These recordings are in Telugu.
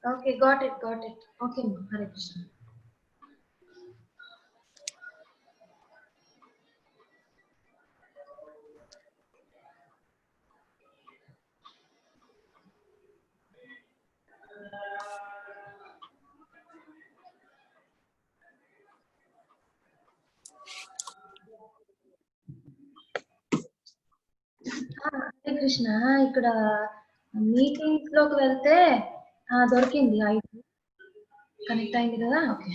Okay, got it. Okay, Hare Krishna. Hare Krishna ఇక్కడ మీటింగ్స్ లోకి వెళ్తే దొరికింది ఐడి కనెక్ట్ అయింది కదా ఓకే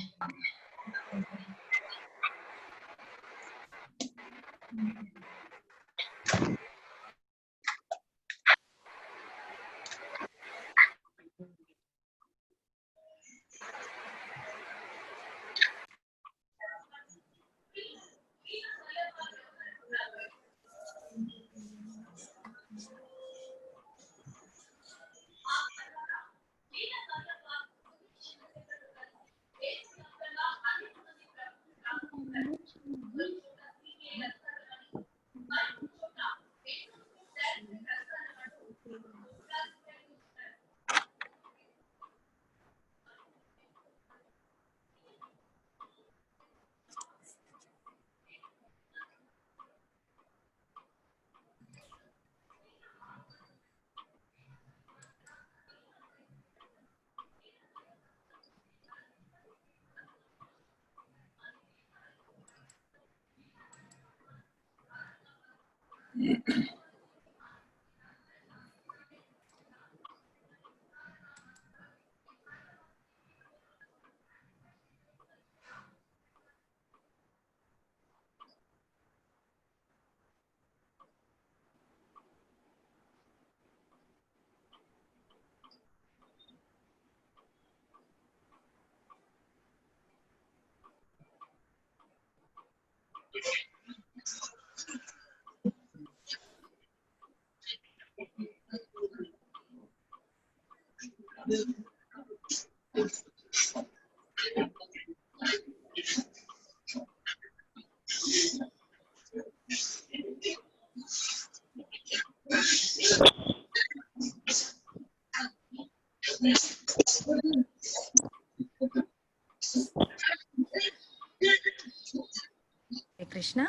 కృష్ణ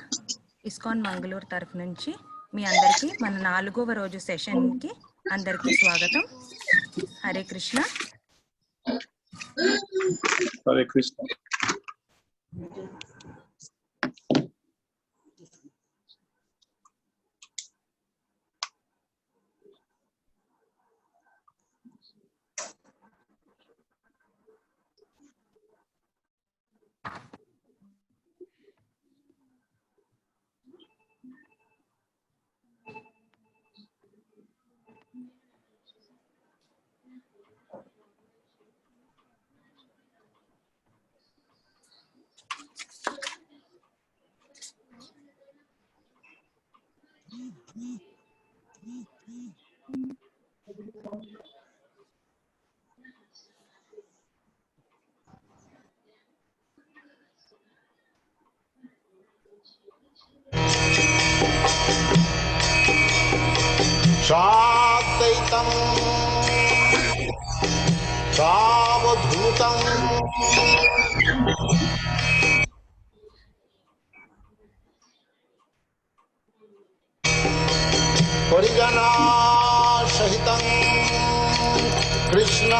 ఇస్కాన్ మంగళూరు తరఫు నుంచి మీ అందరికీ మన 4వ రోజు సెషన్కి అందరికీ స్వాగతం. హరే కృష్ణ. హరే కృష్ణ. शाद्वैतं सावधूतं परिगणा सहितं कृष्ण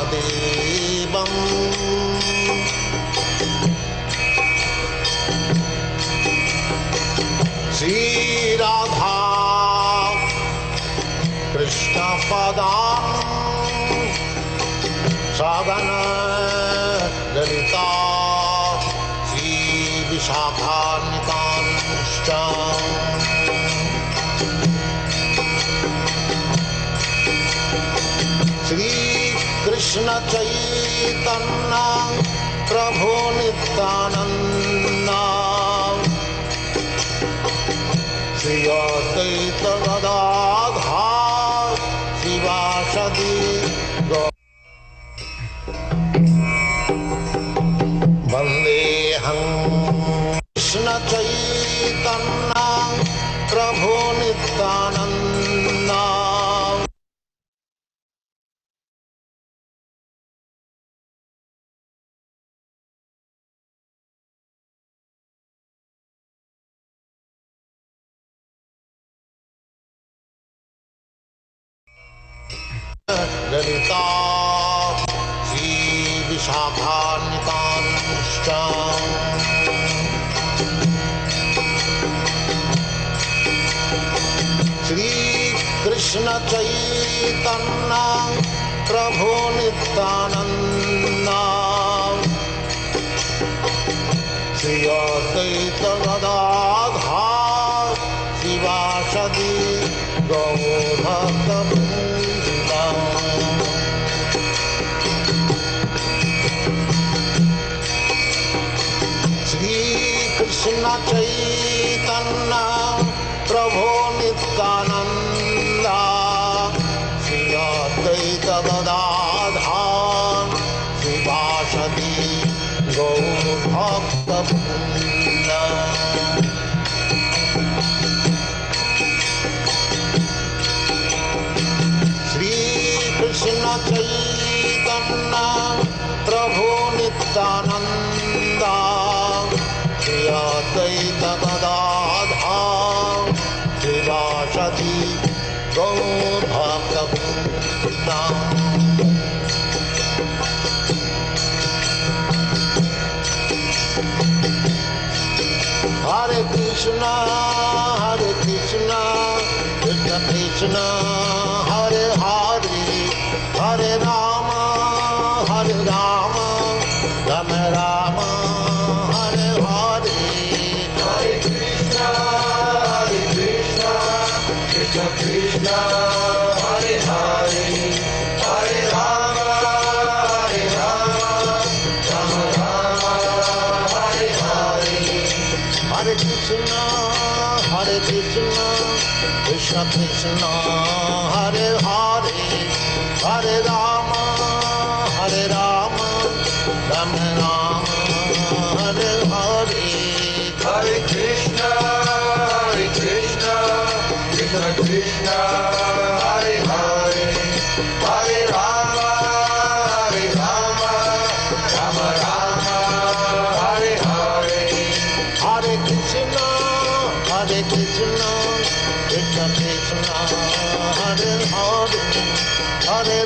चैतन्यदेवं श्रीराधा कृष्णपदां साधन ललिता श्रीविशाखान्वितांश्च श्री कृष्ण चैतन्य प्रभु नित्यानंद श्री अद्वैत गदाधर शिवासदि ललिता श्री विशाखान्वितांश्च श्री कृष्ण चैतन्य प्रभु नित्यानंद श्री अद्वैत गदाधर शिवासदि गौरभक्तवृंद श्री कृष्ण चैतन्य प्रभु नित्यानंद श्री अद्वैत गदाधर शिवासदि गौरभक्तवृंद श्री कृष्ण चैतन्य प्रभु Nityanand Shri Advaita Gadadhar शिवासदि गौरभक्तवृंद Hare Krishna, Krishna Krishna, Hare Hare, Hare Rama, Rama Rama, Hare Hare. Hare Krishna, Krishna Krishna, Hare Hare, Hare Rama, Rama Rama, Hare Hare. Hare Krishna, Krishna Krishna, Hare Hare, Hare Rama, Rama Rama, Hare Hare. Hare Krishna, Krishna Krishna, Hare Hare, Hare Rama, Rama Rama, Hare Hare. Hare Krishna, Krishna Krishna, Hare Hare, Hare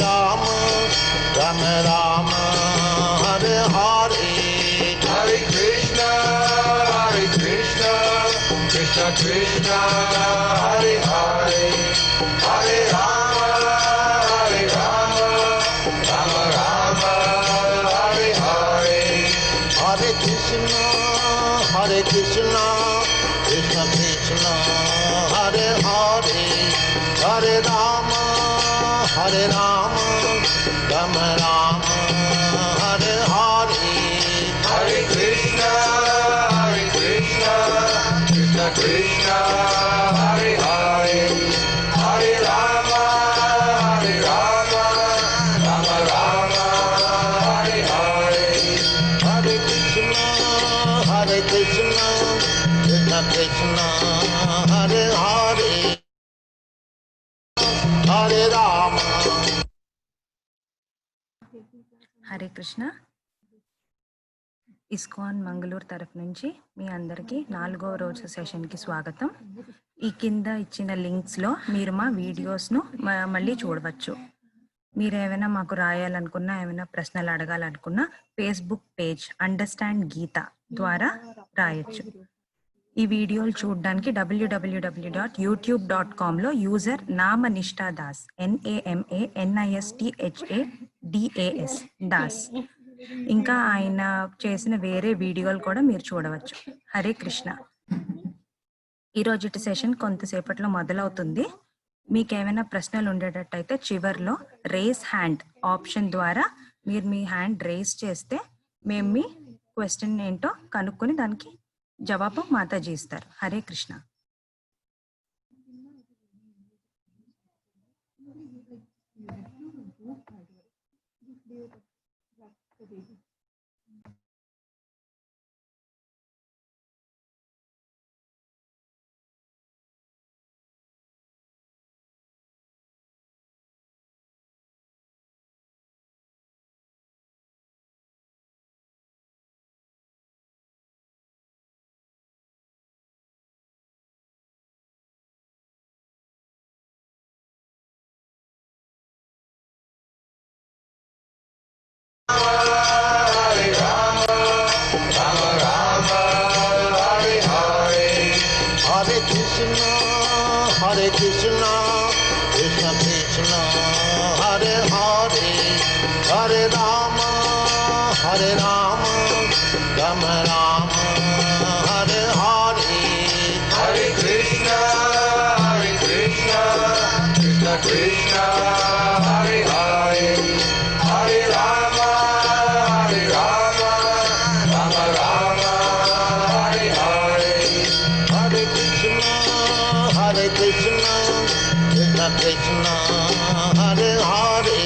Rama, Rama Rama, Hare Hare. Hare Krishna, Krishna Krishna, Hare Hare, Hare Rama, Rama Rama, Hare Hare. Hare Krishna, Krishna Krishna, Hare Hare, Hare Rama, Rama Rama, Hare Hare. Hare Krishna, Krishna Krishna, Hare Hare, Hare Rama, Rama Rama, Hare Hare. Hare Krishna, Krishna Krishna, Hare Hare, Hare Rama. Hare Krishna. ISKCON Mangaluru తరఫు నుంచి మీ అందరికీ 4వ రోజు సెషన్కి స్వాగతం. ఈ కింద ఇచ్చిన లింక్స్లో మీరు మా వీడియోస్ను మళ్ళీ చూడవచ్చు. మీరు ఏమైనా మాకు రాయాలనుకున్నా, ఏమైనా ప్రశ్నలు అడగాలనుకున్నా ఫేస్బుక్ పేజ్ అండర్స్టాండ్ గీత ద్వారా రాయొచ్చు. ఈ వీడియోలు చూడడానికి www.youtube.comలో యూజర్ నామనిష్టా దాస్ NAMANISTHADAS దాస్, ఇంకా ఆయన చేసిన వేరే వీడియోలు కూడా మీరు చూడవచ్చు. హరే కృష్ణ. ఈరోజు సెషన్ కొంతసేపట్లో మొదలవుతుంది. మీకు ఏమైనా ప్రశ్నలు ఉండేటట్టయితే చివర్లో రేస్ హ్యాండ్ ఆప్షన్ ద్వారా మీరు మీ హ్యాండ్ రేస్ చేస్తే మేము మీ క్వశ్చన్ ఏంటో కనుక్కొని దానికి జవాబు మాతాజీ ఇస్తారు. Hare Krishna. Hare Rama, Rama Rama, Hare Hare, Hare Krishna, Krishna Krishna, Hare Hare, Hare Rama, Rama Rama, Hare Hare, Hare Krishna, Krishna Krishna, Hare Hare,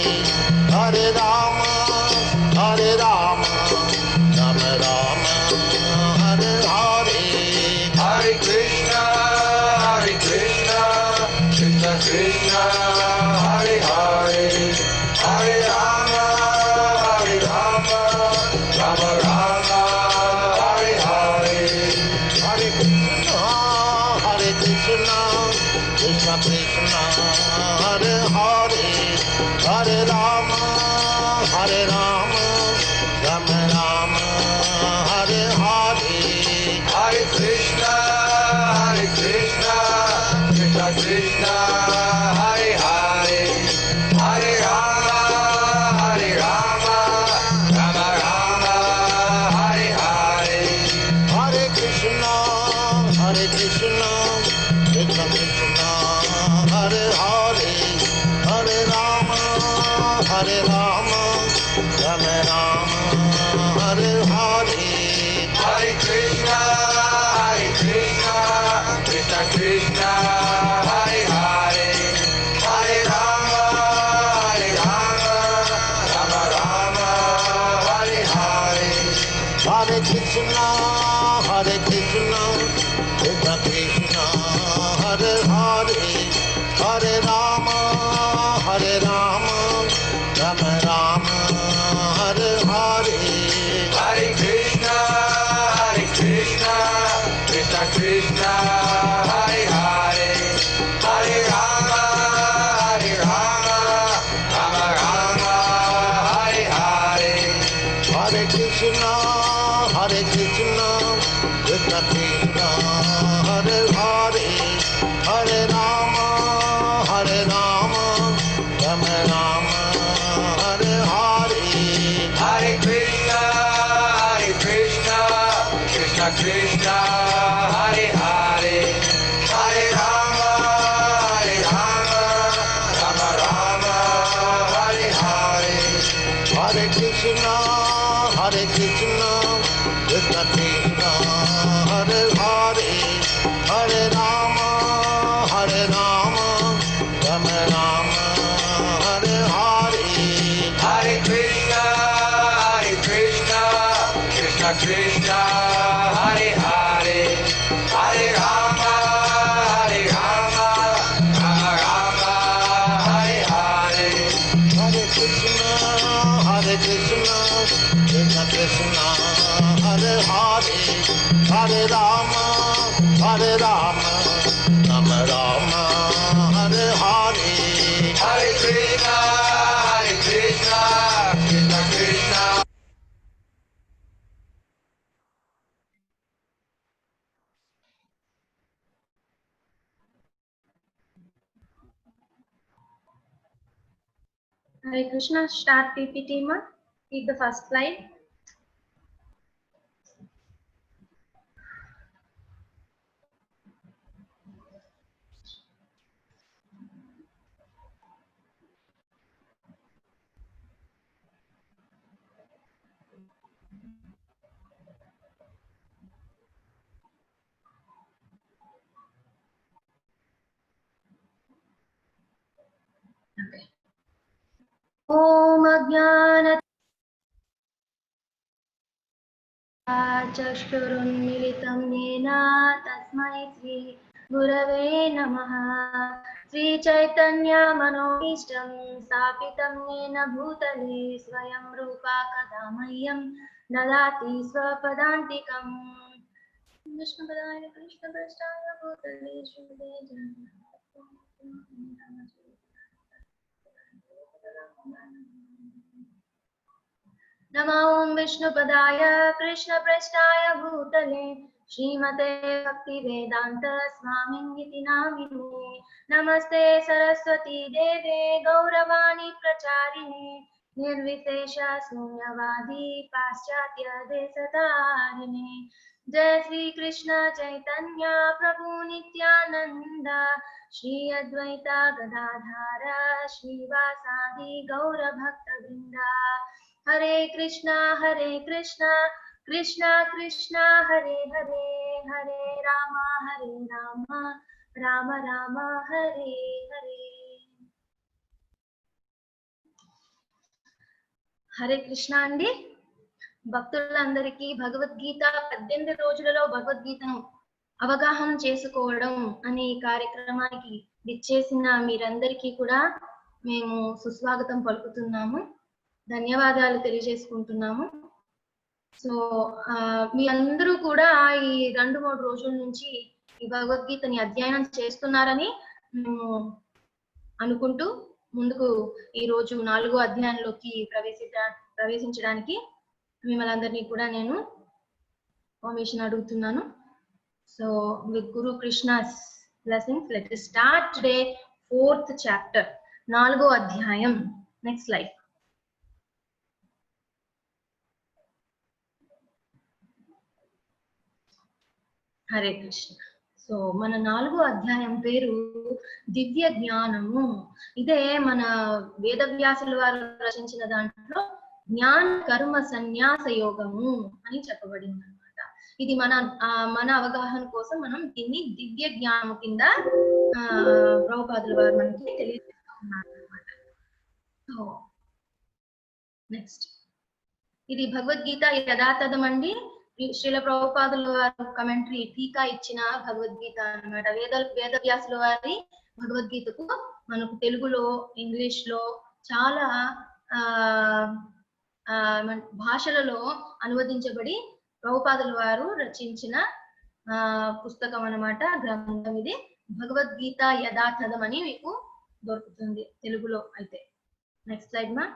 Hare Rama, Rama Rama, Hare Hare, Hare Krishna, Krishna Krishna, Hare Hare, Hare Rama, Rama Rama, Hare Hare, Hare Krishna, Krishna Krishna, Hare Hare, Hare Rama, Rama Rama, Hare Hare, Hare Krishna, Krishna Krishna, Hare Hare, Hare Rama, Rama Rama, Hare Hare, Hare Krishna, Krishna Krishna, Hare Hare, Hare Rama, Rama Rama, Hare Hare, Hare Krishna, Krishna Krishna, Hare Hare, Hare Rama, Rama Rama, Hare Hare, Hare Krishna, Krishna Krishna, Hare Hare, Hare Rama, Rama Rama, Hare Hare, Hare Krishna, Krishna Krishna, Hare Hare, Hare Rama, Rama Rama, Hare Hare, Hare Krishna, Krishna Krishna, Hare Hare, Hare Rama, Rama Rama, Hare Hare, Hare Krishna, Krishna Krishna, Hare Hare, Hare Rama, Rama Rama, Hare Hare, Hare Krishna, Krishna Krishna, Hare Hare, Hare Rama, Rama Rama, Hare Hare, Hare Krishna, Krishna Krishna, Hare Hare, Hare Rama, Rama Rama, Hare Hare, Hare Krishna, Krishna Krishna, Hare Hare, Hare Rama, Rama Rama, Hare Hare, Hare Krishna, Krishna Krishna. Hare Krishna, start PPT ma. Keep the first slide. Okay. Om Ajnana चक्षुरुन्मिलितं येन तस्मै श्री गुरवे नमः। श्रीचैतन्यमनोभीष्टं स्थापितं येन भूतले स्वयं रूपा कदा मह्यं ददाति स्वपदान्तिकम्। विष्णुपदाय कृष्णप्रेष्ठाय भूतले श्रीमते नमो ओं विष्णुपदाय कृष्णप्रेष्ठाय भूतले श्रीमते भक्तिवेदान्त स्वामिन्निति नामिने। नमस्ते सरस्वती देवे गौरवाणी प्रचारिणे निर्विशेष शून्यवादी पाश्चात्य देशतारिणे। जय श्री कृष्ण चैतन्य प्रभु नित्यानंद श्री अद्वैता गदाधर श्रीवासादि गौर भक्त वृंदा। हरे कृष्णा कृष्ण कृष्ण हरे हरे, हरे राम राम राम हरे हरे। హరే కృష్ణ అండి. భక్తులందరికీ భగవద్గీత 18 రోజులలో భగవద్గీతను అవగాహన చేసుకోవడం అనే కార్యక్రమానికి విచ్చేసిన మీరందరికీ కూడా మేము సుస్వాగతం పలుకుతున్నాము, ధన్యవాదాలు తెలియజేసుకుంటున్నాము. సో మీ అందరూ కూడా ఈ 2-3 రోజుల నుంచి ఈ భగవద్గీతని అధ్యయనం చేస్తున్నారని మేము అనుకుంటూ ముందుకు ఈ రోజు 4వ అధ్యాయంలోకి ప్రవేశించడానికి మిమ్మల్ని అందరినీ కూడా నేను పర్మిషన్ అడుగుతున్నాను. So with Guru Krishna's blessings let us start today 4th chapter, 4వ అధ్యాయం. Next slide. Hare Krishna. So మన 4వ అధ్యాయం పేరు దివ్య జ్ఞానము. ఇదే మన వేదవ్యాసుల వారు రచించిన దాంట్లో జ్ఞాన కర్మ సన్యాస యోగము అని చెప్పబడింది అనమాట. ఇది మన అవగాహన కోసం మనం దీన్ని దివ్య జ్ఞానం కింద ప్రభుపాదుల వారు మనకి తెలియజేస్తున్నారు అనమాట. సో నెక్స్ట్, ఇది భగవద్గీత యథాతథం అండి. శ్రీల ప్రభుపాదుల వారు కమెంటరీ టీకా ఇచ్చిన భగవద్గీత అన్నమాట. వేదవ్యాసుల వారి భగవద్గీతకు మనకు తెలుగులో, ఇంగ్లీష్ లో చాలా భాషలలో అనువదించబడి ప్రభుపాదుల వారు రచించిన పుస్తకం అన్నమాట, గ్రంథం. ఇది భగవద్గీత యథాతథం అని మీకు దొరుకుతుంది తెలుగులో అయితే. నెక్స్ట్ స్లైడ్ మా.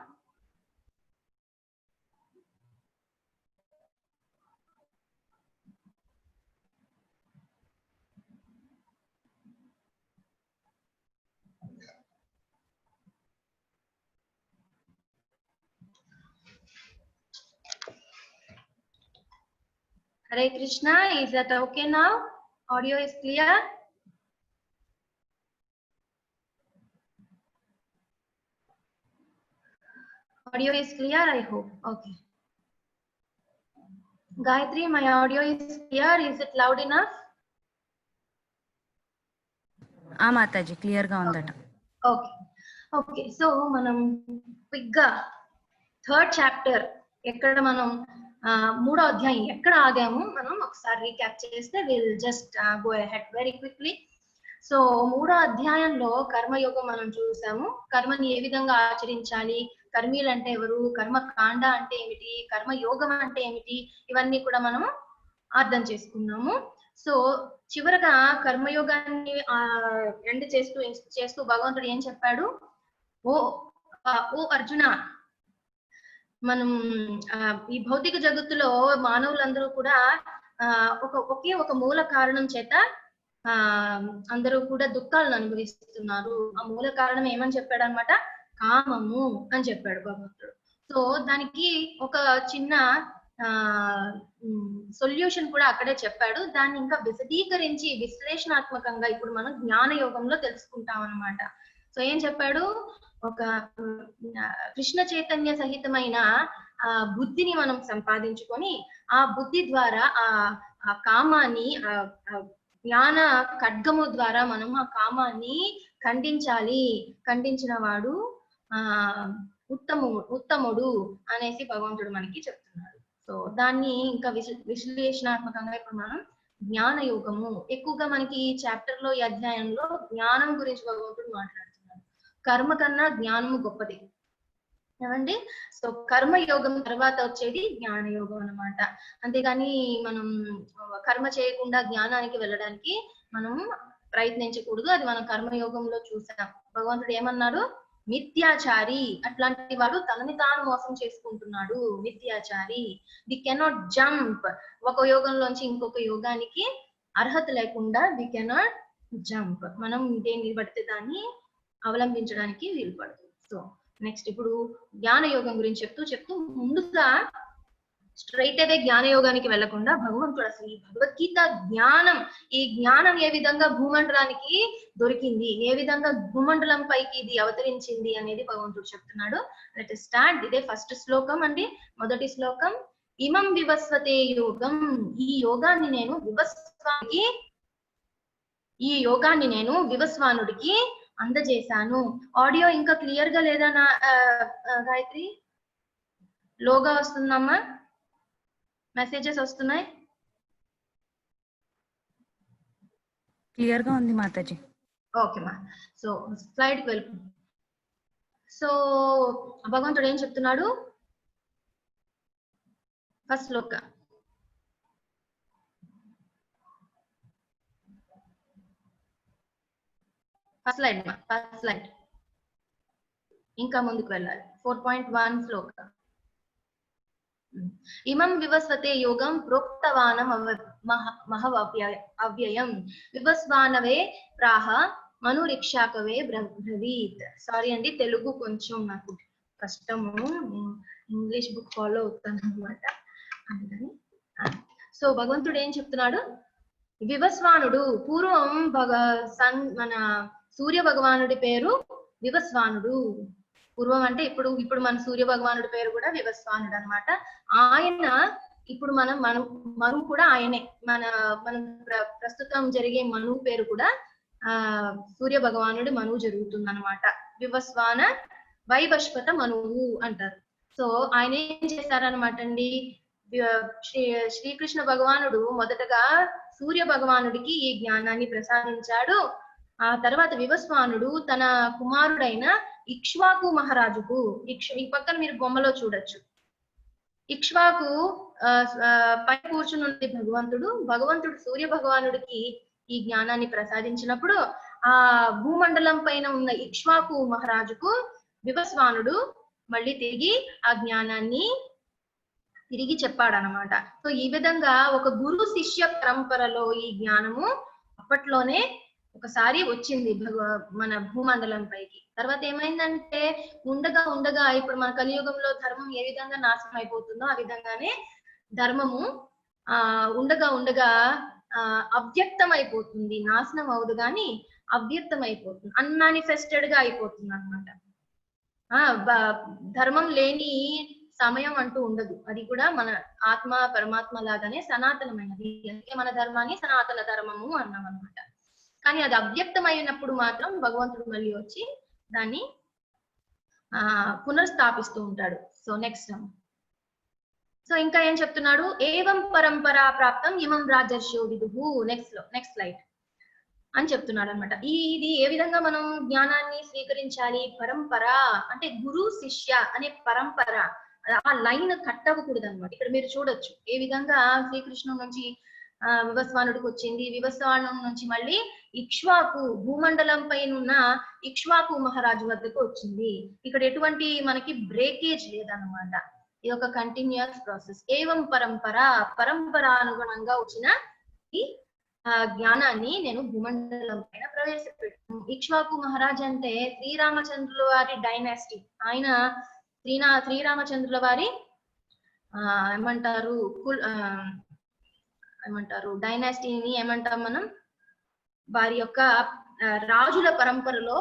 Hare Krishna, is that okay now? Audio is clear? Audio is clear, I hope. Okay. Gayatri, my audio is clear. Is it loud enough? Mataji clear గా ఉందట. Okay okay. సో మనం క్విక్ గా 3rd చాప్టర్ ఎక్కడ మనం 3వ అధ్యాయం ఎక్కడ ఆగాము మనం ఒకసారి రీక్యాప్ చేస్తే will just go ahead very quickly. So 3వ అధ్యాయంలో కర్మయోగం మనం చూసాము. కర్మని ఏ విధంగా ఆచరించాలి, కర్మీలు అంటే ఎవరు, కర్మకాండ అంటే ఏమిటి, కర్మయోగం అంటే ఏమిటి, ఇవన్నీ కూడా మనము అర్థం చేసుకున్నాము. సో చివరగా కర్మయోగాన్ని ఎండ్ చేస్తూ భగవంతుడు ఏం చెప్పాడు, ఓ అర్జున, మనం ఈ భౌతిక జగత్తులో మానవులందరూ కూడా ఒకే ఒక మూల కారణం చేత అందరూ కూడా దుఃఖాలను అనుభవిస్తున్నారు. ఆ మూల కారణం ఏమని చెప్పాడు అనమాట, కామము అని చెప్పాడు భగవంతుడు. సో దానికి ఒక చిన్న సొల్యూషన్ కూడా అక్కడే చెప్పాడు. దాన్ని ఇంకా విశదీకరించి విశ్లేషణాత్మకంగా ఇప్పుడు మనం జ్ఞాన యోగంలో తెలుసుకుంటాం అన్నమాట. సో ఏం చెప్పాడు, ఒక కృష్ణ చైతన్య సహితమైన బుద్ధిని మనం సంపాదించుకొని ఆ బుద్ధి ద్వారా ఆ కామాన్ని జ్ఞాన ఖడ్గము ద్వారా మనం ఆ కామాన్ని ఖండించాలి. ఖండించిన వాడు ఉత్తముడు అనేసి భగవంతుడు మనకి చెప్తున్నాడు. సో దాన్ని ఇంకా విశ్లేషణాత్మకంగా ఇప్పుడు మనం జ్ఞాన యోగము, ఎక్కువగా మనకి ఈ చాప్టర్ లో, ఈ అధ్యాయంలో జ్ఞానం గురించి భగవంతుడు మాట్లాడుతున్నాడు. కర్మ కన్నా జ్ఞానము గొప్పది ఏమండి. సో కర్మయోగం తర్వాత వచ్చేది జ్ఞాన యోగం అన్నమాట. అంతేగాని మనం కర్మ చేయకుండా జ్ఞానానికి వెళ్ళడానికి మనం ప్రయత్నించకూడదు. అది మనం కర్మయోగంలో చూసాం. భగవంతుడు ఏమన్నాడు, మిథ్యాచారి, అట్లాంటి వాడు తనని తాను మోసం చేసుకుంటున్నాడు, మిథ్యాచారి. వి కెనాట్ జంప్, ఒక యోగంలోంచి ఇంకొక యోగానికి అర్హత లేకుండా వి కెనాట్ జంప్. మనం దేన్ని పడితే దాన్ని అవలంబించడానికి వీలు పడుతుంది. సో నెక్స్ట్ ఇప్పుడు జ్ఞాన యోగం గురించి చెప్తూ ముందుగా స్ట్రైట్ అవే జ్ఞాన యోగానికి వెళ్లకుండా భగవంతుడు అసలు ఈ భగవద్గీత జ్ఞానం, ఈ జ్ఞానం ఏ విధంగా భూమండలానికి దొరికింది, ఏ విధంగా భూమండలం పైకి ఇది అవతరించింది అనేది భగవంతుడు చెప్తున్నాడు. Let us start. ఇదే ఫస్ట్ శ్లోకం అండి, మొదటి శ్లోకం. ఇమం వివస్వతే యోగం, ఈ యోగాన్ని నేను వివస్వానుడికి అందజేశాను. ఆడియో ఇంకా క్లియర్ గా లేదా నా గాయత్రి? లోగా వస్తుందమ్మా, మెసేజెస్ వస్తున్నాయి? క్లియర్ గా ఉంది మాతాజీ. ఓకే మా. సో స్లైడ్ కి వెళ్ళి, సో భగవంతుడు ఏం చెప్తున్నాడు? ఫస్ట్ శ్లోక, ఫస్ట్ స్లైడ్ మా, ఫస్ట్ స్లైడ్. ఇంకా ముందుకు వెళ్ళాలి. 4.1 శ్లోక. ఇమం వివస్వతే యోగం ప్రోక్తవానం అవ్యయం వివస్వానవే ప్రాహ మనురిక్షాకవే బ్రవీత్. సారీ అండి, తెలుగు కొంచెం నాకు కష్టము, ఇంగ్లీష్ బుక్ ఫాలో అవుతాను అనమాట, అందుకని. సో భగవంతుడు ఏం చెప్తున్నాడు? వివస్వానుడు పూర్వం మన సూర్య భగవానుడి పేరు వివస్వానుడు. పూర్వం అంటే ఇప్పుడు మన సూర్య భగవానుడి పేరు కూడా వివస్వానుడు అన్నమాట. ఆయన ఇప్పుడు మనువు కూడా ఆయనే. మనం ప్రస్తుతం జరిగే మనువు పేరు కూడా సూర్య భగవానుడి మనువు జరుగుతుంది అనమాట. వివస్వాన వైవస్వత మనువు అంటారు. సో ఆయన ఏం చేశారనమాట అండి, శ్రీకృష్ణ భగవానుడు మొదటగా సూర్య భగవానుడికి ఈ జ్ఞానాన్ని ప్రసాదించాడు. ఆ తర్వాత వివస్వానుడు తన కుమారుడైన ఇక్ష్వాకు మహారాజుకు, ఈ పక్కన మీరు బొమ్మలో చూడొచ్చు, ఇక్ష్వాకు పై కూర్చుని భగవంతుడు సూర్య భగవానుడికి ఈ జ్ఞానాన్ని ప్రసాదించినప్పుడు ఆ భూమండలం పైన ఉన్న ఇక్ష్వాకు మహారాజుకు వివస్వానుడు మళ్ళీ తిరిగి ఆ జ్ఞానాన్ని తిరిగి చెప్పాడనమాట. సో ఈ విధంగా ఒక గురు శిష్య పరంపరలో ఈ జ్ఞానము అప్పట్లోనే ఒకసారి వచ్చింది మన భూమండలం పైకి. తర్వాత ఏమైందంటే ఉండగా ఇప్పుడు మన కలియుగంలో ధర్మం ఏ విధంగా నాశనం అయిపోతుందో ఆ విధంగానే ధర్మము ఉండగా అవ్యక్తం అయిపోతుంది. నాశనం అవదు కానీ అవ్యక్తం అయిపోతుంది, అన్మానిఫెస్టెడ్ గా అయిపోతుంది అనమాట. ధర్మం లేని సమయం అంటూ ఉండదు. అది కూడా మన ఆత్మ పరమాత్మ లాగానే సనాతనమైనది. అందుకే మన ధర్మాన్ని సనాతన ధర్మము అన్నాం అనమాట. కానీ అది అవ్యక్తమైనప్పుడు మాత్రం భగవంతుడు మళ్ళీ వచ్చి దాన్ని పునర్స్థాపిస్తూ ఉంటాడు. సో నెక్స్ట్, సో ఇంకా ఏం చెప్తున్నాడు? ఏవం పరంపరా ప్రాప్తం ఇమం రాజర్షో విదుహు. నెక్స్ట్ స్లైడ్ అని చెప్తున్నాడు అనమాట. ఇది ఏ విధంగా మనం జ్ఞానాన్ని స్వీకరించాలి? పరంపర అంటే గురు శిష్య అనే పరంపర, ఆ లైన్ కట్ అవ్వకూడదు అనమాట. ఇక్కడ మీరు చూడొచ్చు ఏ విధంగా శ్రీకృష్ణుడి నుంచి వివస్వానుడికి వచ్చింది, వివస్వానం నుంచి మళ్ళీ ఇక్ష్వాకు భూమండలం పైన ఉన్న ఇక్ష్వాకు మహారాజు వద్దకు వచ్చింది. ఇక్కడ ఎటువంటి మనకి బ్రేకేజ్ లేదన్నమాట. ఇది ఒక కంటిన్యూస్ ప్రాసెస్. ఏవం పరంపరానుగుణంగా వచ్చిన ఈ జ్ఞానాన్ని నేను భూమండలం పైన ప్రవేశపెట్టాను. ఇక్ష్వాకు మహారాజ్ అంటే శ్రీరామచంద్రుల వారి డైనాసిటీ. ఆయన శ్రీరామచంద్రుల వారి ఏమంటారు డైనాసిటీని ఏమంటాం మనం, వారి యొక్క రాజుల పరంపరలో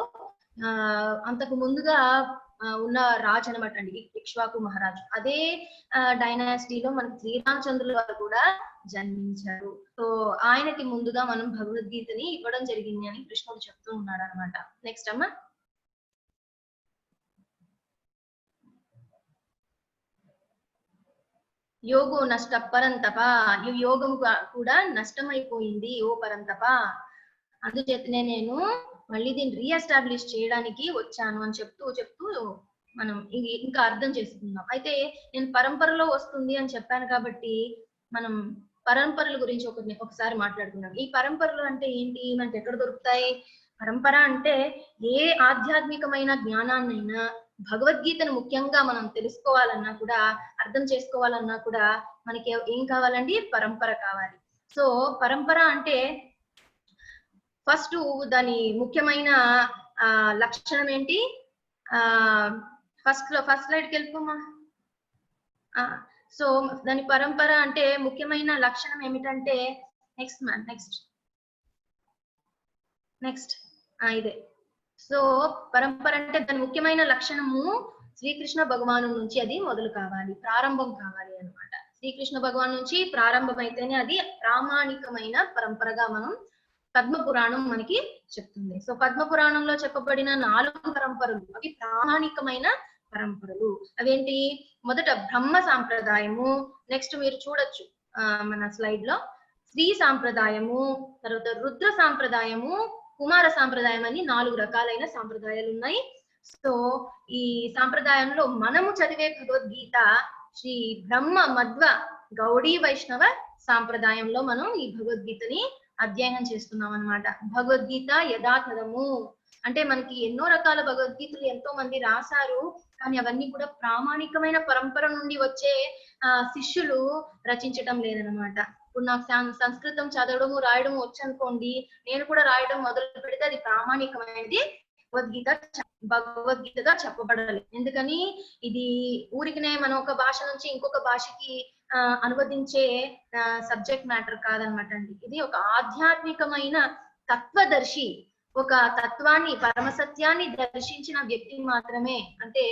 అంతకు ముందుగా ఉన్న రాజు అనమాట అండి ఇక్ష్వాకు మహారాజు. అదే డైనాసిటీలో మనకి శ్రీరామచంద్రుల వారు కూడా జన్మించారు. సో ఆయనకి ముందుగా మనం భగవద్గీతని ఇవ్వడం జరిగింది అని కృష్ణుడు చెప్తూ ఉన్నాడు అనమాట. నెక్స్ట్ అమ్మా, యోగో నష్ట పరంతప, ఈ యోగం కూడా నష్టమైపోయింది ఓ పరంతప, అందుచేతనే నేను మళ్ళీ దీన్ని రీఎస్టాబ్లిష్ చేయడానికి వచ్చాను అని చెప్తూ మనం ఇంకా అర్థం చేసుకుందాం. అయితే నేను పరంపరలో వస్తుంది అని చెప్పాను కాబట్టి మనం పరంపరల గురించి ఒకసారి మాట్లాడుకుందాం. ఈ పరంపరలు అంటే ఏంటి, మనకి ఎక్కడ దొరుకుతాయి? పరంపర అంటే ఏ ఆధ్యాత్మికమైన జ్ఞానాన్నైనా, భగవద్గీతను ముఖ్యంగా మనం తెలుసుకోవాలన్నా కూడా, అర్థం చేసుకోవాలన్నా కూడా మనకి ఏం కావాలండి? పరంపర కావాలి. సో పరంపర అంటే ఫస్ట్ దాని ముఖ్యమైన లక్షణం ఏంటి? ఫస్ట్ స్లైడ్కి వెళ్ళిపోమా. సో దాని పరంపర అంటే ముఖ్యమైన లక్షణం ఏమిటంటే నెక్స్ట్ మ్యామ్ నెక్స్ట్ ఇదే. సో పరంపర అంటే దాని ముఖ్యమైన లక్షణము శ్రీకృష్ణ భగవాను నుంచి అది మొదలు కావాలి, ప్రారంభం కావాలి అన్నమాట. శ్రీకృష్ణ భగవాన్ నుంచి ప్రారంభం అయితేనే అది ప్రామాణికమైన పరంపరగా మనం పద్మ పురాణం మనకి చెప్తుంది. సో పద్మ పురాణంలో చెప్పబడిన 4 పరంపరలు అవి ప్రామాణికమైన పరంపరలు. అవేంటి? మొదట బ్రహ్మ సాంప్రదాయము, నెక్స్ట్ మీరు చూడొచ్చు మన స్లైడ్ లో శ్రీ సాంప్రదాయము, తర్వాత రుద్ర సాంప్రదాయము, కుమార సాంప్రదాయం అని 4 రకాలైన సాంప్రదాయాలు ఉన్నాయి. సో ఈ సాంప్రదాయంలో మనము చదివే భగవద్గీత శ్రీ బ్రహ్మ మధ్వ గౌడీ వైష్ణవ సాంప్రదాయంలో మనం ఈ భగవద్గీతని అధ్యయనం చేస్తున్నాం అన్నమాట. భగవద్గీత యథాతథము అంటే మనకి ఎన్నో రకాల భగవద్గీతలు ఎంతో మంది రాశారు, కానీ అవన్నీ కూడా ప్రామాణికమైన పరంపర నుండి వచ్చే శిష్యులు రచించటం లేదనమాట. ఇప్పుడు నాకు సంస్కృతం చదవడము రాయడము వచ్చనుకోండి, నేను కూడా రాయడం మొదలు పెడితే అది ప్రామాణికమైనది భగవద్గీతగా చెప్పబడాలి. ఎందుకని ఇది ఊరికినే మనం ఒక భాష నుంచి ఇంకొక భాషకి అనువదించే సబ్జెక్ట్ మ్యాటర్ కాదనమాట అండి. ఇది ఒక ఆధ్యాత్మికమైన తత్వదర్శి, ఒక తత్వాన్ని పరమసత్యాన్ని దర్శించిన వ్యక్తి మాత్రమే, అంటే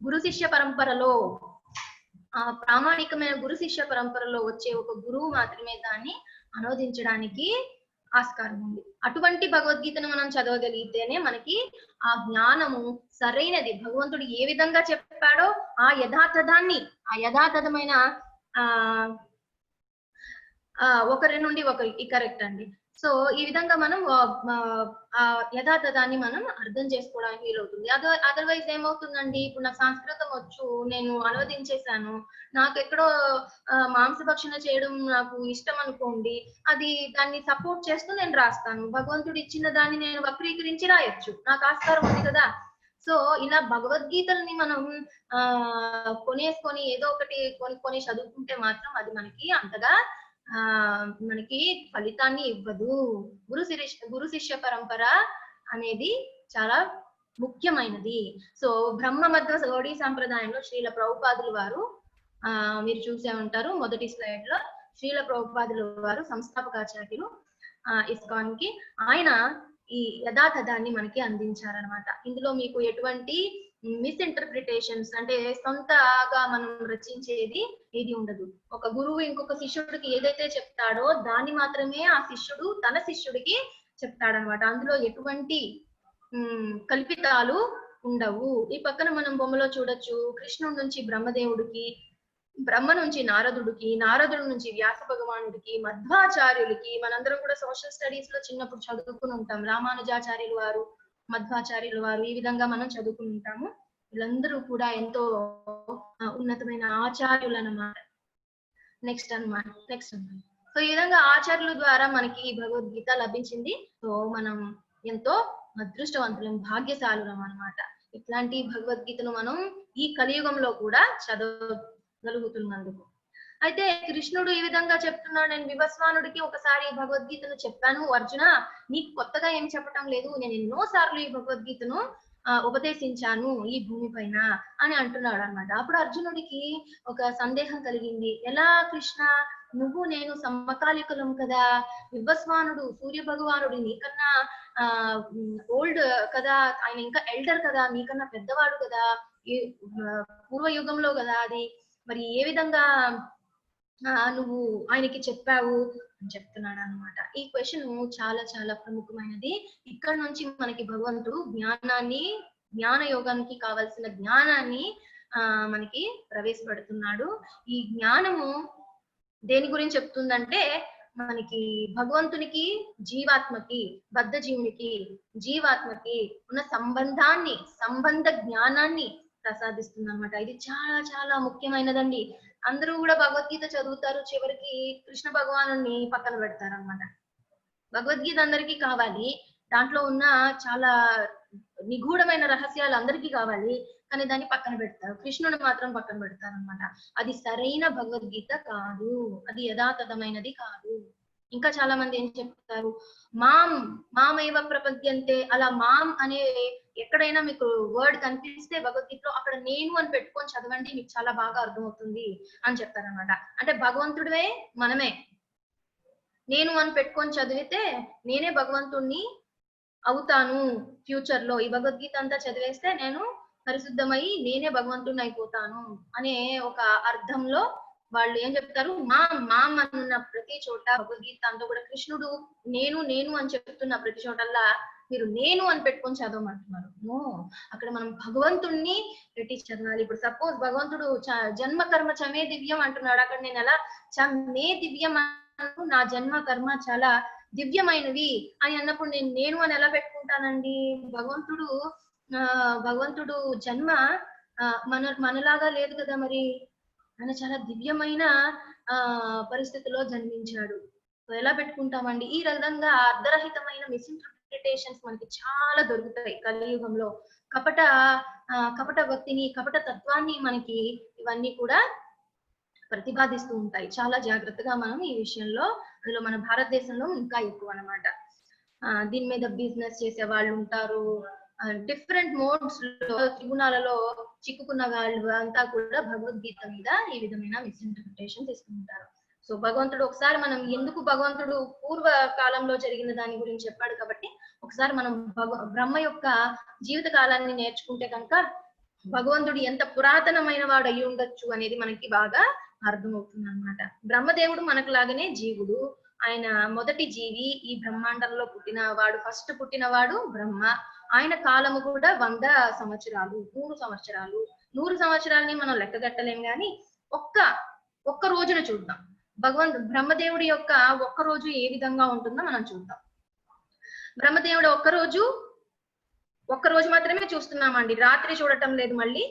గురు శిష్య పరంపరలో ప్రామాణికమైన గురు శిష్య పరంపరలో వచ్చే ఒక గురువు మాత్రమే దాన్ని అనువదించడానికి ఆస్కారం ఉంది. అటువంటి భగవద్గీతను మనం చదవగలిగితేనే మనకి ఆ జ్ఞానము సరైనది, భగవంతుడు ఏ విధంగా చెప్పాడో ఆ యథాతథమైన ఒకరి నుండి ఒకరికి కరెక్ట్ అండి. సో ఈ విధంగా మనం ఆ యథాతథాన్ని మనం అర్థం చేసుకోవడానికి వీలవుతుంది. అదర్వైజ్ ఏమవుతుందండి, ఇప్పుడు నాకు సంస్కృతం వచ్చు, నేను అనువదించేశాను, నాకు ఎక్కడో మాంసభక్షణ చేయడం నాకు ఇష్టం అనుకోండి, అది దాన్ని సపోర్ట్ చేస్తూ నేను రాస్తాను. భగవంతుడు ఇచ్చిన దాన్ని నేను వక్రీకరించి రాయొచ్చు, నాకు ఆస్కారం ఉంది కదా. సో ఇలా భగవద్గీతల్ని మనం కొనేసుకొని ఏదో ఒకటి కొని చదువుకుంటే మాత్రం అది మనకి అంతగా మనకి ఫలితాన్ని ఇవ్వదు. గురు శిష్య పరంపర అనేది చాలా ముఖ్యమైనది. సో బ్రహ్మ మధ్వ గౌడీ సాంప్రదాయంలో శ్రీల ప్రభుపాదులు వారు మీరు చూసే ఉంటారు మొదటి స్లైడ్ లో, శ్రీల ప్రభుపాదులు వారు సంస్థాపకాచార్యులు ఇస్కాన్ కి. ఆయన ఈ యథాతథాన్ని మనకి అందించారనమాట. ఇందులో మీకు ఎటువంటి మిస్ఇంటర్ప్రిటేషన్స్ అంటే సొంతగా మనం రచించేది ఏది ఉండదు. ఒక గురువు ఇంకొక శిష్యుడికి ఏదైతే చెప్తాడో దాన్ని మాత్రమే ఆ శిష్యుడు తన శిష్యుడికి చెప్తాడనమాట. అందులో ఎటువంటి కల్పితాలు ఉండవు. ఈ పక్కన మనం బొమ్మలో చూడొచ్చు, కృష్ణుడి నుంచి బ్రహ్మదేవుడికి, బ్రహ్మ నుంచి నారదుడికి, నారదుడి నుంచి వ్యాస భగవానుడికి, మధ్వాచార్యులకి, మనందరం కూడా సోషల్ స్టడీస్ లో చిన్నప్పుడు చదువుకుని ఉంటాం, రామానుజాచార్యులు వారు, మధ్వాచార్యుల వారు, ఈ విధంగా మనం చదువుకుని ఉంటాము. వీళ్ళందరూ కూడా ఎంతో ఉన్నతమైన ఆచార్యులు అన్నమాట. నెక్స్ట్ సో ఈ విధంగా ఆచార్యుల ద్వారా మనకి భగవద్గీత లభించింది. సో మనం ఎంతో అదృష్టవంతులం, భాగ్యశాలులం అన్నమాట. ఇట్లాంటి భగవద్గీతను మనం ఈ కలియుగంలో కూడా చదవగలుగుతున్నందుకు. అయితే కృష్ణుడు ఈ విధంగా చెప్తున్నాడు, నేను వివస్వానుడికి ఒకసారి భగవద్గీతను చెప్పాను, అర్జున నీకు కొత్తగా ఏం చెప్పటం లేదు, నేను ఎన్నో సార్లు ఈ భగవద్గీతను ఉపదేశించాను ఈ భూమి పైన అని అంటున్నాడు అనమాట. అప్పుడు అర్జునుడికి ఒక సందేహం కలిగింది, ఎలా కృష్ణ, నువ్వు నేను సమకాలికులం కదా, వివస్వానుడు సూర్య భగవానుడు నీకన్నా ఓల్డ్ కదా, ఆయన ఇంకా ఎల్డర్ కదా, నీకన్నా పెద్దవాడు కదా, పూర్వయుగంలో కదా అది, మరి ఏ విధంగా నువ్వు ఆయనకి చెప్పావు అని చెప్తున్నాడు అనమాట. ఈ క్వశ్చన్ చాలా చాలా ప్రముఖమైనది. ఇక్కడ నుంచి మనకి భగవంతుడు జ్ఞాన యోగానికి కావలసిన జ్ఞానాన్ని మనకి ప్రవేశపెడుతున్నాడు. ఈ జ్ఞానము దేని గురించి చెప్తుందంటే, మనకి భగవంతునికి జీవాత్మకి, బద్ధ జీవాత్మకి ఉన్న సంబంధ జ్ఞానాన్ని ప్రసాదిస్తుంది అనమాట. ఇది చాలా చాలా ముఖ్యమైనదండి. అందరూ కూడా భగవద్గీత చదువుతారు, చివరికి కృష్ణ భగవాను పక్కన పెడతారు అనమాట. భగవద్గీత అందరికీ కావాలి, దాంట్లో ఉన్న చాలా నిగూఢమైన రహస్యాలు అందరికీ కావాలి, కానీ దాన్ని పక్కన పెడతారు, కృష్ణుని మాత్రం పక్కన పెడతారు అనమాట. అది సరైన భగవద్గీత కాదు, అది యథాతథమైనది కాదు. ఇంకా చాలా మంది ఏం చెప్తారు, మామేవ ప్రపద్యంతే, అలా మాం అనే ఎక్కడైనా మీకు వర్డ్ కనిపిస్తే భగవద్గీతలో అక్కడ నేను అని పెట్టుకొని చదవండి, మీకు చాలా బాగా అర్థమవుతుంది అని చెప్తారనమాట. అంటే భగవంతుడే మనమే. నేను అని పెట్టుకొని చదివితే నేనే భగవంతుణ్ణి అవుతాను ఫ్యూచర్ లో. ఈ భగవద్గీత అంతా చదివేస్తే నేను పరిశుద్ధమై నేనే భగవంతుణ్ణి అయిపోతాను అనే ఒక అర్థంలో వాళ్ళు ఏం చెప్తారు, మామ్ అన్న ప్రతి చోట భగవద్గీత అంతా కూడా కృష్ణుడు నేను నేను అని చెప్తున్న ప్రతి చోటల్లా మీరు నేను అని పెట్టుకొని చదవమంటున్నారు. అక్కడ మనం భగవంతుణ్ణి పెట్టి చదవాలి. ఇప్పుడు సపోజ్ భగవంతుడు జన్మ కర్మ చమే దివ్యం అంటున్నాడు, అక్కడ నేను ఎలా చమే దివ్యం, నా జన్మ కర్మ చాలా దివ్యమైనవి అని అన్నప్పుడు నేను అని ఎలా పెట్టుకుంటానండి? భగవంతుడు జన్మ మనలాగా లేదు కదా, మరి ఆయన చాలా దివ్యమైన పరిస్థితిలో జన్మించాడు. ఎలా పెట్టుకుంటామండి? ఈ విధంగా అర్ధరహితమైన మిస్ఇంటర్ప్రిటేషన్స్ మనకి చాలా దొరుకుతాయి కలియుగంలో. కపట భక్తిని, కపట తత్వాన్ని మనకి ఇవన్నీ కూడా ప్రతిపాదిస్తూ ఉంటాయి. చాలా జాగ్రత్తగా మనం ఈ విషయంలో, అందులో మన భారతదేశంలో ఇంకా ఎక్కువ అన్నమాట. దీని మీద బిజినెస్ చేసే వాళ్ళు ఉంటారు, డిఫరెంట్ మోడ్స్ లో త్రిగుణాలలో చిక్కుకున్న వాళ్ళు అంతా కూడా భగవద్గీత మీద ఈ విధమైన మిస్ఇంటర్ప్రిటేషన్ తీసుకుంటారు. సో భగవంతుడు ఒకసారి మనం ఎందుకు భగవంతుడు పూర్వ కాలంలో జరిగిన దాని గురించి చెప్పాడు కాబట్టి ఒకసారి మనం బ్రహ్మ యొక్క జీవిత కాలాన్ని నేర్చుకుంటే కనుక భగవంతుడు ఎంత పురాతనమైన వాడు అయి ఉండొచ్చు అనేది మనకి బాగా అర్థమవుతుంది అన్నమాట. బ్రహ్మదేవుడు మనకు లాగానే జీవుడు, ఆయన మొదటి జీవి, ఈ బ్రహ్మాండంలో పుట్టినవాడు, ఫస్ట్ పుట్టినవాడు బ్రహ్మ. ఆయన కాలము కూడా 100 సంవత్సరాలు, 100 సంవత్సరాలు. 100 సంవత్సరాలని మనం లెక్కగట్టలేం గాని ఒక్క రోజును చూద్దాం. బ్రహ్మదేవుడి యొక్క ఒక్క రోజు ఏ విధంగా ఉంటుందో మనం చూద్దాం. బ్రహ్మదేవుడు ఒక్క రోజు మాత్రమే చూస్తున్నామండి, రాత్రి చూడటం లేదు. మళ్ళీ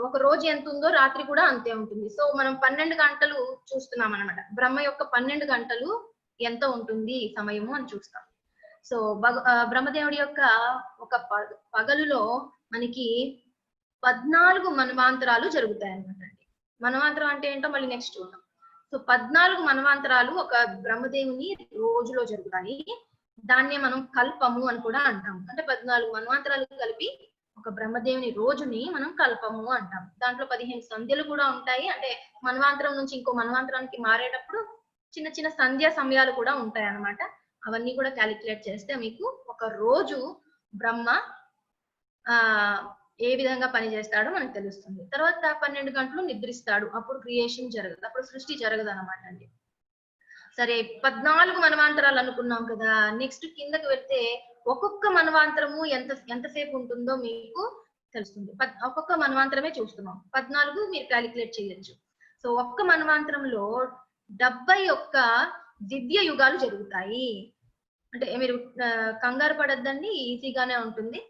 ఒక రోజు ఎంత ఉందో రాత్రి కూడా అంతే ఉంటుంది. సో మనం 12 గంటలు చూస్తున్నాం అనమాట. బ్రహ్మ యొక్క 12 గంటలు ఎంత ఉంటుంది సమయము అని చూస్తాం. సో బ్రహ్మదేవుడి యొక్క ఒక పగలులో మనకి 14 మన్వాంతరాలు జరుగుతాయి అనమాట అండి. మన్వాంతరం అంటే ఏంటో మళ్ళీ నెక్స్ట్ చూద్దాం. సో 14 మన్వాంతరాలు ఒక బ్రహ్మదేవుని రోజులో జరుగుతాయి. దాన్నే మనం కల్పము అని కూడా అంటాం. అంటే 14 మన్వాంతరాలు కలిపి ఒక బ్రహ్మదేవుని రోజుని మనం కల్పము అంటాం. దాంట్లో 15 సంధ్యలు కూడా ఉంటాయి. అంటే మన్వాంతరం నుంచి ఇంకో మన్వాంతరానికి మారేటప్పుడు చిన్న చిన్న సంధ్యా సమయాలు కూడా ఉంటాయి అన్నమాట. అవన్నీ కూడా క్యాలిక్యులేట్ చేస్తే మీకు ఒక రోజు బ్రహ్మ ఏ విధంగా పనిచేస్తాడో మనకు తెలుస్తుంది. తర్వాత 12 గంటలు నిద్రిస్తాడు, అప్పుడు క్రియేషన్ జరగదు, అప్పుడు సృష్టి జరగదు అనమాట అండి. సరే 14 మన్వాంతరాలు అనుకున్నాం కదా. నెక్స్ట్ కిందకి వెళ్తే ఒక్కొక్క మన్వాంతరము ఎంతసేపు ఉంటుందో మీకు తెలుస్తుంది. ఒక్కొక్క మన్వాంతరమే చూస్తున్నాం, 14 మీరు క్యాలిక్యులేట్ చేయొచ్చు. సో ఒక్క మన్వాంతరంలో 71 దివ్య యుగాలు జరుగుతాయి. అంటే మీరు కంగారు పడద్దండి, ఈజీగానే ఉంటుంది.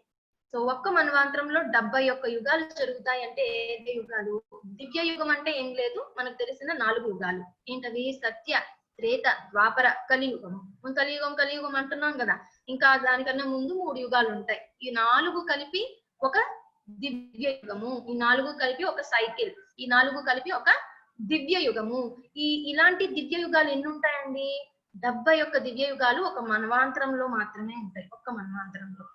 సో ఒక్క మన్వాంతరంలో 71 యుగాలు జరుగుతాయి. అంటే యుగాలు, దివ్య యుగం అంటే ఏం లేదు, మనకు తెలిసిన 4 యుగాలు ఏంటవి? సత్య, త్రేత, ద్వాపర, కలియుగం. కలియుగం అంటున్నాం కదా, ఇంకా దానికన్నా ముందు 3 యుగాలు ఉంటాయి. ఈ 4 కలిపి ఒక దివ్య యుగము, ఈ 4 కలిపి ఒక సైకిల్, ఈ 4 కలిపి ఒక దివ్య యుగము. ఇలాంటి దివ్య యుగాలు ఎన్ని ఉంటాయండి? 71 దివ్య యుగాలు ఒక మన్వాంతరంలో మాత్రమే ఉంటాయి. ఒక్క మన్వాంతరంలో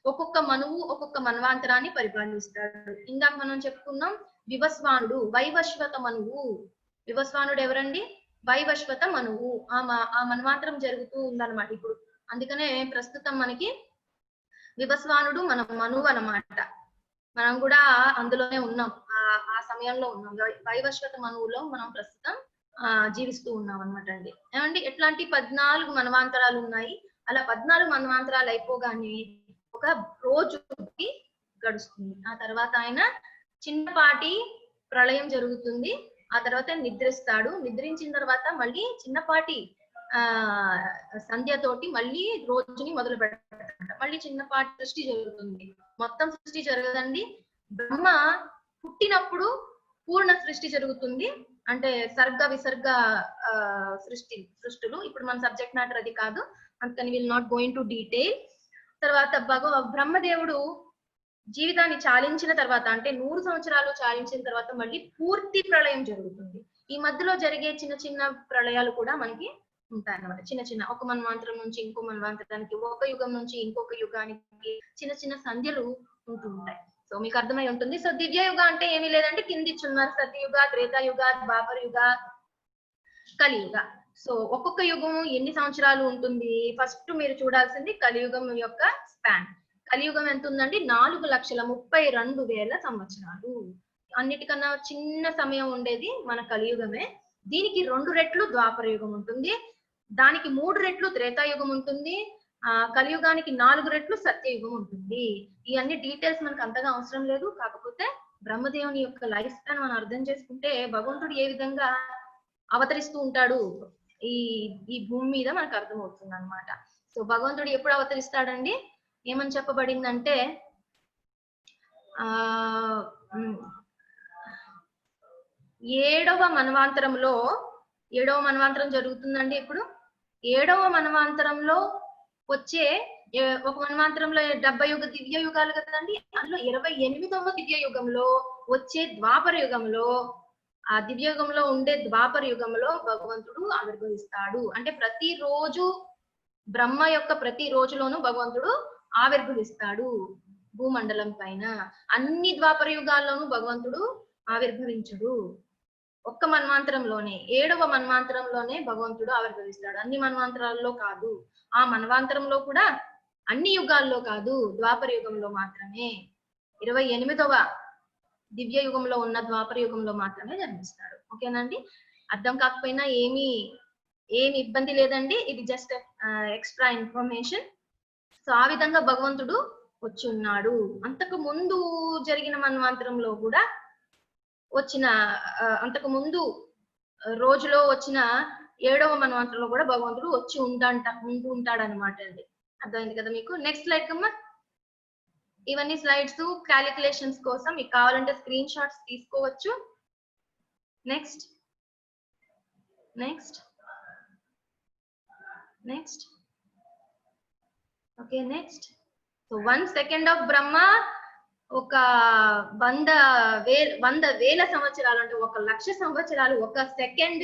ఒక్కొక్క మనువు ఒక్కొక్క మన్వాంతరాన్ని పరిపాలిస్తాడు. ఇందాక మనం చెప్పుకున్నాం వివస్వానుడు, వైవస్వత మనువు. వివస్వానుడు ఎవరండి? వైవస్వత మనువు. ఆ మన్వాంతరం జరుగుతూ ఉందన్నమాట ఇప్పుడు. అందుకనే ప్రస్తుతం మనకి వివస్వానుడు మన మనువు అన్నమాట. మనం కూడా అందులోనే ఉన్నాం, ఆ సమయంలో ఉన్నాం. వైవస్వత మనువులో మనం ప్రస్తుతం జీవిస్తూ ఉన్నాం అనమాట అండి. ఏమండి ఎట్లాంటి 14 మన్వాంతరాలు ఉన్నాయి. అలా 14 మన్వాంతరాలు అయిపోగానే ఒక రోజు గడుస్తుంది. ఆ తర్వాత ఆయన చిన్నపాటి ప్రళయం జరుగుతుంది. ఆ తర్వాత నిద్రిస్తాడు. నిద్రించిన తర్వాత మళ్ళీ చిన్నపాటి సంధ్యతోటి మళ్ళీ రోజుని మొదలు పెడతాడు. మళ్ళీ చిన్నపాటి సృష్టి జరుగుతుంది. మొత్తం సృష్టి జరగదండి. బ్రహ్మ పుట్టినప్పుడు పూర్ణ సృష్టి జరుగుతుంది. అంటే సర్గ విసర్గ సృష్టులు. ఇప్పుడు మన సబ్జెక్ట్ మ్యాటర్ అది కాదు, అందుకని will not go in to detail. తర్వాత బ్రహ్మదేవుడు జీవితాన్ని చాలించిన తర్వాత, అంటే 100 సంవత్సరాలు చాలించిన తర్వాత మళ్ళీ పూర్తి ప్రళయం జరుగుతుంది. ఈ మధ్యలో జరిగే చిన్న చిన్న ప్రళయాలు కూడా మనకి ఉంటాయన్నమాట. చిన్న చిన్న ఒక మన్వంతరం నుంచి ఇంకో మన్వంతరానికి, ఒక యుగం నుంచి ఇంకొక యుగానికి చిన్న చిన్న సంధ్యలు ఉంటూ ఉంటాయి. సో మీకు అర్థమై ఉంటుంది. సో దివ్య యుగ అంటే ఏమీ లేదంటే కింది ఇచ్చున్నారు, సత్యయుగ, త్రేతాయుగ, ద్వాపర యుగ, కలియుగ. సో ఒక్కొక్క యుగం ఎన్ని సంవత్సరాలు ఉంటుంది? ఫస్ట్ మీరు చూడాల్సింది కలియుగం యొక్క స్పాన్. కలియుగం ఎంత ఉందండి? 4,32,000 సంవత్సరాలు. అన్నిటికన్నా చిన్న సమయం ఉండేది మన కలియుగమే. దీనికి 2 రెట్లు ద్వాపర యుగం ఉంటుంది, దానికి 3 రెట్లు త్రేతాయుగం ఉంటుంది, కలియుగానికి 4 రెట్లు సత్యయుగం ఉంటుంది. ఈ అన్ని డీటెయిల్స్ మనకు అంతగా అవసరం లేదు. కాకపోతే బ్రహ్మదేవుని యొక్క లైఫ్ స్పాన్ మనం అర్థం చేసుకుంటే భగవంతుడు ఏ విధంగా అవతరిస్తూ ఉంటాడు ఈ భూమి మీద మనకు అర్థమవుతుంది అనమాట. సో భగవంతుడు ఎప్పుడు అవతరిస్తాడండి? ఏమని చెప్పబడిందంటే 7వ మన్వాంతరంలో, 7వ మన్వాంతరం జరుగుతుందండి. ఇప్పుడు 7వ మన్వాంతరంలో వచ్చే ఒక మన్వాంతరంలో 70 యుగ దివ్య యుగాలు కదండి. అందులో 28వ దివ్య యుగంలో వచ్చే ద్వాపర యుగంలో, ఆ దివ్య యుగంలో ఉండే ద్వాపర యుగంలో భగవంతుడు ఆవిర్భవిస్తాడు. అంటే ప్రతిరోజు బ్రహ్మ యొక్క ప్రతి రోజులోనూ భగవంతుడు ఆవిర్భవిస్తాడు భూమండలం పైన. అన్ని ద్వాపర యుగాల్లోనూ భగవంతుడు ఆవిర్భవించుడు. ఒక్క మన్వాంతరంలోనే, 7వ మన్వాంతరంలోనే భగవంతుడు ఆవిర్భవిస్తాడు. అన్ని మన్వాంతరాల్లో కాదు. ఆ మన్వాంతరంలో కూడా అన్ని యుగాల్లో కాదు, ద్వాపర యుగంలో మాత్రమే, 28వ దివ్య యుగంలో ఉన్న ద్వాపర యుగంలో మాత్రమే జన్మిస్తాడు. ఓకేనండి? అర్థం కాకపోయినా ఏమి ఇబ్బంది లేదండి. ఇది జస్ట్ ఎక్స్ట్రా ఇన్ఫర్మేషన్. సో ఆ విధంగా భగవంతుడు వచ్చి ఉన్నాడు. అంతకు ముందు జరిగిన మన్వాంతరంలో కూడా వచ్చిన, అంతకు ముందు రోజులో వచ్చిన 7వ మన్వాంతరంలో కూడా భగవంతుడు వచ్చి ఉంటూ ఉంటాడు అనమాట అండి. అర్థమైంది కదా మీకు? నెక్స్ట్ స్లైడ్ కమ్మా. ఇవన్నీ స్లైడ్స్ క్యాలిక్యులేషన్స్ కోసం, మీకు కావాలంటే స్క్రీన్ షాట్స్ తీసుకోవచ్చు. Next next next okay, next. So 1 second of Brahma ఒక 100,000 సంవత్సరాలు, అంటే 1,00,000 సంవత్సరాలు. ఒక సెకండ్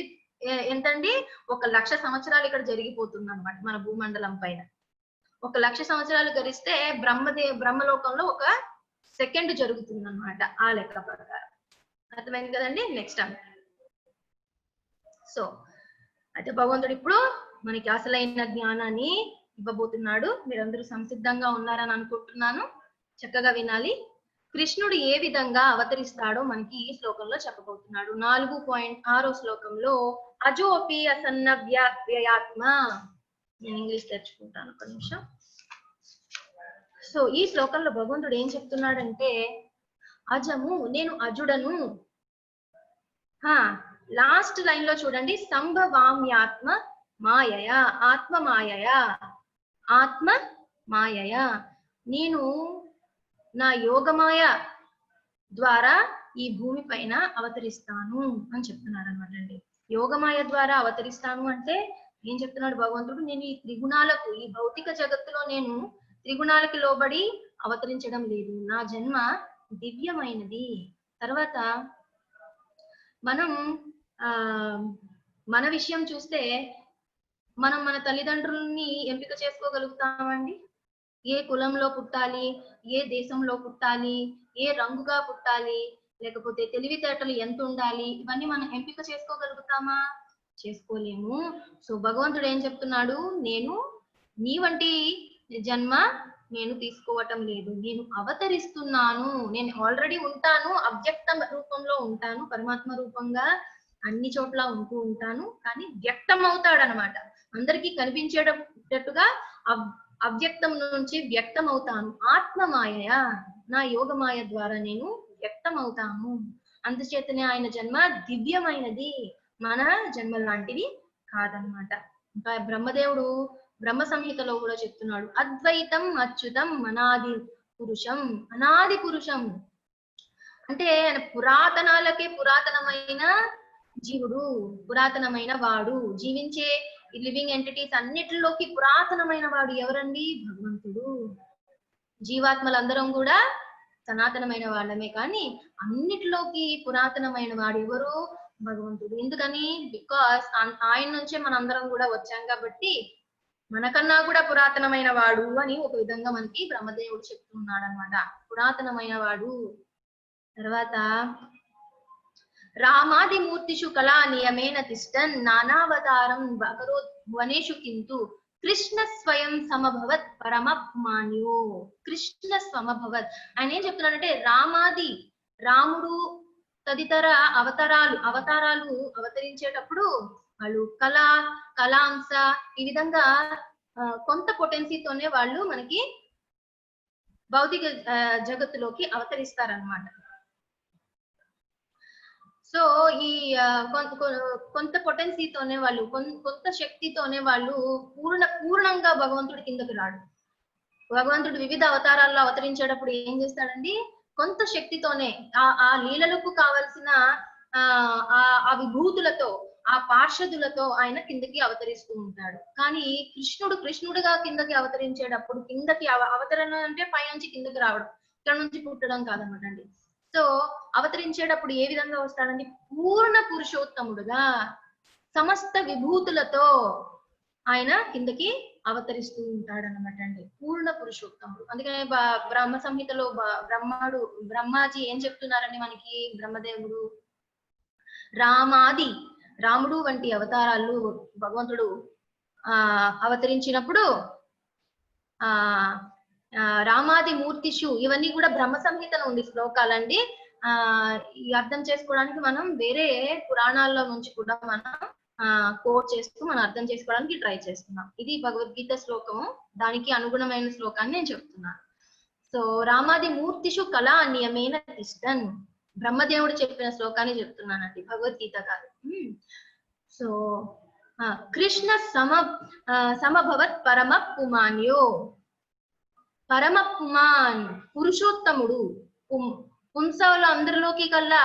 ఎంతండి? 1,00,000 సంవత్సరాలు ఇక్కడ జరిగిపోతుంది అనమాట మన భూమండలం పైన. 1,00,000 సంవత్సరాలు గరిస్తే బ్రహ్మలోకంలో 1 సెకండ్ జరుగుతుంది అనమాట ఆ లెక్క ప్రకారం. అర్థమైంది కదండి? నెక్స్ట్ సో అయితే భగవంతుడు ఇప్పుడు మనకి అసలైన జ్ఞానాన్ని ఇవ్వబోతున్నాడు. మీరందరూ సంసిద్ధంగా ఉన్నారని అనుకుంటున్నాను. చక్కగా వినాలి. కృష్ణుడు ఏ విధంగా అవతరిస్తాడో మనకి ఈ శ్లోకంలో చెప్పబోతున్నాడు. 4.6 శ్లోకంలో అజోపి అసన్న వ్యయాత్మ. నేను ఇంగ్లీష్ తెచ్చుకుంటాను ఒక నిమిషం. సో ఈ శ్లోకంలో భగవంతుడు ఏం చెప్తున్నాడంటే, అజము, నేను అజుడను. లాస్ట్ లైన్ లో చూడండి, సంభవామ్యాత్మ మాయయ, ఆత్మ మాయయ, ఆత్మ మాయయ, నేను నా యోగమాయ ద్వారా ఈ భూమి పైన అవతరిస్తాను అని చెప్తున్నాడు అనమాట అండి. యోగమాయ ద్వారా అవతరిస్తాను అంటే ఏం చెప్తున్నాడు భగవంతుడు? నేను ఈ త్రిగుణాలకు, ఈ భౌతిక జగత్తులో నేను త్రిగుణాలకి లోబడి అవతరించడం లేదు. నా జన్మ దివ్యమైనది. తర్వాత మనం మన విషయం చూస్తే, మనం మన తల్లిదండ్రుల్ని ఎంపిక చేసుకోగలుగుతామండి? ఏ కులంలో పుట్టాలి, ఏ దేశంలో పుట్టాలి, ఏ రంగుగా పుట్టాలి, లేకపోతే తెలివితేటలు ఎంత ఉండాలి, ఇవన్నీ మనం ఎంపిక చేసుకోగలుగుతామా? చేసుకోలేము. సో భగవంతుడు ఏం చెప్తున్నాడు? నేను నీ వంటి జన్మ నేను తీసుకోవటం లేదు, నేను అవతరిస్తున్నాను. నేను ఆల్రెడీ ఉంటాను, అవ్యక్త రూపంలో ఉంటాను, పరమాత్మ రూపంగా అన్ని చోట్ల ఉంటూ ఉంటాను. కానీ వ్యక్తం అవుతాడనమాట, అందరికీ కనిపించేటట్టుగా అవ్యక్తం నుంచి వ్యక్తం అవుతాను. ఆత్మమాయ, నా యోగమాయ ద్వారా నేను వ్యక్తం అవుతాను. అందుచేతనే ఆయన జన్మ దివ్యమైనది, మన జన్మ లాంటివి కాదనమాట. ఇంకా బ్రహ్మదేవుడు బ్రహ్మ సంహితలో కూడా చెప్తున్నాడు, అద్వైతం అచ్యుతం అనాది పురుషం. అనాది పురుషం అంటే ఆయన పురాతనాలకే పురాతనమైన జీవుడు, పురాతనమైన వాడు. జీవించే లివింగ్ ఎంటిటీస్ అన్నిటిలోకి పురాతనమైన వాడు ఎవరండి? భగవంతుడు. జీవాత్మలందరం కూడా సనాతనమైన వాళ్ళమే, కానీ అన్నిటిలోకి పురాతనమైన వాడు ఎవరు? భగవంతుడు. ఎందుకని? బికాస్ ఆయన నుంచే మనందరం కూడా వచ్చాం కాబట్టి మనకన్నా కూడా పురాతనమైన వాడు అని ఒక విధంగా మనకి బ్రహ్మదేవుడు చెప్తున్నాడు అనమాట. పురాతనమైన వాడు. తర్వాత రామాది మూర్తిషు కళా నియమేన తిష్టన్ నానావతారం భగవత్ భువనేషు కింతు కృష్ణ స్వయం సమభవత్ పరమమాన్యో. కృష్ణ సమభవత్ ఆయన ఏం చెప్తున్నాడంటే రాముడు తదితర అవతారాలు అవతరించేటప్పుడు వాళ్ళు కళాంశ ఈ విధంగా కొంత పొటెన్సీతోనే వాళ్ళు మనకి భౌతిక జగత్తులోకి అవతరిస్తారనమాట. సో ఈ కొంత పొటెన్సీతోనే వాళ్ళు కొంత శక్తితోనే వాళ్ళు పూర్ణంగా భగవంతుడి కిందకి రాడు. భగవంతుడు వివిధ అవతారాల్లో అవతరించేటప్పుడు ఏం చేస్తాడండి? కొంత శక్తితోనే ఆ లీలలకు కావలసిన ఆ విభూతులతో ఆ పార్షదులతో ఆయన కిందకి అవతరిస్తూ ఉంటాడు. కానీ కృష్ణుడుగా కిందకి అవతరించేటప్పుడు కిందకి అవతరణ అంటే పైనుంచి కిందకి రావడం, ఇక్కడ నుంచి పుట్టడం కాదన్నమాట అండి. సో అవతరించేటప్పుడు ఏ విధంగా వస్తాడండి? పూర్ణ పురుషోత్తముడుగా సమస్త విభూతులతో ఆయన కిందకి అవతరిస్తూ ఉంటాడు అనమాట అండి. పూర్ణ పురుషోత్తముడు. అందుకనే బ్రహ్మ సంహితలో బ్రహ్మాజీ ఏం చెప్తున్నారండి మనకి? బ్రహ్మదేవుడు రాముడు వంటి అవతారాలు భగవంతుడు అవతరించినప్పుడు రామాది మూర్తిషు ఇవన్నీ కూడా బ్రహ్మ సంహితలో ఉండే శ్లోకాలండి. ఈ అర్థం చేసుకోవడానికి మనం వేరే పురాణాల్లో నుంచి కూడా మనం కోట్ చేస్తూ మనం అర్థం చేసుకోవడానికి ట్రై చేస్తున్నాం. ఇది భగవద్గీత శ్లోకము, దానికి అనుగుణమైన శ్లోకాన్ని నేను చెప్తున్నాను. సో రామాది మూర్తిషు కళా నియమేన తిష్టన్, బ్రహ్మదేవుడు చెప్పిన శ్లోకాన్ని చెప్తున్నానండి, భగవద్గీత కాదు. సో కృష్ణ సమభవత్ పరమ పుమాన్యో. పరమ పుమాన్ పురుషోత్తముడు, పుంసవుల అందరిలోకి కల్లా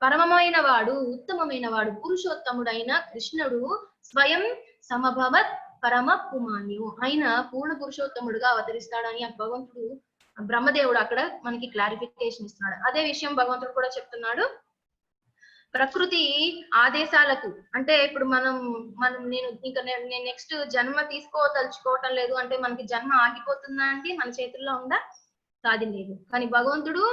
పరమమైన వాడు, ఉత్తమమైన వాడు, పురుషోత్తముడైన కృష్ణుడు స్వయం సమభవత్ పరమ పుమాన్యు, ఆయన పూర్ణ పురుషోత్తముడుగా అవతరిస్తాడని భగవంతుడు బ్రహ్మదేవుడు అక్కడ మనకి క్లారిఫికేషన్ ఇస్తున్నాడు. అదే విషయం భగవంతుడు కూడా చెప్తున్నాడు. ప్రకృతి ఆదేశాలకు అంటే ఇప్పుడు నేను నెక్స్ట్ జన్మ తలుచుకోవటం లేదు అంటే మనకి జన్మ ఆగిపోతుందా అంటే మన చేతుల్లో ఉందా? కాదు, లేదు. కానీ భగవంతుడు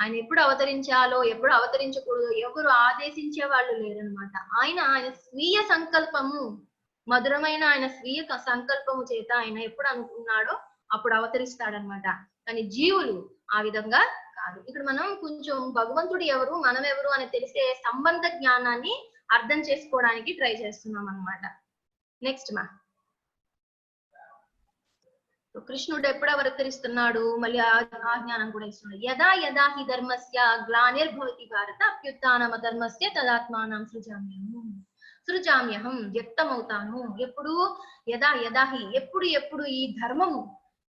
ఆయన ఎప్పుడు అవతరించాలో ఎప్పుడు అవతరించకూడదు ఎవరు ఆదేశించే వాళ్ళు లేరనమాట. ఆయన స్వీయ సంకల్పము, మధురమైన ఆయన స్వీయ సంకల్పము చేత ఆయన ఎప్పుడు అనుకున్నాడో అప్పుడు అవతరిస్తాడనమాట. కానీ జీవులు ఆ విధంగా కాదు. ఇక్కడ మనం కొంచెం భగవంతుడు ఎవరు మనం ఎవరు అని తెలిసే సంబంధ జ్ఞానాన్ని అర్థం చేసుకోవడానికి ట్రై చేస్తున్నాం అన్నమాట. నెక్స్ట్ కృష్ణుడు ఎప్పుడు అవతరిస్తున్నాడు, మళ్ళీ ఆ జ్ఞానం కూడా ఇస్తున్నాడు. యదా యదా హి ధర్మస్య గ్లానిర్భవతి భారత అభ్యుత్థానమ ధర్మస్య తదాత్మానం సృజామ్యహం వ్యక్తమవుతాను. ఎప్పుడు? యదా యదా హి, ఎప్పుడు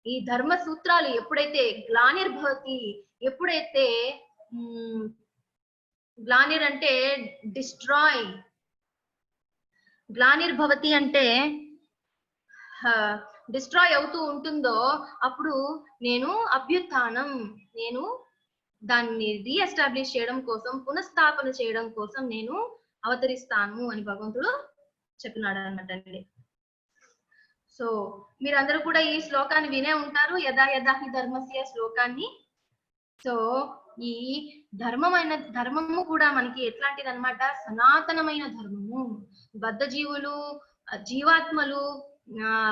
ఈ ధర్మ సూత్రాలు ఎప్పుడైతే గ్లానిర్భవతి, ఎప్పుడైతే గ్లానిర్ అంటే డిస్ట్రాయ్, గ్లానిర్భవతి అంటే డిస్ట్రాయ్ అవుతూ ఉంటుందో అప్పుడు నేను అభ్యుత్థానం, నేను దాన్ని రీఎస్టాబ్లిష్ చేయడం కోసం, పునఃస్థాపన చేయడం కోసం నేను అవతరిస్తాను అని భగవంతుడు చెప్పినాడు అన్నమాట అండి. సో మీరందరూ కూడా ఈ శ్లోకాన్ని వినే ఉంటారు, యదా యదా హి ధర్మస్య శ్లోకాన్ని. సో ఈ ధర్మము కూడా మనకి ఎట్లాంటిది అనమాట? సనాతనమైన ధర్మము. బద్ధ జీవులు, జీవాత్మలు,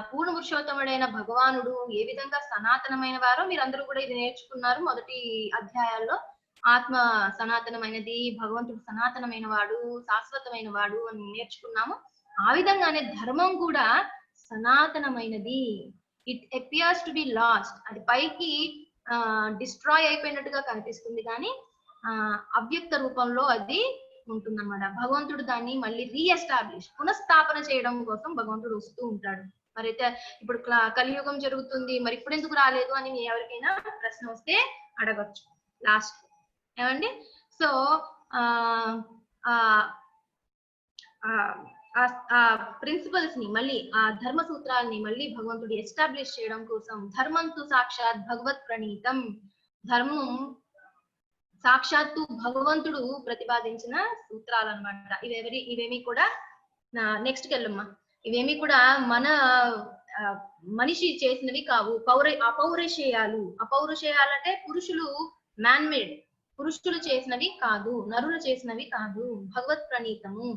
పూర్ణ పురుషోత్తముడైన భగవానుడు ఏ విధంగా సనాతనమైన వారో మీరందరూ కూడా ఇది నేర్చుకున్నారు మొదటి అధ్యాయాల్లో. ఆత్మ సనాతనమైనది, భగవంతుడు సనాతనమైన వాడు, శాశ్వతమైన వాడు అని నేర్చుకున్నాము. ఆ విధంగానే ధర్మం కూడా సనాతనమైనది. It appears to be lost, అది పైకి డిస్ట్రాయ్ అయిపోయినట్టుగా కనిపిస్తుంది కానీ అవ్యక్త రూపంలో అది ఉంటుందన్నమాట. భగవంతుడు దాన్ని మళ్ళీ రీఎస్టాబ్లిష్, పునఃస్థాపన చేయడం కోసం భగవంతుడు వస్తూ ఉంటాడు. మరైతే ఇప్పుడు కలియుగం జరుగుతుంది, మరి ఇప్పుడు ఎందుకు రాలేదు అని ఎవరికైనా ప్రశ్న వస్తే అడగచ్చు లాస్ట్ ఏమండి. సో ఆ ప్రిన్సిపల్స్ ని మళ్ళీ, ఆ ధర్మ సూత్రాలని మళ్ళీ భగవంతుడు ఎస్టాబ్లిష్ చేయడం కోసం, ధర్మంతు సాక్షాత్ భగవత్ ప్రణీతం, సాక్షాత్తు భగవంతుడు ప్రతిపాదించిన సూత్రాలు అనమాట. ఇవేమి కూడా నెక్స్ట్ కి వెళ్ళమ్మా. ఇవేమి కూడా మన మనిషి చేసినవి కావు. అపౌరుషేయాలంటే పురుషులు మ్యాన్ మేడ్, పురుషులు చేసినవి కాదు, నరులు చేసినవి కాదు, భగవత్ ప్రణీతము.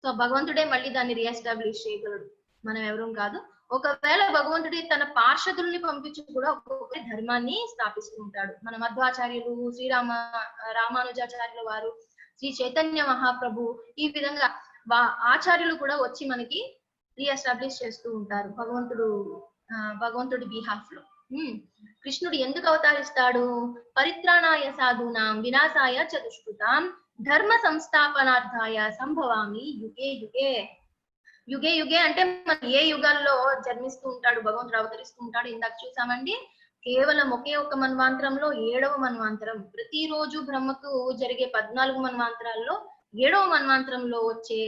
సో భగవంతుడే మళ్ళీ దాన్ని రీఎస్టాబ్లిష్ చేయగలడు, మనం ఎవరూ కాదు. ఒకవేళ భగవంతుడి తన పార్షదుల్ని పంపించి కూడా ఒక్కొక్క ధర్మాన్ని స్థాపిస్తూ ఉంటాడు. మన మధ్వాచార్యులు, రామానుజాచార్యుల వారు, శ్రీ చైతన్య మహాప్రభు, ఈ విధంగా ఆచార్యులు కూడా వచ్చి మనకి రీఎస్టాబ్లిష్ చేస్తూ ఉంటారు భగవంతుడి బిహాఫ్ లో. కృష్ణుడు ఎందుకు అవతరిస్తాడు? పరిత్రాణాయ సాధూనాం వినాశాయ చ దుష్కృతాం ధర్మ సంస్థాపనార్థాయ సంభవామి యుగే యుగే. యుగే యుగే అంటే మన ఏ యుగాల్లో జన్మిస్తూ ఉంటాడు భగవంతుడు, అవతరిస్తూ ఉంటాడు. ఇందాక చూసామండి, కేవలం ఒకే ఒక మన్వాంతరంలో 7వ మన్వాంతరం. ప్రతిరోజు బ్రహ్మకు జరిగే 14 మన్వాంతరాల్లో 7వ మన్వాంతరంలో వచ్చే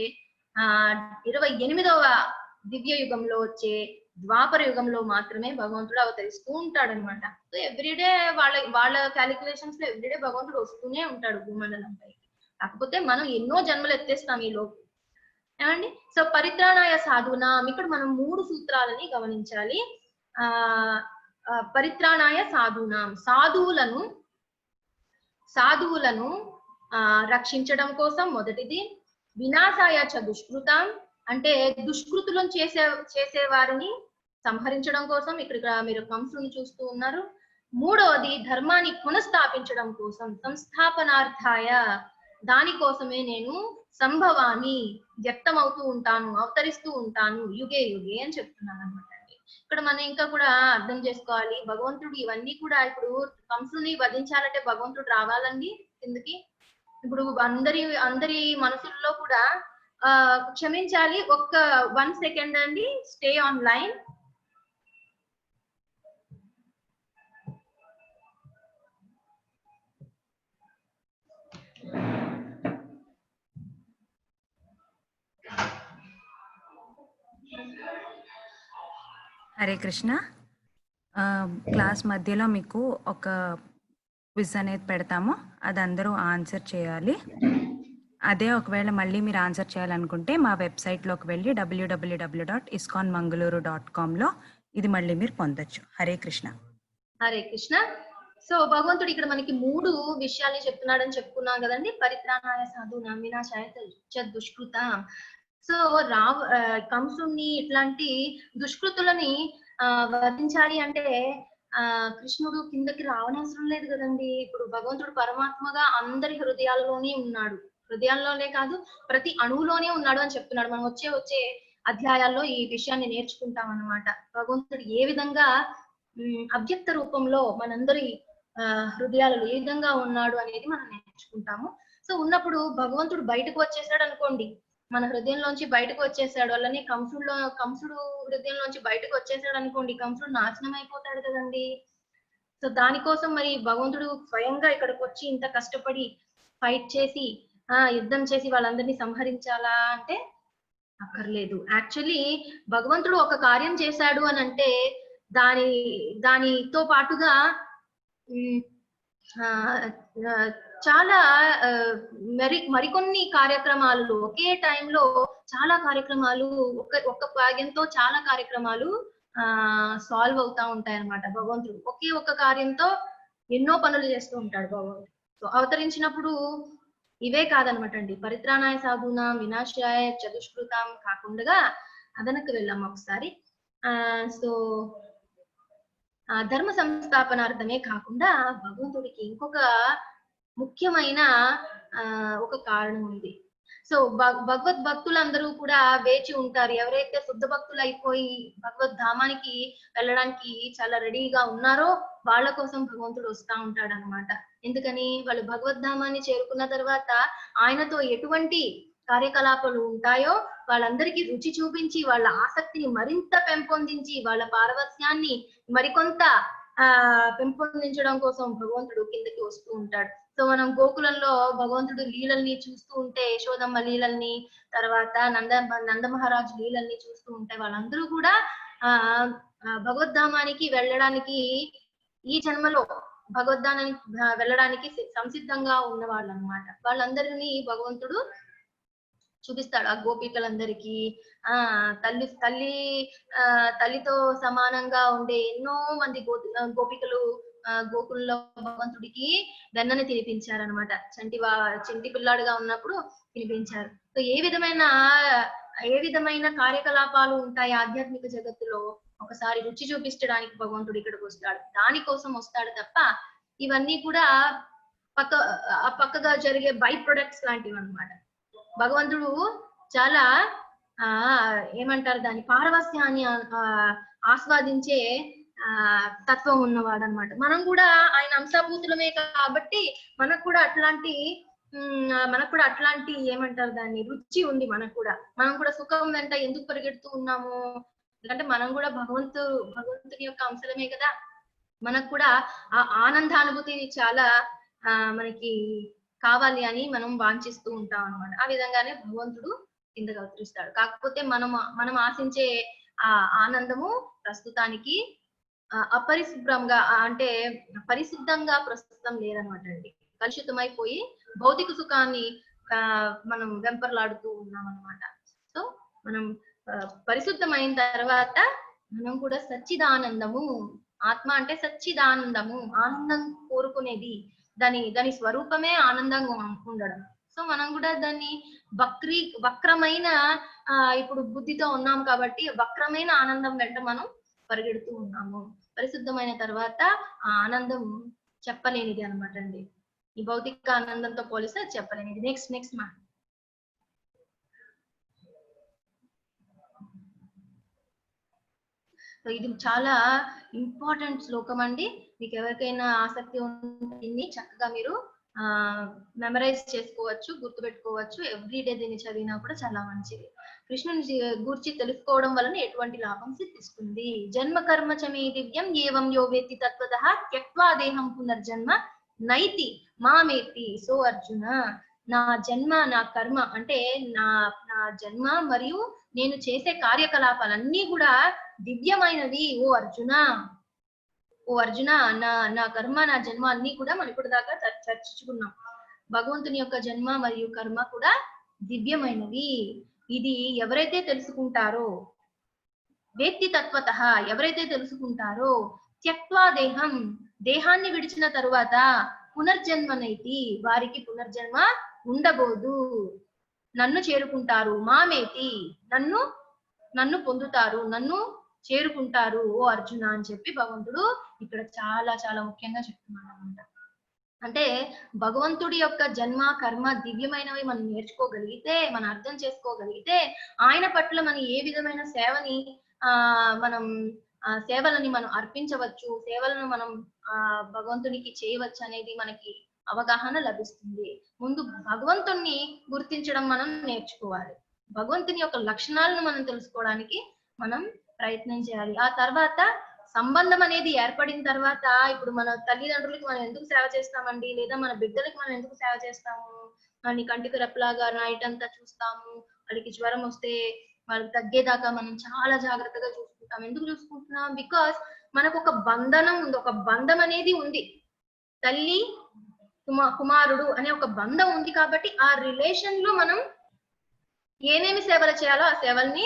28వ దివ్య యుగంలో వచ్చే ద్వాపర యుగంలో మాత్రమే భగవంతుడు అవతరిస్తూ ఉంటాడు అనమాట. సో ఎవ్రీడే వాళ్ళ క్యాలిక్యులేషన్స్ లో ఎవ్రీడే భగవంతుడు వస్తూనే ఉంటాడు భూమండలంపై. కాకపోతే మనం ఎన్నో జన్మలు ఎత్తేస్తాం ఈ లోపు, ఏమండి. సో పరిత్రాణాయ సాధూనాం, ఇక్కడ మనం 3 సూత్రాలని గమనించాలి. పరిత్రాణాయ సాధూనాం, సాధువులను రక్షించడం కోసం మొదటిది. వినాశాయ చ దుష్కృతాం, అంటే దుష్కృతులను చేసే వారిని సంహరించడం కోసం. ఇక్కడ మీరు కంసుని చూస్తూ ఉన్నారు. మూడవది ధర్మాన్ని పునఃస్థాపించడం కోసం, సంస్థాపనార్థాయ, దానికోసమే నేను సంభవాన్ని వ్యక్తమవుతూ ఉంటాను, అవతరిస్తూ ఉంటాను యుగే యుగే అని చెప్తున్నాను అనమాట. ఇక్కడ మనం ఇంకా కూడా అర్థం చేసుకోవాలి, భగవంతుడు ఇవన్నీ కూడా, ఇప్పుడు కంసుని వధించాలంటే భగవంతుడు రావాలండి కిందకి. ఇప్పుడు అందరి మనసుల్లో కూడా క్షమించాలి, ఒక్క 1 సెకండ్ అండి, stay on line. Hare Krishna. Class మధ్యలో మీకు ఒక క్విజ్ అనేది పెడతాము, అది అందరూ ఆన్సర్ చేయాలి. అదే ఒకవేళ మళ్ళీ మీరు ఆన్సర్ చేయాలనుకుంటే మా వెబ్సైట్లోకి వెళ్ళి www.iskonmangaluru.com ఇది మళ్ళీ మీరు పొందొచ్చు. హరే కృష్ణ. హరే కృష్ణ. సో భగవంతుడు ఇక్కడ మనకి 3 విషయాల్ని చెప్తున్నాడని చెప్పుకున్నాం కదండి. పరిత్రాణాయ సాధూనాం వినాశాయ చ దుష్కృతాం. సో కంసుని ఇట్లాంటి దుష్కృతులని వధించాలి అంటే కృష్ణుడు కిందకి రావనవసరం లేదు కదండి. ఇప్పుడు భగవంతుడు పరమాత్మగా అందరి హృదయాల్లోనే ఉన్నాడు, హృదయాల్లోనే కాదు ప్రతి అణువులోనే ఉన్నాడు అని చెప్తున్నాడు. మనం వచ్చే అధ్యాయాల్లో ఈ విషయాన్ని నేర్చుకుంటాం అన్నమాట. భగవంతుడు ఏ విధంగా అవ్యక్త రూపంలో మనందరి హృదయాలలో ఏ విధంగా ఉన్నాడు అనేది మనం నేర్చుకుంటాము. సో ఉన్నప్పుడు భగవంతుడు బయటకు వచ్చేసాడు అనుకోండి, మన హృదయంలోంచి బయటకు వచ్చేసాడు, అలానే కంసుడు హృదయంలోంచి బయటకు వచ్చేసాడు అనుకోండి, కంసుడు నాశనం అయిపోతాడు కదండి. సో దానికోసం మరి భగవంతుడు స్వయంగా ఇక్కడికి వచ్చి ఇంత కష్టపడి ఫైట్ చేసి యుద్ధం చేసి వాళ్ళందరినీ సంహరించాలా అంటే అక్కర్లేదు. యాక్చువల్లీ భగవంతుడు ఒక కార్యం చేశాడు అని అంటే దానితో పాటుగా చాలా మరికొన్ని కార్యక్రమాలు ఒకే టైంలో, చాలా కార్యక్రమాలు ఒక్క భాగ్యంతో చాలా కార్యక్రమాలు సాల్వ్ అవుతా ఉంటాయి అన్నమాట. భగవంతుడు ఒకే ఒక్క కార్యంతో ఎన్నో పనులు చేస్తూ ఉంటాడు భగవంతుడు. సో అవతరించినప్పుడు ఇవే కాదనమాట అండి, పరిత్రాణాయ సాధూనాం వినాశాయ చ దుష్కృతాం కాకుండా అదనకు వెళ్ళాము ఒకసారి. సో ధర్మ సంస్థాపనార్థమే కాకుండా భగవంతుడికి ఇంకొక ముఖ్యమైన ఒక కారణం ఉంది. సో భగవద్భక్తులందరూ కూడా వేచి ఉంటారు. ఎవరైతే శుద్ధ భక్తులు అయిపోయి భగవద్ధామానికి వెళ్ళడానికి చాలా రెడీగా ఉన్నారో వాళ్ళ కోసం భగవంతుడు వస్తా ఉంటాడు అనమాట. ఎందుకని? వాళ్ళు భగవద్ధామాన్ని చేరుకున్న తర్వాత ఆయనతో ఎటువంటి కార్యకలాపాలు ఉంటాయో వాళ్ళందరికీ రుచి చూపించి వాళ్ళ ఆసక్తిని మరింత పెంపొందించి వాళ్ళ పారవస్యాన్ని మరికొంత పెంపొందించడం కోసం భగవంతుడు కిందకి వస్తూ ఉంటాడు. సో మనం గోకులంలో భగవంతుడు లీలల్ని చూస్తూ ఉంటే, యశోదమ్మ లీలల్ని, తర్వాత నంద మహారాజు లీలల్ని చూస్తూ ఉంటే వాళ్ళందరూ కూడా భగవద్ధామానికి వెళ్ళడానికి ఈ జన్మలో భగవద్ధానాన్ని వెళ్ళడానికి సంసిద్ధంగా ఉన్నవాళ్ళు అన్నమాట. వాళ్ళందరినీ భగవంతుడు చూపిస్తాడు. ఆ గోపికలందరికీ తల్లితో సమానంగా ఉండే ఎన్నో మంది గోపికలు గోకుల్లో భగవంతుడికి వెన్నని తినిపించారనమాట. చింటి పిల్లాడుగా ఉన్నప్పుడు తినిపించారు. సో ఏ విధమైన కార్యకలాపాలు ఉంటాయి ఆధ్యాత్మిక జగత్తులో, ఒకసారి రుచి చూపించడానికి భగవంతుడు ఇక్కడికి వస్తాడు. దానికోసం వస్తాడు తప్ప ఇవన్నీ కూడా పక్కగా జరిగే బై ప్రొడక్ట్స్ లాంటివి అన్నమాట. భగవంతుడు చాలా ఏమంటారు దాన్ని, పారవస్యాన్ని ఆస్వాదించే తత్వం ఉన్నవాడు అనమాట. మనం కూడా ఆయన అంశభూతులమే కాబట్టి మనకు కూడా అట్లాంటి ఏమంటారు దాన్ని, రుచి ఉంది. మనం కూడా సుఖం వెంట ఎందుకు పరిగెడుతూ ఉన్నాము, ఎందుకంటే మనం కూడా భగవంతుని యొక్క అంశలమే కదా. మనకు కూడా ఆ ఆనందానుభూతి చాలా మనకి కావాలి అని మనం వాంఛిస్తూ ఉంటాం అన్నమాట. ఆ విధంగానే భగవంతుడు కిందకు అవతరిస్తాడు. కాకపోతే మనం ఆశించే ఆ ఆనందము ప్రస్తుతానికి అపరిశుభ్రంగా అంటే పరిశుద్ధంగా ప్రస్తుతం లేదనమాట అండి. కలుషితమైపోయి భౌతిక సుఖాన్ని మనం వెంపర్లాడుతూ ఉన్నాం అనమాట. సో మనం పరిశుద్ధమైన తర్వాత మనం కూడా సచ్చిదానందము, ఆత్మ అంటే సచ్చిదానందము, ఆనందం కోరుకునేది, దాని స్వరూపమే ఆనందంగా ఉండడం. సో మనం కూడా దాన్ని వక్రమైన ఇప్పుడు బుద్ధితో ఉన్నాం కాబట్టి వక్రమైన ఆనందం వెంట మనం పరిగెడుతూ ఉన్నాము. పరిశుద్ధమైన తర్వాత ఆ ఆనందం చెప్పలేనిది అనమాట అండి. ఈ భౌతిక ఆనందంతో పోలిస్తే చెప్పలేనిది. నెక్స్ట్ మా ఇది చాలా ఇంపార్టెంట్ శ్లోకం అండి. మీకు ఎవరికైనా ఆసక్తి ఉంటుంది చక్కగా మీరు మెమరైజ్ చేసుకోవచ్చు, గుర్తుపెట్టుకోవచ్చు. ఎవ్రీడే దీన్ని చదివినా కూడా చాలా మంచిది. కృష్ణుని గురించి తెలుసుకోవడం వలన ఎటువంటి లాభం సిద్ధిస్తుంది. జన్మ కర్మ చమే దివ్యం ఏవం యో వేత్తి తత్వతః త్యక్త్వా దేహం పునర్జన్మ నైతి మామేతి. సో అర్జున, నా జన్మ, నా కర్మ అంటే నా జన్మ మరియు నేను చేసే కార్యకలాపాలన్నీ కూడా దివ్యమైనవి. ఓ అర్జున, నా కర్మ, నా జన్మ అన్ని కూడా మనం ఇప్పుడు దాకా చర్చించుకున్నాం. భగవంతుని యొక్క జన్మ మరియు కర్మ కూడా దివ్యమైనవి. ఇది ఎవరైతే తెలుసుకుంటారో, వేత్తి తత్వతః ఎవరైతే తెలుసుకుంటారో, త్యక్త్వా దేహం దేహాన్ని విడిచిన తరువాత పునర్జన్మనైతి వారికి పునర్జన్మ ఉండబోదు, నన్ను చేరుకుంటారు. మామేతి నన్ను పొందుతారు, నన్ను చేరుకుంటారు ఓ అర్జున అని చెప్పి భగవంతుడు ఇక్కడ చాలా చాలా ముఖ్యంగా చెప్తున్నాడు అనమాట. అంటే భగవంతుడి యొక్క జన్మ కర్మ దివ్యమైనవి మనం నేర్చుకోగలిగితే, మనం అర్థం చేసుకోగలిగితే, ఆయన పట్ల మనం ఏ విధమైన సేవలని మనం అర్పించవచ్చు, సేవలను మనం భగవంతునికి చేయవచ్చు అనేది మనకి అవగాహన లభిస్తుంది. ముందు భగవంతుణ్ణి గుర్తించడం మనం నేర్చుకోవాలి. భగవంతుని యొక్క లక్షణాలను మనం తెలుసుకోవడానికి మనం ప్రయత్నం చేయాలి. ఆ తర్వాత సంబంధం అనేది ఏర్పడిన తర్వాత, ఇప్పుడు మన తల్లిదండ్రులకి మనం ఎందుకు సేవ చేస్తామండి, లేదా మన బిడ్డలకి మనం ఎందుకు సేవ చేస్తాము, అని కంటికి రెప్పలాగా నైట్ అంతా చూస్తాము. వాళ్ళకి జ్వరం వస్తే వాళ్ళకి తగ్గేదాకా మనం చాలా జాగ్రత్తగా చూసుకుంటాం. ఎందుకు చూసుకుంటున్నాం? బికాస్ మనకు ఒక బంధనం ఉంది, ఒక బంధం అనేది ఉంది. తల్లి కుమారుడు అనే ఒక బంధం ఉంది కాబట్టి ఆ రిలేషన్ లో మనం ఏమేమి సేవలు చేయాలో ఆ సేవల్ని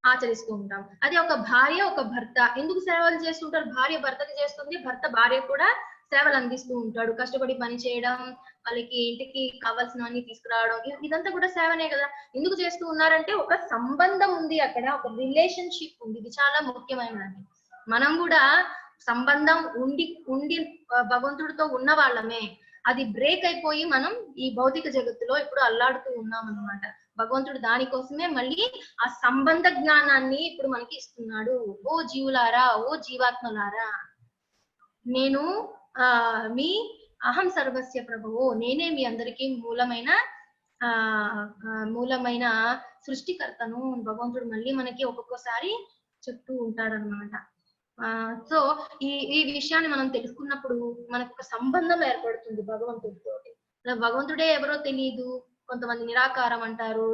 ఆచరిస్తూ ఉంటాం. అది ఒక భార్య, ఒక భర్త ఎందుకు సేవలు చేస్తుంటారు? భార్య భర్తకి చేస్తుంది, భర్త భార్య కూడా సేవలు అందిస్తూ ఉంటాడు. కష్టపడి పని చేయడం, వాళ్ళకి ఇంటికి కావాల్సినవన్నీ తీసుకురావడం, ఇదంతా కూడా సేవనే కదా. ఎందుకు చేస్తూ ఉన్నారంటే ఒక సంబంధం ఉంది, అక్కడ ఒక రిలేషన్షిప్ ఉంది. ఇది చాలా ముఖ్యమైనది. మనం కూడా సంబంధం ఉండి భగవంతుడితో ఉన్న వాళ్ళమే. అది బ్రేక్ అయిపోయి మనం ఈ భౌతిక జగత్తులో ఇప్పుడు అల్లాడుతూ ఉన్నాం అన్నమాట. భగవంతుడు దానికోసమే మళ్ళీ ఆ సంబంధ జ్ఞానాన్ని ఇప్పుడు మనకి ఇస్తున్నాడు. ఓ జీవులారా, ఓ జీవాత్మలారా, నేను మీ అహం సర్వస్య ప్రభువు, నేనే మీ అందరికీ మూలమైన సృష్టికర్తను. భగవంతుడు మళ్ళీ మనకి ఒక్కొక్కసారి చెప్తూ ఉంటాడనమాట. సో ఈ విషయాన్ని మనం తెలుసుకున్నప్పుడు మనకు ఒక సంబంధం ఏర్పడుతుంది భగవంతుడితో. భగవంతుడే ఎవరో తెలియదు, కొంతమంది నిరాకారం అంటారు,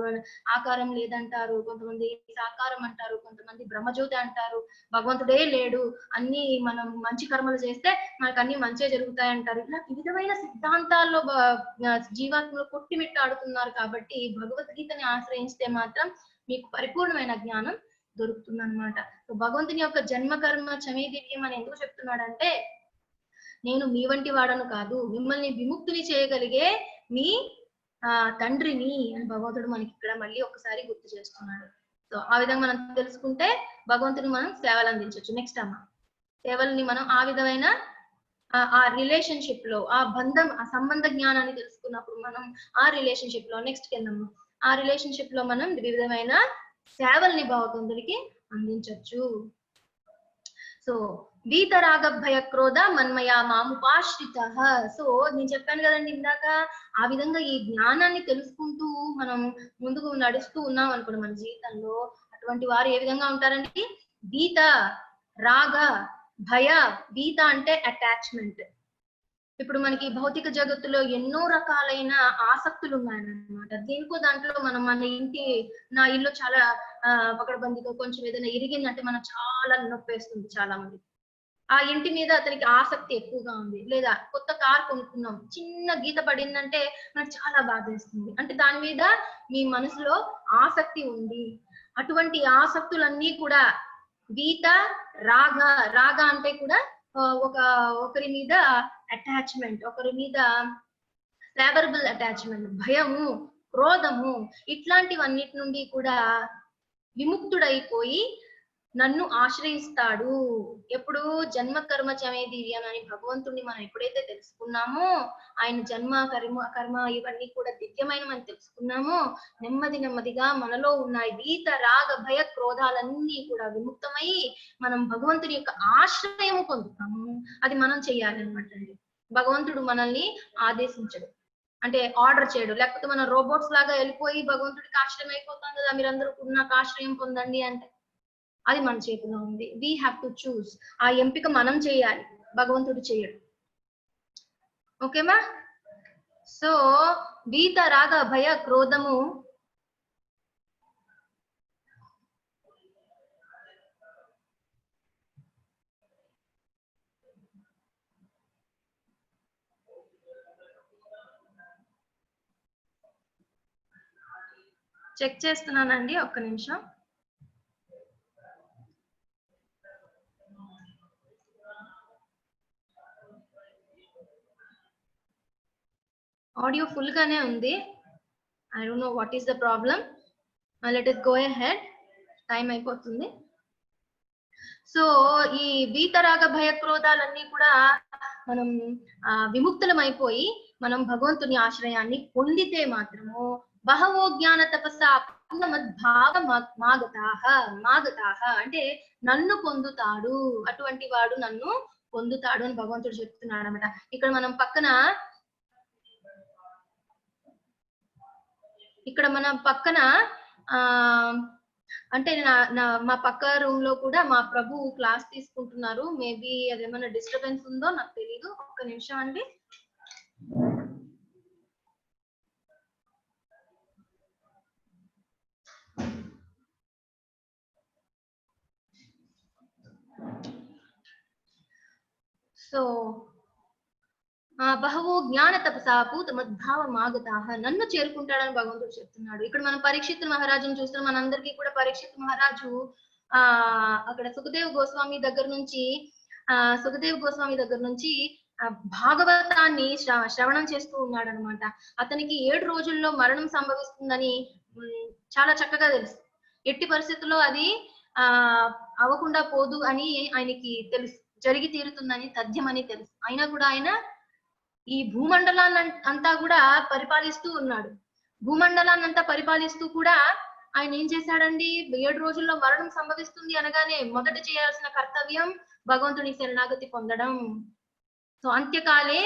ఆకారం లేదంటారు, కొంతమంది సాకారం అంటారు, కొంతమంది బ్రహ్మజ్యోతి అంటారు, భగవంతుడే లేడు, అన్ని మనం మంచి కర్మలు చేస్తే మనకు అన్ని మంచే జరుగుతాయి అంటారు. ఇలా వివిధమైన సిద్ధాంతాల్లో జీవాత్మలు కొట్టిమిట్టాడుతున్నారు. కాబట్టి భగవద్గీతని ఆశ్రయిస్తే మాత్రం మీకు పరిపూర్ణమైన జ్ఞానం దొరుకుతుందన్నమాట. భగవంతుని యొక్క జన్మ కర్మ చమే దివ్యం అని ఎందుకు చెప్తున్నాడంటే, నేను మీ వంటి వాడను కాదు, మిమ్మల్ని విముక్తిని చేయగలిగే మీ తండ్రిని అని భగవంతుడు మనకి ఇక్కడ మళ్ళీ ఒకసారి గుర్తు చేస్తున్నాడు. సో ఆ విధంగా మనం తెలుసుకుంటే భగవంతుని మనం సేవలు అందించవచ్చు. నెక్స్ట్ అమ్మ, సేవల్ని మనం ఆ విధమైన ఆ రిలేషన్షిప్ లో, ఆ బంధం, ఆ సంబంధ జ్ఞానాన్ని తెలుసుకున్నప్పుడు మనం ఆ రిలేషన్షిప్ లో నెక్స్ట్ కిందము ఆ రిలేషన్షిప్ లో మనం వివిధమైన సేవల్ని భగవంతుడికి అందించవచ్చు. సో వీతరాగ భయ క్రోధ మన్మయ మాముపాశ్రిత. సో నేను చెప్పాను కదండి ఇందాక, ఆ విధంగా ఈ జ్ఞానాన్ని తెలుసుకుంటూ మనం ముందుకు నడుస్తూ ఉన్నాం అనుకోండి మన జీవితంలో, అటువంటి వారు ఏ విధంగా ఉంటారండి? వీత రాగ భయ. వీత అంటే అటాచ్మెంట్. ఇప్పుడు మనకి భౌతిక జగత్తులో ఎన్నో రకాలైన ఆసక్తులు ఉన్నాయన్నమాట. దేనికో దాంట్లో మనం నా ఇల్లు చాలా పకడ్బందీగా కొంచెం ఏదైనా ఇరిగిందంటే మనం చాలా నొప్పేస్తుంది చాలా మంది. ఆ ఇంటి మీద అతనికి ఆసక్తి ఎక్కువగా ఉంది. లేదా కొత్త కార్ కొనుక్కున్నాం, చిన్న గీత పడిందంటే మనకు చాలా బాధేస్తుంది. అంటే దాని మీద మీ మనసులో ఆసక్తి ఉంది. అటువంటి ఆసక్తులన్నీ కూడా వీత రాగ. రాగ అంటే కూడా ఒకరి మీద అటాచ్మెంట్, ఒకరి మీద ఫేవరబుల్ అటాచ్మెంట్. భయము, క్రోధము, ఇట్లాంటివన్నిటి నుండి కూడా విముక్తుడైపోయి నన్ను ఆశ్రయిస్తాడు. ఎప్పుడు జన్మ కర్మ చమే దివ్యం అని భగవంతుడిని మనం ఎప్పుడైతే తెలుసుకున్నామో, ఆయన జన్మ కర్మ ఇవన్నీ కూడా దివ్యమైనమని తెలుసుకున్నామో, నెమ్మదిగా మనలో ఉన్న వీత రాగ భయ క్రోధాలన్నీ కూడా విముక్తమై మనం భగవంతుడి యొక్క ఆశ్రయం పొందుతాము. అది మనం చెయ్యాలన్నమాట అండి. భగవంతుడు మనల్ని ఆదేశించడు, అంటే ఆర్డర్ చేయడు. లేకపోతే మనం రోబోట్స్ లాగా వెళ్ళిపోయి భగవంతుడికి ఆశ్రయం అయిపోతాం కదా, మీరందరూ నాకు ఆశ్రయం పొందండి అంటే. అది మన చేతిలో ఉంది. We have to choose. ఆ ఎంపిక మనం చేయాలి, భగవంతుడు చేయడు. ఓకేమా? సో వీత రాగ భయ క్రోధము చెక్ చేస్తున్నానండి, ఒక్క నిమిషం. ఆడియో ఫుల్ గానే ఉంది. I don't know what is the problem. Let us go ahead. Time అయిపోతుంది. సో ఈ వీతరాగ భయ క్రోధాలన్నీ కూడా మనం విముక్తులమైపోయి మనం భగవంతుని ఆశ్రయాన్ని పొందితే మాత్రము బహవో జ్ఞాన తపస్సా మద్భావ మాగతాహ అంటే నన్ను పొందుతాడు, అటువంటి వాడు నన్ను పొందుతాడు అని భగవంతుడు చెప్తున్నాడు అనమాట. ఇక్కడ మన పక్కన అంటే మా పక్క రూమ్ లో కూడా మా ప్రభు క్లాస్ తీసుకుంటున్నారు. మేబీ అదేమన్నా డిస్టర్బెన్స్ ఉందో నాకు తెలీదు. ఒక్క నిమిషం అండి. సో బహవో జ్ఞాన తపసా పూత మద్భావ మాగతాహ, నన్ను చేరుకుంటాడని భగవంతుడు చెప్తున్నాడు. ఇక్కడ మనం పరీక్షిత్ మహారాజును చూస్తున్నాం. మనందరికీ కూడా పరీక్షిత్ మహారాజు అక్కడ సుఖదేవ్ గోస్వామి దగ్గర నుంచి భాగవతాన్ని శ్రవణం చేస్తూ ఉన్నాడు అనమాట. అతనికి 7 రోజుల్లో మరణం సంభవిస్తుందని చాలా చక్కగా తెలుసు. ఎట్టి పరిస్థితుల్లో అది అవ్వకుండా పోదు అని ఆయనకి తెలుసు, జరిగి తీరుతుందని తథ్యమని తెలుసు. అయినా కూడా ఆయన ఈ భూమండలాన్ని అంతా కూడా పరిపాలిస్తూ ఉన్నాడు. భూమండలాన్ని అంతా పరిపాలిస్తూ కూడా ఆయన ఏం చేశాడండి? 7 రోజుల్లో మరణం సంభవిస్తుంది అనగానే మొదట చేయాల్సిన కర్తవ్యం భగవంతుని శరణాగతి పొందడం. సో అంత్యకాలే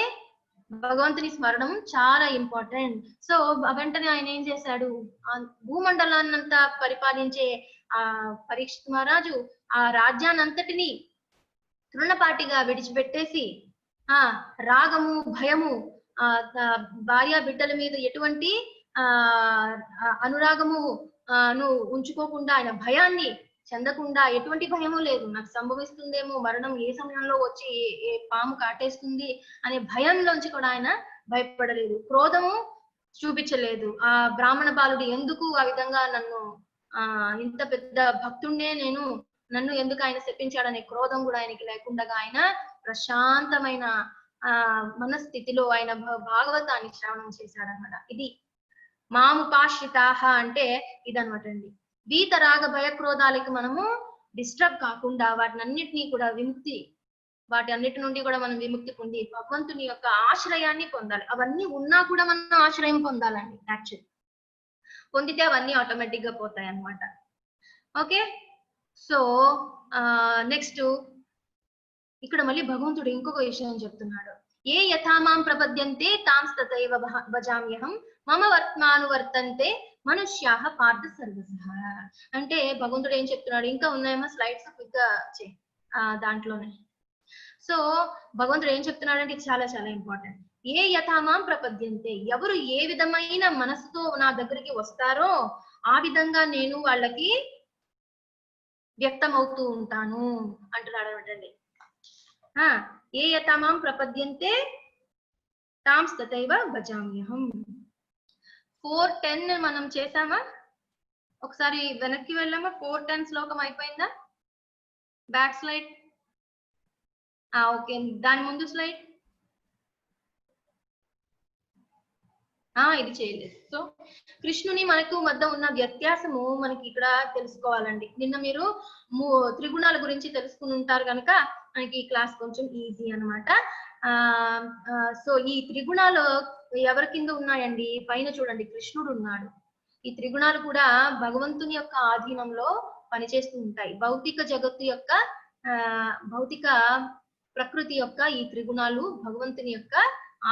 భగవంతుని స్మరణం చాలా ఇంపార్టెంట్. సో వెంటనే ఆయన ఏం చేశాడు? ఆ భూమండలాన్నంతా పరిపాలించే ఆ పరీక్షిత్ మహారాజు ఆ రాజ్యాన్నంతటిని తృణపాటిగా విడిచిపెట్టేసి రాగము భయము భార్య బిడ్డల మీద ఎటువంటి అనురాగము నువ్వు ఉంచుకోకుండా, ఆయన భయాన్ని చెందకుండా, ఎటువంటి భయము లేదు, నాకు సంభవిస్తుందేమో, మరణం ఏ సమయంలో వచ్చి ఏ పాము కాటేస్తుంది అనే భయంలోంచి కూడా ఆయన భయపడలేదు. క్రోధము చూపించలేదు. ఆ బ్రాహ్మణ బాలుడు ఎందుకు ఆ విధంగా నన్ను ఇంత పెద్ద భక్తుడినే నన్ను ఎందుకు ఆయన శపించాడనే క్రోధం కూడా ఆయనకి లేకుండా ఆయన ప్రశాంతమైన మనస్థితిలో ఆయన భాగవతాన్ని శ్రవణం చేశాడనమాట. ఇది మాముపాశ్రితాహ అంటే ఇదనమాట అండి. వీతరాగ భయక్రోధాలకి మనము డిస్టర్బ్ కాకుండా వాటినన్నిటినీ కూడా వాటి అన్నిటి నుండి కూడా మనం విముక్తి పొంది భగవంతుని యొక్క ఆశ్రయాన్ని పొందాలి. అవన్నీ ఉన్నా కూడా మనం ఆశ్రయం పొందాలండి. యాక్చువల్లీ పొందితే అవన్నీ ఆటోమేటిక్ గా పోతాయి అన్నమాట. ఓకే, సో నెక్స్ట్ ఇక్కడ మళ్ళీ భగవంతుడు ఇంకొక విషయం చెప్తున్నాడు. ఏ యథామాం ప్రపద్యంతే తాంస్తతైవ భజామ్యహం మమ వర్త్మానువర్తంతే మనుష్యాః పార్థ సర్వసః. అంటే భగవంతుడు ఏం చెప్తున్నాడు, ఇంకా ఉన్నాయేమో స్లైడ్స్ క్విక్ గా దాంట్లోనే. సో భగవంతుడు ఏం చెప్తున్నాడంటే ఇది చాలా చాలా ఇంపార్టెంట్. ఏ యథామాం ప్రపద్యంతే, ఎవరు ఏ విధమైన మనసుతో నా దగ్గరికి వస్తారో ఆ విధంగా నేను వాళ్ళకి వ్యక్తమవుతూ ఉంటాను అంటున్నాడు అనమాటండి. ఏ యథామాం ప్రపద్యంతే తాంస్తతైవ భజామ్యహం. 4:10 మనం చేసామా? ఒకసారి వెనక్కి వెళ్ళామా? 4:10 శ్లోకం అయిపోయిందా? Back slide. ఓకే, దాని ముందు స్లైడ్. ఇది చేయలేదు. సో కృష్ణుని మనకు మధ్య ఉన్న వ్యత్యాసము మనకి ఇక్కడ తెలుసుకోవాలండి. నిన్న మీరు త్రిగుణాల గురించి తెలుసుకుని ఉంటారు కనుక మనకి ఈ క్లాస్ కొంచెం ఈజీ అనమాట. సో ఈ త్రిగుణాలు ఎవరి కింద ఉన్నాయండి? పైన చూడండి, కృష్ణుడు ఉన్నాడు. ఈ త్రిగుణాలు కూడా భగవంతుని యొక్క ఆధీనంలో పనిచేస్తూ ఉంటాయి. భౌతిక జగత్తు యొక్క భౌతిక ప్రకృతి యొక్క ఈ త్రిగుణాలు భగవంతుని యొక్క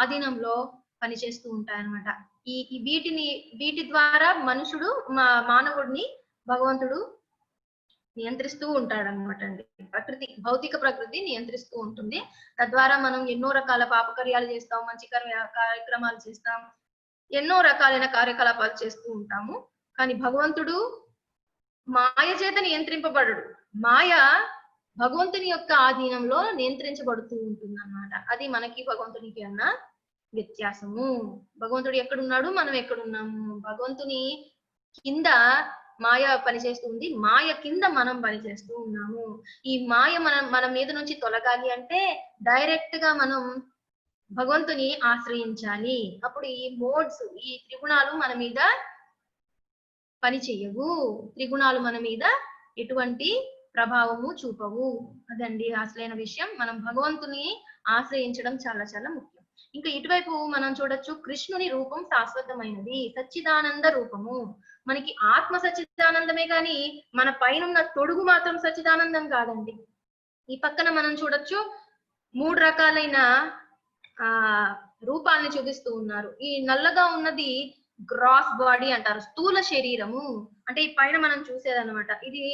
ఆధీనంలో పనిచేస్తూ ఉంటాయి అన్నమాట. వీటి ద్వారా మానవుడిని భగవంతుడు నియంత్రిస్తూ ఉంటాడు అనమాట అండి. భౌతిక ప్రకృతి నియంత్రిస్తూ ఉంటుంది. తద్వారా మనం ఎన్నో రకాల పాపకార్యాలు చేస్తాం, మంచి కార్యక్రమాలు చేస్తాం, ఎన్నో రకాలైన కార్యకలాపాలు చేస్తూ ఉంటాము. కానీ భగవంతుడు మాయ చేత నియంత్రింపబడడు. మాయ భగవంతుని యొక్క ఆధీనంలో నియంత్రించబడుతూ ఉంటుంది అన్నమాట. అది మనకి భగవంతునికి అన్న వ్యత్యాసము. భగవంతుడు ఎక్కడున్నాడు, మనం ఎక్కడున్నాము. భగవంతుని కింద మాయ పనిచేస్తుంది, మాయ కింద మనం పనిచేస్తూ ఉన్నాము. ఈ మాయ మన మీద నుంచి తొలగాలి అంటే డైరెక్ట్ గా మనం భగవంతుని ఆశ్రయించాలి. అప్పుడు ఈ మోడ్స్, ఈ త్రిగుణాలు మన మీద పని చెయ్యవు. త్రిగుణాలు మన మీద ఎటువంటి ప్రభావము చూపవు. అదండి అసలైన విషయం. మనం భగవంతుని ఆశ్రయించడం చాలా చాలా ముఖ్యం. ఇంకా ఇటువైపు మనం చూడొచ్చు, కృష్ణుని రూపం శాశ్వతమైనది, సచ్చిదానంద రూపము. మనకి ఆత్మ సచ్చిదానందమే కానీ మన పైన తొడుగు మాత్రం సచ్చిదానందం కాదండి. ఈ పక్కన మనం చూడొచ్చు 3 రకాలైన రూపాలని చూపిస్తూ ఉన్నారు. ఈ నల్లగా ఉన్నది గ్రాస్ బాడీ అంటారు, స్థూల శరీరము. అంటే ఈ పైన మనం చూసేదన్నమాట. ఇది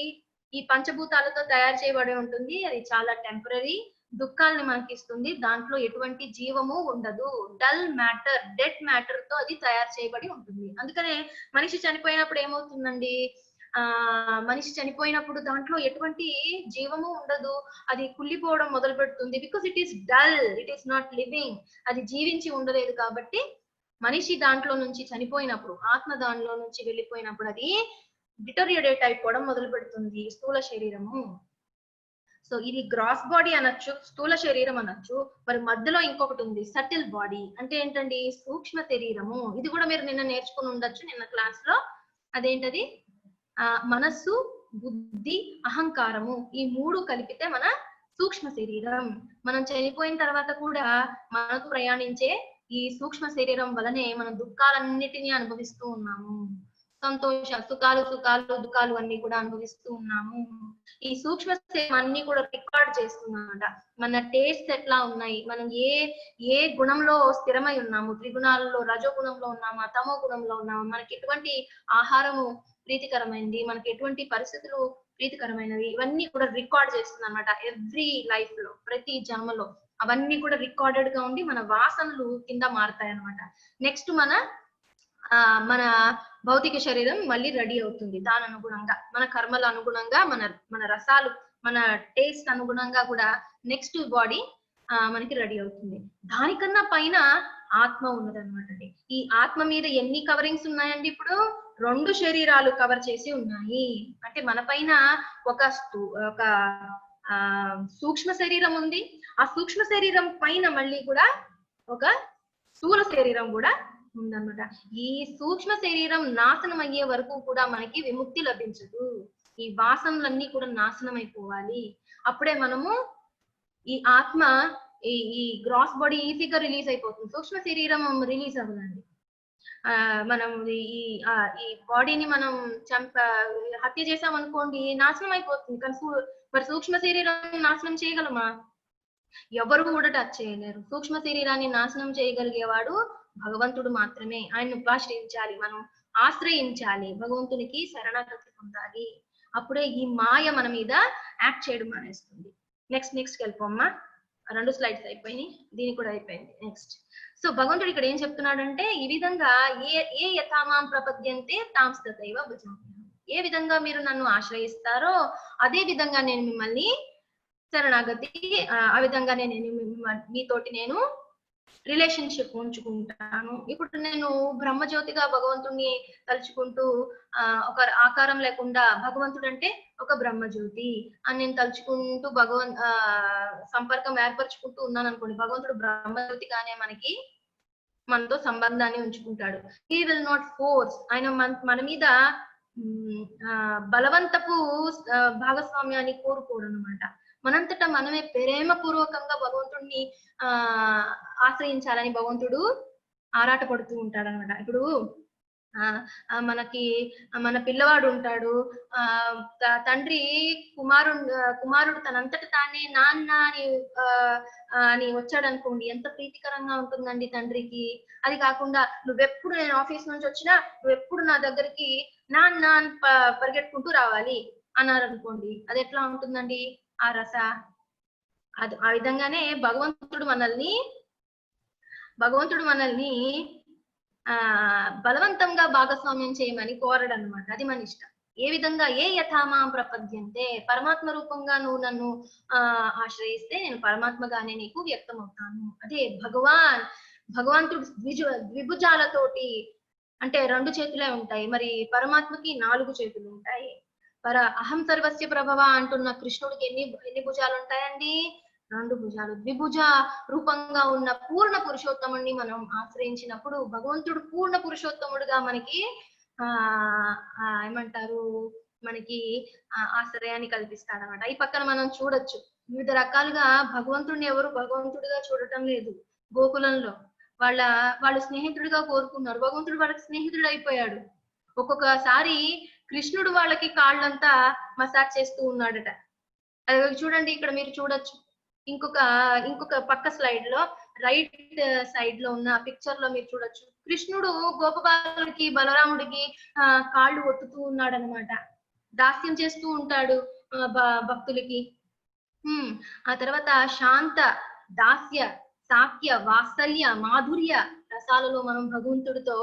ఈ పంచభూతాలతో తయారు చేయబడి ఉంటుంది. అది చాలా టెంపరరీ, దుఃఖాలని మనకి ఇస్తుంది. దాంట్లో ఎటువంటి జీవము ఉండదు. డల్ మ్యాటర్, డెడ్ మ్యాటర్ తో అది తయారు చేయబడి ఉంటుంది. అందుకనే మనిషి చనిపోయినప్పుడు ఏమవుతుందండి, మనిషి చనిపోయినప్పుడు దాంట్లో ఎటువంటి జీవము ఉండదు. అది కుళ్ళిపోవడం మొదలు పెడుతుంది. Because it is dull, it is not living. అది జీవించి ఉండలేదు. కాబట్టి మనిషి దాంట్లో నుంచి చనిపోయినప్పుడు, ఆత్మ దానిలో నుంచి వెళ్ళిపోయినప్పుడు అది డిటోరియేట్ అయిపోవడం మొదలు పెడుతుంది, స్థూల శరీరము. సో ఇది గ్రాస్ బాడీ అనొచ్చు, స్థూల శరీరం అనొచ్చు. మరి మధ్యలో ఇంకొకటి ఉంది, సటిల్ బాడీ. అంటే ఏంటండి, సూక్ష్మ శరీరము. ఇది కూడా మీరు నిన్న నేర్చుకుని ఉండొచ్చు నిన్న క్లాస్ లో. అదేంటది, మనస్సు, బుద్ధి, అహంకారము, ఈ 3 కలిపితే మన సూక్ష్మ శరీరం. మనం చనిపోయిన తర్వాత కూడా మనకు ప్రయాణించే ఈ సూక్ష్మ శరీరం వలనే మనం దుఃఖాలన్నిటినీ అనుభవిస్తూ ఉన్నాము. సుఖాలు దుఃఖాలు అన్ని కూడా అనుభవిస్తూ ఉన్నాము. ఈ సూక్ష్మ శరీరం అన్ని కూడా రికార్డ్ చేస్తున్నామట. మన టేస్ట్ ఎట్లా ఉన్నాయి, మనం ఏ గుణంలో స్థిరమై ఉన్నాము, త్రిగుణాలలో రజో గుణంలో ఉన్నామా, తమో గుణంలో ఉన్నామా, మనకి ఎటువంటి ఆహారము ప్రీతికరమైనది, మనకి ఎటువంటి పరిస్థితులు ప్రీతికరమైనవి, ఇవన్నీ కూడా రికార్డ్ చేస్తుంది అనమాట. ఎవ్రీ లైఫ్ లో, ప్రతి జన్మలో అవన్నీ కూడా రికార్డెడ్ గా ఉండి మన వాసనలు కింద మారుతాయి అనమాట. నెక్స్ట్ మన మన భౌతిక శరీరం మళ్ళీ రెడీ అవుతుంది. దాని అనుగుణంగా మన కర్మల అనుగుణంగా మన రసాలు మన టేస్ట్ అనుగుణంగా కూడా నెక్స్ట్ బాడీ మనకి రెడీ అవుతుంది. దానికన్నా పైన ఆత్మ ఉన్నదన్నమాట అండి. ఈ ఆత్మ మీద ఎన్ని కవరింగ్స్ ఉన్నాయండి? ఇప్పుడు 2 శరీరాలు కవర్ చేసి ఉన్నాయి. అంటే మన పైన ఒక సూక్ష్మ శరీరం ఉంది. ఆ సూక్ష్మ శరీరం పైన మళ్ళీ కూడా ఒక స్థూల శరీరం కూడా ఉందన్నమాట. ఈ సూక్ష్మ శరీరం నాశనం అయ్యే వరకు కూడా మనకి విముక్తి లభించదు. ఈ వాసనలన్నీ కూడా నాశనం అయిపోవాలి. అప్పుడే మనము ఈ ఆత్మ ఈ గ్రాస్ బాడీ ఈజీగా రిలీజ్ అయిపోతుంది. సూక్ష్మ శరీరం రిలీజ్ అవ్వదండి. మనం ఈ బాడీని మనం హత్య చేసాం అనుకోండి, నాశనం అయిపోతుంది. కానీ మరి సూక్ష్మ శరీరం నాశనం చేయగలమా? ఎవరు కూడా టచ్ చేయలేరు. సూక్ష్మ శరీరాన్ని నాశనం చేయగలిగేవాడు భగవంతుడు మాత్రమే. ఆయన్ని ఉపాశ్రయించాలి, మనం ఆశ్రయించాలి, భగవంతునికి శరణాగతి పొందాలి. అప్పుడే ఈ మాయ మన మీద యాక్ట్ చేయడం మానేస్తుంది. నెక్స్ట్ వెళ్ళిపోమ్మా. 2 స్లైడ్స్ అయిపోయినాయి, దీని కూడా అయిపోయింది. నెక్స్ట్. సో భగవంతుడు ఇక్కడ ఏం చెప్తున్నాడంటే, ఈ విధంగా ఏ యథామాం ప్రపద్యంతే తాంస్తతైవ భజామి. ఏ విధంగా మీరు నన్ను ఆశ్రయిస్తారో అదే విధంగా నేను మిమ్మల్ని శరణాగతి, ఆ విధంగా మీతోటి నేను రిలేషన్షిప్ ఉంచుకుంటాను. ఇప్పుడు నేను బ్రహ్మజ్యోతిగా భగవంతుడిని తలుచుకుంటూ ఒక ఆకారం లేకుండా భగవంతుడు అంటే ఒక బ్రహ్మజ్యోతి అని నేను తలుచుకుంటూ సంపర్కం ఏర్పరచుకుంటూ ఉన్నాను అనుకోండి, భగవంతుడు బ్రహ్మజ్యోతిగానే మనతో సంబంధాన్ని ఉంచుకుంటాడు. He will not force. ఆయన మన మీద బలవంతపు భాగస్వామ్యాన్ని కోరుకోడు అనమాట. మనంతటా మనమే ప్రేమపూర్వకంగా భగవంతుడిని ఆశ్రయించాలని భగవంతుడు ఆరాట పడుతూ ఉంటాడు అనమాట. ఇప్పుడు మన పిల్లవాడు ఉంటాడు, తండ్రి కుమారుడు తనంతట తానే నాన్న అని వచ్చాడు అనుకోండి, ఎంత ప్రీతికరంగా ఉంటుందండి తండ్రికి. అది కాకుండా నువ్వెప్పుడు నేను ఆఫీస్ నుంచి వచ్చినా నువ్వెప్పుడు నా దగ్గరికి నాన్న అని పరిగెట్టుకుంటూ రావాలి అన్నారు అనుకోండి, అది ఎట్లా ఉంటుందండి ఆ రస. అది ఆ విధంగానే భగవంతుడు మనల్ని బలవంతంగా భాగస్వామ్యం చేయమని కోరడు అనమాట. అది మన ఇష్టం. ఏ విధంగా ఏ యథామాం ప్రపద్యంతే, పరమాత్మ రూపంగా నువ్వు నన్ను ఆశ్రయిస్తే నేను పరమాత్మగానే నీకు వ్యక్తం అవుతాను. అదే భగవంతుడు ద్విభుజాలతోటి, అంటే 2 చేతులే ఉంటాయి, మరి పరమాత్మకి 4 చేతులు ఉంటాయి. అహం సర్వస్య ప్రభవ అంటున్న కృష్ణుడికి ఎన్ని భుజాలు ఉంటాయండి? 2 భుజాలు. ద్విభుజ రూపంగా ఉన్న పూర్ణ పురుషోత్తముడిని మనం ఆశ్రయించినప్పుడు భగవంతుడు పూర్ణ పురుషోత్తముడుగా మనకి మనకి ఆశ్రయాన్ని కల్పిస్తాడనమాట. ఈ పక్కన మనం చూడొచ్చు, వివిధ రకాలుగా భగవంతుడిని ఎవరు భగవంతుడిగా చూడటం లేదు. గోకులంలో వాళ్ళు స్నేహితుడిగా కోరుకున్నారు, భగవంతుడు వాళ్ళకి స్నేహితుడు అయిపోయాడు. ఒక్కొక్కసారి కృష్ణుడు వాళ్ళకి కాళ్ళంతా మసాజ్ చేస్తూ ఉన్నాడట. అది చూడండి, ఇక్కడ మీరు చూడొచ్చు. ఇంకొక పక్క స్లైడ్ లో రైట్ సైడ్ లో ఉన్న పిక్చర్ లో మీరు చూడొచ్చు, కృష్ణుడు గోపబాలుడికి బలరాముడికి కాళ్ళు ఒత్తుతూ ఉన్నాడు అనమాట. దాస్యం చేస్తూ ఉంటాడు భక్తులకి. ఆ తర్వాత శాంత, దాస్య, సాఖ్య, వాత్సల్య, మాధుర్య రసాలలో మనం భగవంతుడితో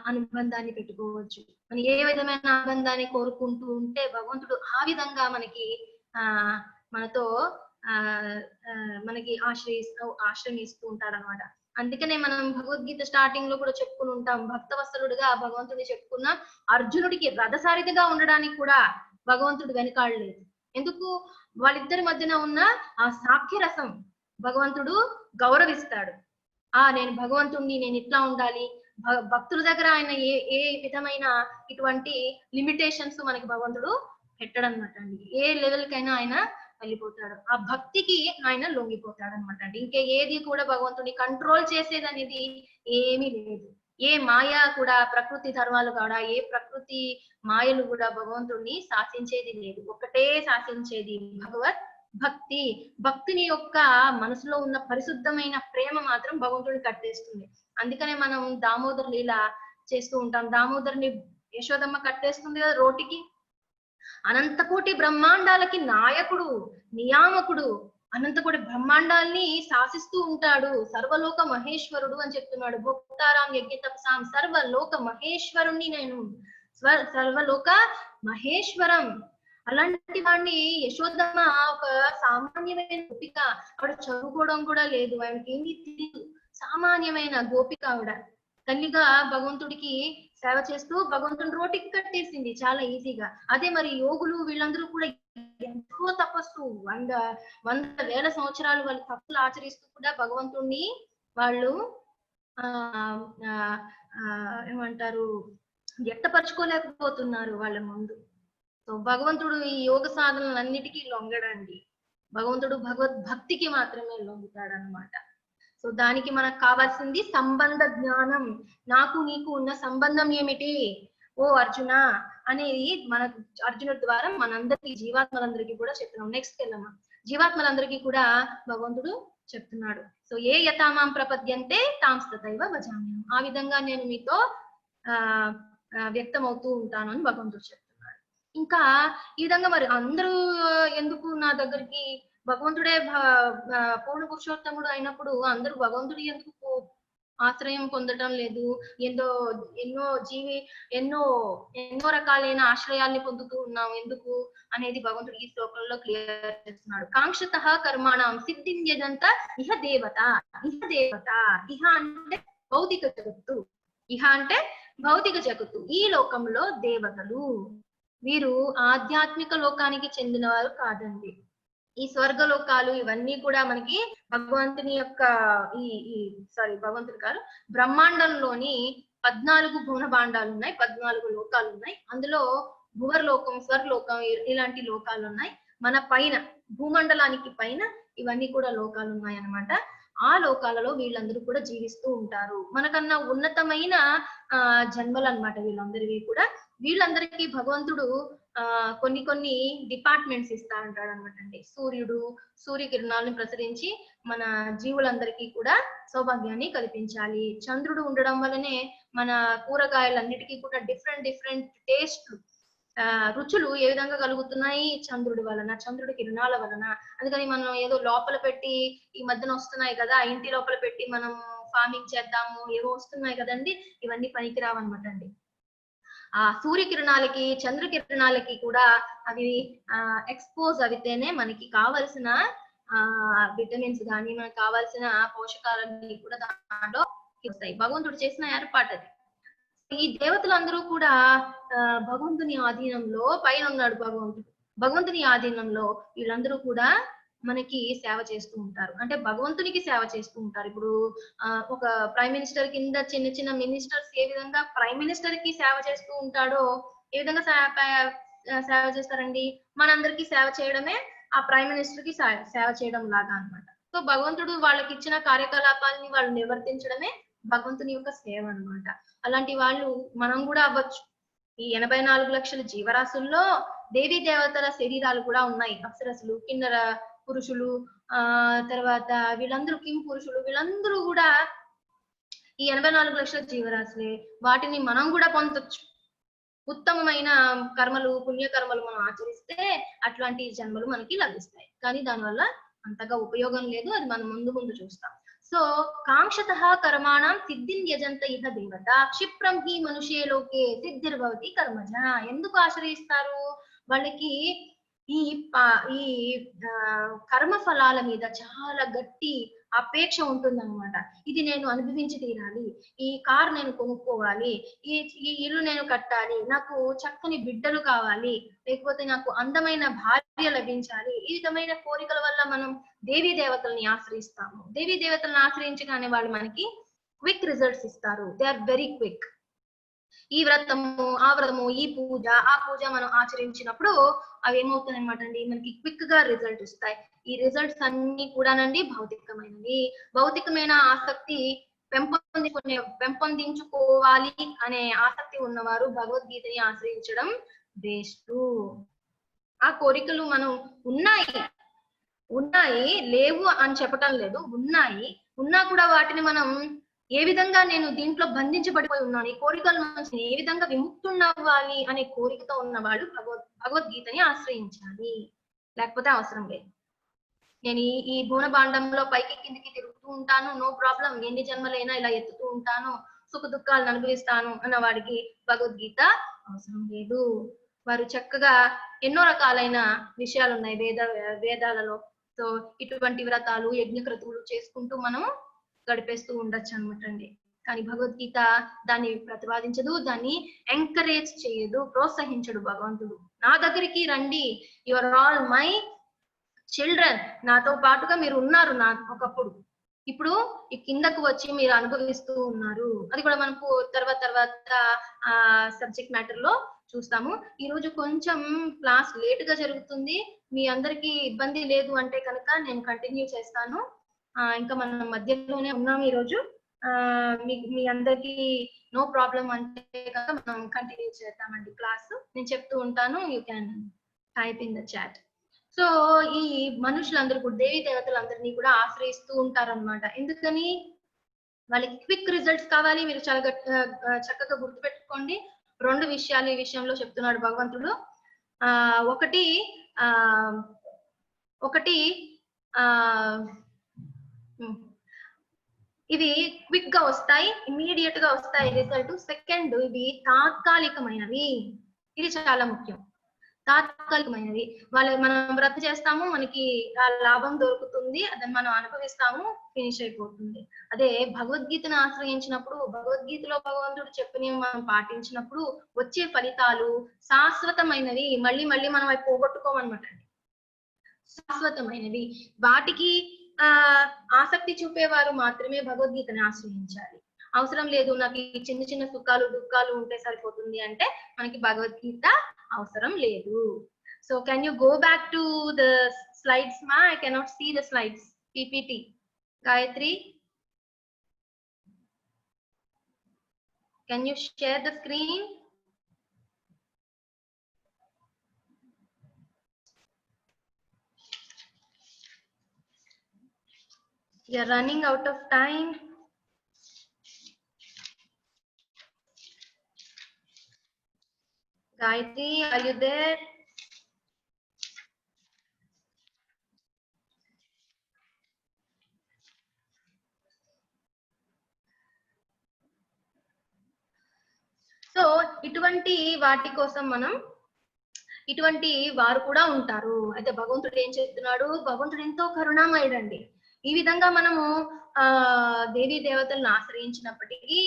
అనుబంధాన్ని పెట్టుకోవచ్చు. మనం ఏ విధమైన అనుబంధాన్ని కోరుకుంటూ ఉంటే భగవంతుడు ఆ విధంగా మనకి ఆశ్రయిస్తూ ఉంటాడు అనమాట. అందుకనే మనం భగవద్గీత స్టార్టింగ్ లో కూడా చెప్పుకుని ఉంటాం, భక్తవత్సలుడుగా భగవంతుడిని చెప్పుకున్నాం. అర్జునుడికి రథసారిథిగా ఉండడానికి కూడా భగవంతుడు వెనకాడలేదు. ఎందుకు? వాళ్ళిద్దరి మధ్యన ఉన్న ఆ సాఖ్య రసం భగవంతుడు గౌరవిస్తాడు. నేను భగవంతుడిని, నేను ఇట్లా ఉండాలి. భక్తుల దగ్గర ఆయన ఏ విధమైన ఇటువంటి లిమిటేషన్స్ మనకి భగవంతుడు పెట్టడనమాట అండి. ఏ లెవెల్ కైనా ఆయన వెళ్ళిపోతాడు. ఆ భక్తికి ఆయన లొంగిపోతాడు అనమాట అండి. ఇంకా ఏది కూడా భగవంతుడిని కంట్రోల్ చేసేది అనేది ఏమీ లేదు. ఏ మాయ కూడా, ప్రకృతి ధర్మాలు కూడా, ఏ ప్రకృతి మాయలు కూడా భగవంతుడిని శాసించేది లేదు. ఒకటే శాసించేది భగవత్ భక్తి. భక్తిని యొక్క మనసులో ఉన్న పరిశుద్ధమైన ప్రేమ మాత్రం భగవంతుడిని కట్టేస్తుంది. అందుకనే మనం దామోదర్ లీల చేస్తూ ఉంటాం. దామోదర్ని యశోదమ్మ కట్టేస్తుంది కదా రోటికి. అనంతకోటి బ్రహ్మాండాలకి నాయకుడు, నియామకుడు అనంతకోటి బ్రహ్మాండాల్ని శాసిస్తూ ఉంటాడు, సర్వలోక మహేశ్వరుడు అని చెప్తున్నాడు. భోక్తారాం యజ్ఞ తపసాం సర్వలోక మహేశ్వరుణ్ణి నేను, సర్వలోక మహేశ్వరం. అలాంటి వాడిని యశోదమ్మ ఒక సామాన్యమైన గోపిక, ఆవిడ చదువుకోవడం కూడా లేదు, ఆయనకి ఏమీ తెలియదు, సామాన్యమైన గోపిక ఆవిడ. తల్లిగా భగవంతుడికి సేవ చేస్తూ భగవంతుని రోటికి కట్టేసింది చాలా ఈజీగా. అదే మరి యోగులు వీళ్ళందరూ కూడా ఎంతో తపస్సు, వంద వేల సంవత్సరాలు వాళ్ళు తప్పులు ఆచరిస్తూ కూడా భగవంతుణ్ణి వాళ్ళు ఆ ఏమంటారు వ్యక్తపరచుకోలేకపోతున్నారు వాళ్ళ ముందు. సో భగవంతుడు ఈ యోగ సాధనలన్నిటికీ లొంగడండి, భగవంతుడు భగవద్భక్తికి మాత్రమే లొంగుతాడు అనమాట. సో దానికి మనకు కావాల్సింది సంబంధ జ్ఞానం. నాకు నీకు ఉన్న సంబంధం ఏమిటి ఓ అర్జున అనేది మనకు అర్జునుడి ద్వారా మనందరికి జీవాత్మలందరికీ కూడా చెప్తున్నాం. నెక్స్ట్ వెళ్ళమ్మా. జీవాత్మలందరికీ కూడా భగవంతుడు చెప్తున్నాడు. సో ఏ యథామాం ప్రపద్యంతే తాంస్తతైవ భజామ్యం, ఆ విధంగా నేను మీతో వ్యక్తమవుతూ ఉంటాను అని భగవంతుడు చెప్తున్నాడు. ఇంకా ఈ విధంగా మరి అందరూ ఎందుకు నా దగ్గరికి, భగవంతుడే పూర్ణ పురుషోత్తముడు అయినప్పుడు అందరూ భగవంతుడి ఎందుకు ఆశ్రయం పొందడం లేదు, ఎన్నో రకాలైన ఆశ్రయాల్ని పొందుతూ ఉన్నాం ఎందుకు అనేది భగవంతుడు ఈ శ్లోకంలో క్లియర్ చేస్తున్నాడు. కాంక్షతః కర్మాణం సిద్ధిం యజంత ఇహ దేవత. ఇహ అంటే భౌతిక జగత్తు, ఇహ అంటే భౌతిక జగత్తు, ఈ లోకంలో దేవతలు, వీరు ఆధ్యాత్మిక లోకానికి చెందినవారు కాదండి. ఈ స్వర్గలోకాలు ఇవన్నీ కూడా మనకి భగవంతుని యొక్క భగవంతుడు కాదు, బ్రహ్మాండంలోని 14 భువన భాండాలు ఉన్నాయి, 14 లోకాలు ఉన్నాయి. అందులో భువర్లోకం, స్వర్గలోకం ఇలాంటి లోకాలు ఉన్నాయి. మన పైన భూమండలానికి పైన ఇవన్నీ కూడా లోకాలు ఉన్నాయి అన్నమాట. ఆ లోకాలలో వీళ్ళందరూ కూడా జీవిస్తూ ఉంటారు. మనకన్నా ఉన్నతమైన జన్మలు అన్నమాట వీళ్ళందరివి కూడా. వీళ్ళందరికీ భగవంతుడు కొన్ని డిపార్ట్మెంట్స్ ఇస్తా ఉంటాడు అనమాట అండి. సూర్యకిరణాలను ప్రసరించి మన జీవులందరికీ కూడా సౌభాగ్యాన్ని కల్పించాలి. చంద్రుడు ఉండడం వల్లనే మన కూరగాయలన్నిటికీ కూడా డిఫరెంట్ టేస్ట్లు, రుచులు ఏ విధంగా కలుగుతున్నాయి, చంద్రుడి వలన, చంద్రుడి కిరణాల వలన. అందుకని మనం ఏదో లోపల పెట్టి, ఈ మధ్యన వస్తున్నాయి కదా ఇంటి లోపల పెట్టి మనం ఫార్మింగ్ చేద్దాము, ఏవో వస్తున్నాయి కదండి, ఇవన్నీ పనికిరావు అనమాట అండి. ఆ సూర్యకిరణాలకి చంద్రకిరణాలకి కూడా అవి ఎక్స్పోజ్ అయితేనే మనకి కావలసిన విటమిన్స్ కానీ మనకు కావాల్సిన పోషకాలన్నీ కూడా దాంట్లో వస్తాయి. భగవంతుడు చేసిన ఏర్పాటు అది. ఈ దేవతలందరూ కూడా భగవంతుని ఆధీనంలో, పైన ఉన్నాడు భగవంతుడు, భగవంతుని ఆధీనంలో వీళ్ళందరూ కూడా మనకి సేవ చేస్తూ ఉంటారు. అంటే భగవంతునికి సేవ చేస్తూ ఉంటారు. ఇప్పుడు ఒక ప్రైమ్ మినిస్టర్ కింద చిన్న మినిస్టర్స్ ఏ విధంగా ప్రైమ్ మినిస్టర్ కి సేవ చేస్తూ ఉంటాడో, ఏ విధంగా సేవ చేస్తారండి, మనందరికీ సేవ చేయడమే ఆ ప్రైమ్ మినిస్టర్ కి సేవ చేయడం లాగా అన్నమాట. సో భగవంతుడు వాళ్ళకి ఇచ్చిన కార్యకలాపాలని వాళ్ళు నిర్వర్తించడమే భగవంతుని యొక్క సేవ అన్నమాట. అలాంటి వాళ్ళు మనం కూడా అవ్వచ్చు. ఈ 84 లక్షల జీవరాశుల్లో దేవీ దేవతల శరీరాలు కూడా ఉన్నాయి. అప్సరసులు, కిన్నర పురుషులు, తర్వాత వీళ్ళందరూ కిం పురుషులు, వీళ్ళందరూ కూడా ఈ 84 లక్షల జీవరాశులే. వాటిని మనం కూడా పొందొచ్చు. ఉత్తమమైన కర్మలు, పుణ్యకర్మలు మనం ఆచరిస్తే అట్లాంటి జన్మలు మనకి లభిస్తాయి. కానీ దానివల్ల అంతగా ఉపయోగం లేదు, అది మనం ముందు చూస్తాం. సో కాంక్షతః కర్మాణం సిద్ధిం యజంత ఇహ దేవత క్షిప్రం హి మనుష్యే లోకే సిద్ధిర్భవతి కర్మజ. ఎందుకు ఆశ్రయిస్తారు? వాళ్ళకి ఈ కర్మ ఫలాల మీద చాలా గట్టి అపేక్ష ఉంటుందన్నమాట. ఇది నేను అనుభవించి తీరాలి, ఈ కార్ నేను కొనుక్కోవాలి, ఈ ఇల్లు నేను కట్టాలి, నాకు చక్కని బిడ్డలు కావాలి, లేకపోతే నాకు అందమైన భార్య లభించాలి. ఈ విధమైన కోరికల వల్ల మనం దేవీ దేవతల్ని ఆశ్రయిస్తాము. దేవీ దేవతలను ఆశ్రయించగానే వాళ్ళు మనకి క్విక్ రిజల్ట్స్ ఇస్తారు. They are very quick. ఈ వ్రతము, ఆ వ్రతము, ఈ పూజ, ఆ పూజ మనం ఆచరించినప్పుడు అవి ఏమవుతాయి అనమాట అండి, మనకి క్విక్ గా రిజల్ట్ ఇస్తాయి. ఈ రిజల్ట్స్ అన్ని కూడానండి భౌతికమైనవి. భౌతికమైన ఆసక్తి పెంపొందించుకోవాలి అనే ఆసక్తి ఉన్నవారు భగవద్గీతని ఆశ్రయించడం వేస్ట్. ఆ కోరికలు మనం ఉన్నాయి లేవు అని చెప్పటం లేదు, ఉన్నాయి. ఉన్నా కూడా వాటిని మనం ఏ విధంగా నేను దీంట్లో బంధించబడిపోయి ఉన్నాను, ఈ కోరికల నుంచి ఏ విధంగా విముక్తున్నవ్వాలి అనే కోరికతో ఉన్నవాడు భగవద్గీతని ఆశ్రయించాలి, లేకపోతే అవసరం లేదు. నేను ఈ భూనభాండంలో పైకి కిందికి తిరుగుతూ ఉంటాను, నో ప్రాబ్లం, ఎన్ని జన్మలైనా ఇలా ఎత్తుతూ ఉంటాను, సుఖ దుఃఖాలను అనుభవిస్తాను అన్న వాడికి భగవద్గీత అవసరం లేదు. వారు చక్కగా ఎన్నో రకాలైన విషయాలు ఉన్నాయి వేదాలలో. సో ఇటువంటి వ్రతాలు యజ్ఞక్రతువులు చేసుకుంటూ మనం గడిపేస్తూ ఉండొచ్చు అనమాట అండి. కానీ భగవద్గీత దాన్ని ప్రతిపాదించదు, దాన్ని ఎంకరేజ్ చేయదు, ప్రోత్సహించడు భగవంతుడు. నా దగ్గరికి రండి, you are all my children, నాతో పాటుగా మీరు ఉన్నారు నా ఒకప్పుడు, ఇప్పుడు ఈ కిందకు వచ్చి మీరు అనుభవిస్తూ ఉన్నారు. అది కూడా మనకు తర్వాత సబ్జెక్ట్ మ్యాటర్ లో చూస్తాము. ఈ రోజు కొంచెం క్లాస్ లేట్ గా జరుగుతుంది, మీ అందరికి ఇబ్బంది లేదు అంటే కనుక నేను కంటిన్యూ చేస్తాను. ఇంకా మనం మధ్యలోనే ఉన్నాము ఈ రోజు. మీ అందరికి నో ప్రాబ్లం అంటే కనుక మనం కంటిన్యూ చేద్దామండి క్లాస్. నేను చెప్తూ ఉంటాను, you can type in the chat. So ఈ మనుషులందరూ కూడా దేవీ దేవతలందరినీ కూడా ఆశ్రయిస్తూ ఉంటారన్నమాట. ఎందుకని? వాళ్ళకి క్విక్ రిజల్ట్స్ కావాలి. మీరు చాలా చక్కగా గుర్తుపెట్టుకోండి. 2 విషయాలు ఈ విషయంలో చెప్తున్నాడు భగవంతుడు. ఒకటి ఇవి క్విక్ గా వస్తాయి, ఇమీడియట్ గా వస్తాయి రిజల్ట్. సెకండ్, ఇవి తాత్కాలికమైనవి. ఇది చాలా ముఖ్యం. తాత్కాలికమైనవి. మనం వ్రత చేస్తాము, మనకి ఆ లాభం దొరుకుతుంది, అదని మనం అనుభవిస్తాము, ఫినిష్ అయిపోతుంది. అదే భగవద్గీతను ఆశ్రయించినప్పుడు, భగవద్గీతలో భగవంతుడు చెప్పినవి మనం పాటించినప్పుడు వచ్చే ఫలితాలు శాశ్వతమైనవి. మళ్ళీ మళ్ళీ మనం అవి పోగొట్టుకోమన్నమాట. శాశ్వతమైనవి. వాటికి ఆసక్తి చూపేవారు మాత్రమే భగవద్గీతని ఆశ్రయించాలి. అవసరం లేదు నాకు ఈ చిన్న చిన్న సుఖాలు దుఃఖాలు ఉంటే సరిపోతుంది అంటే మనకి భగవద్గీత అవసరం లేదు. So can you go back to the slides మా? I cannot see the slides. PPT Gayatri, can you share the screen? We are running out of time. Gayatri, are you there? So ఇటువంటి వాటి కోసం ఇటువంటి వారు కూడా ఉంటారు. అయితే భగవంతుడు ఏం చెప్తున్నాడు? భగవంతుడు ఎంతో కరుణామయుడండి. ఈ విధంగా మనము దేవీ దేవతలను ఆశ్రయించినప్పటికీ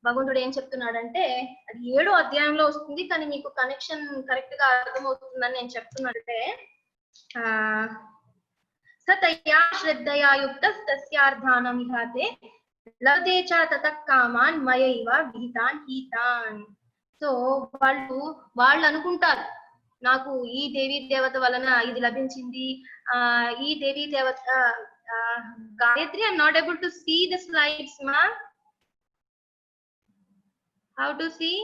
భగవంతుడు ఏం చెప్తున్నాడంటే, అది 7వ అధ్యాయంలో వస్తుంది, కానీ మీకు కనెక్షన్ కరెక్ట్ గా అర్థమవుతుందని నేను చెప్తున్నానంటే, సతయా శ్రద్ధయా యుక్త తస్యార్థానం విహాతే లభతే చ తతః కామాన్ మయైవ విహితాన్ హీతాన్. సో వాళ్ళు అనుకుంటారు, నాకు ఈ దేవీ దేవత వలన ఇది లభించింది, ఈ దేవీ దేవత. Gayatri, I'm not able to see the slides, ma. How to see?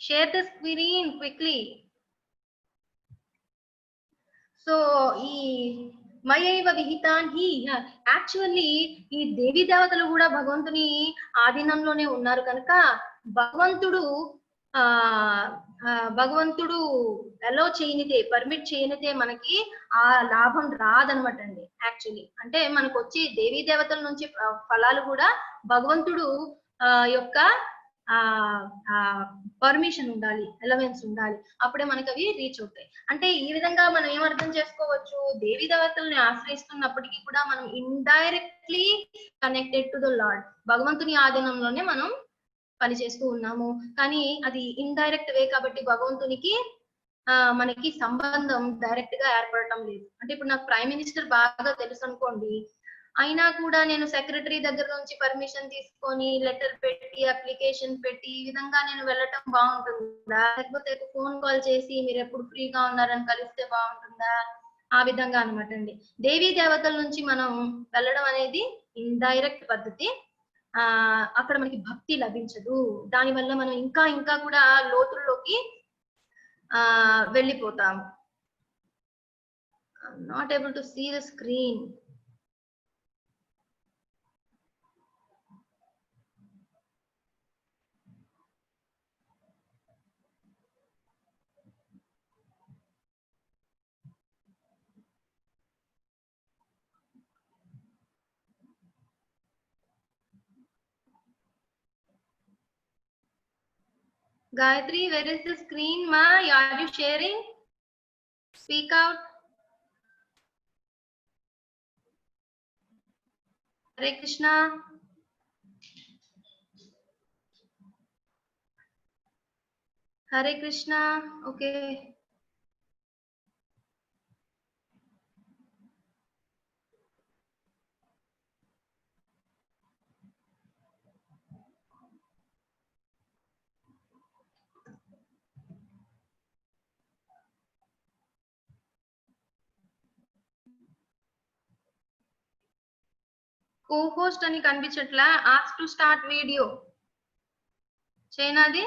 Share the screen quickly. So ఈ మయైవ విహితాన్ హి, యాక్చువల్లీ ఈ దేవీ దేవతలు కూడా భగవంతుని ఆధీనంలోనే ఉన్నారు కనుక భగవంతుడు అలో చేయనిదే, పర్మిట్ చేయనిదే మనకి ఆ లాభం రాదనమాట అండి. యాక్చువల్లీ అంటే మనకు వచ్చి దేవీ దేవతల నుంచి ఫలాలు కూడా భగవంతుడు యొక్క పర్మిషన్ ఉండాలి, ఎలవెన్స్ ఉండాలి, అప్పుడే మనకు అవి రీచ్ అవుతాయి. అంటే ఈ విధంగా మనం ఏమర్థం చేసుకోవచ్చు? దేవీ దేవతల్ని ఆశ్రయిస్తున్నప్పటికీ కూడా మనం indirectly connected to the lord, భగవంతుని ఆధీనంలోనే మనం పనిచేస్తూ ఉన్నాము. కానీ అది ఇండైరెక్ట్ వే కాబట్టి భగవంతునికి మనకి సంబంధం డైరెక్ట్ గా ఏర్పడటం లేదు. అంటే ఇప్పుడు నాకు ప్రైమ్ మినిస్టర్ బాగా తెలుసు అనుకోండి, అయినా కూడా నేను సెక్రటరీ దగ్గర నుంచి పర్మిషన్ తీసుకొని లెటర్ పెట్టి అప్లికేషన్ పెట్టి ఈ విధంగా నేను వెళ్ళటం బాగుంటుందా? లేకపోతే ఫోన్ కాల్ చేసి మీరు ఎప్పుడు ఫ్రీగా ఉన్నారని కలిస్తే బాగుంటుందా? ఆ విధంగా అనమాట అండి. దేవీ దేవతల నుంచి మనం వెళ్ళడం అనేది ఇండైరెక్ట్ పద్ధతి. అక్కడ మనకి భక్తి లభించదు. దానివల్ల మనం ఇంకా ఇంకా కూడా లోతుల్లోకి వెళ్ళిపోతాము. Not able to see the screen. Gayatri, where is the screen, ma? Are you sharing? Speak out. Hare Krishna. Hare Krishna. Okay. Co-host అని కనిపించట్లా. Ask to start video. చైనాది.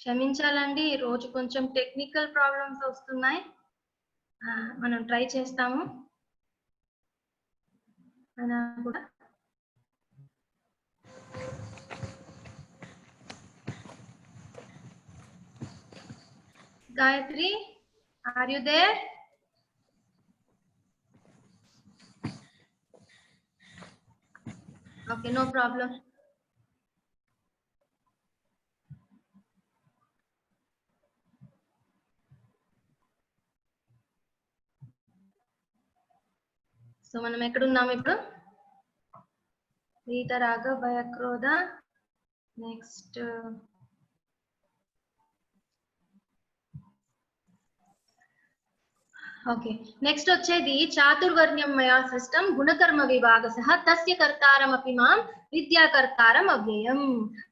క్షమించాలండి, రోజు కొంచెం టెక్నికల్ ప్రాబ్లమ్స్ వస్తున్నాయి. మనం ట్రై చేస్తాము. అయినా కూడా Gayatri, are you there? Okay, no problem. So మనం ఎక్కడున్నాము ఇప్పుడు? వీతరాగ భయక్రోధ. నెక్స్ట్ ఓకే, నెక్స్ట్ వచ్చేది చాతుర్వర్ణ్యం మయా సిస్టమ్ గుణకర్మ విభాగ సహ తస్య కర్తారమపి మాం విద్యాకర్తారం అవ్యయం.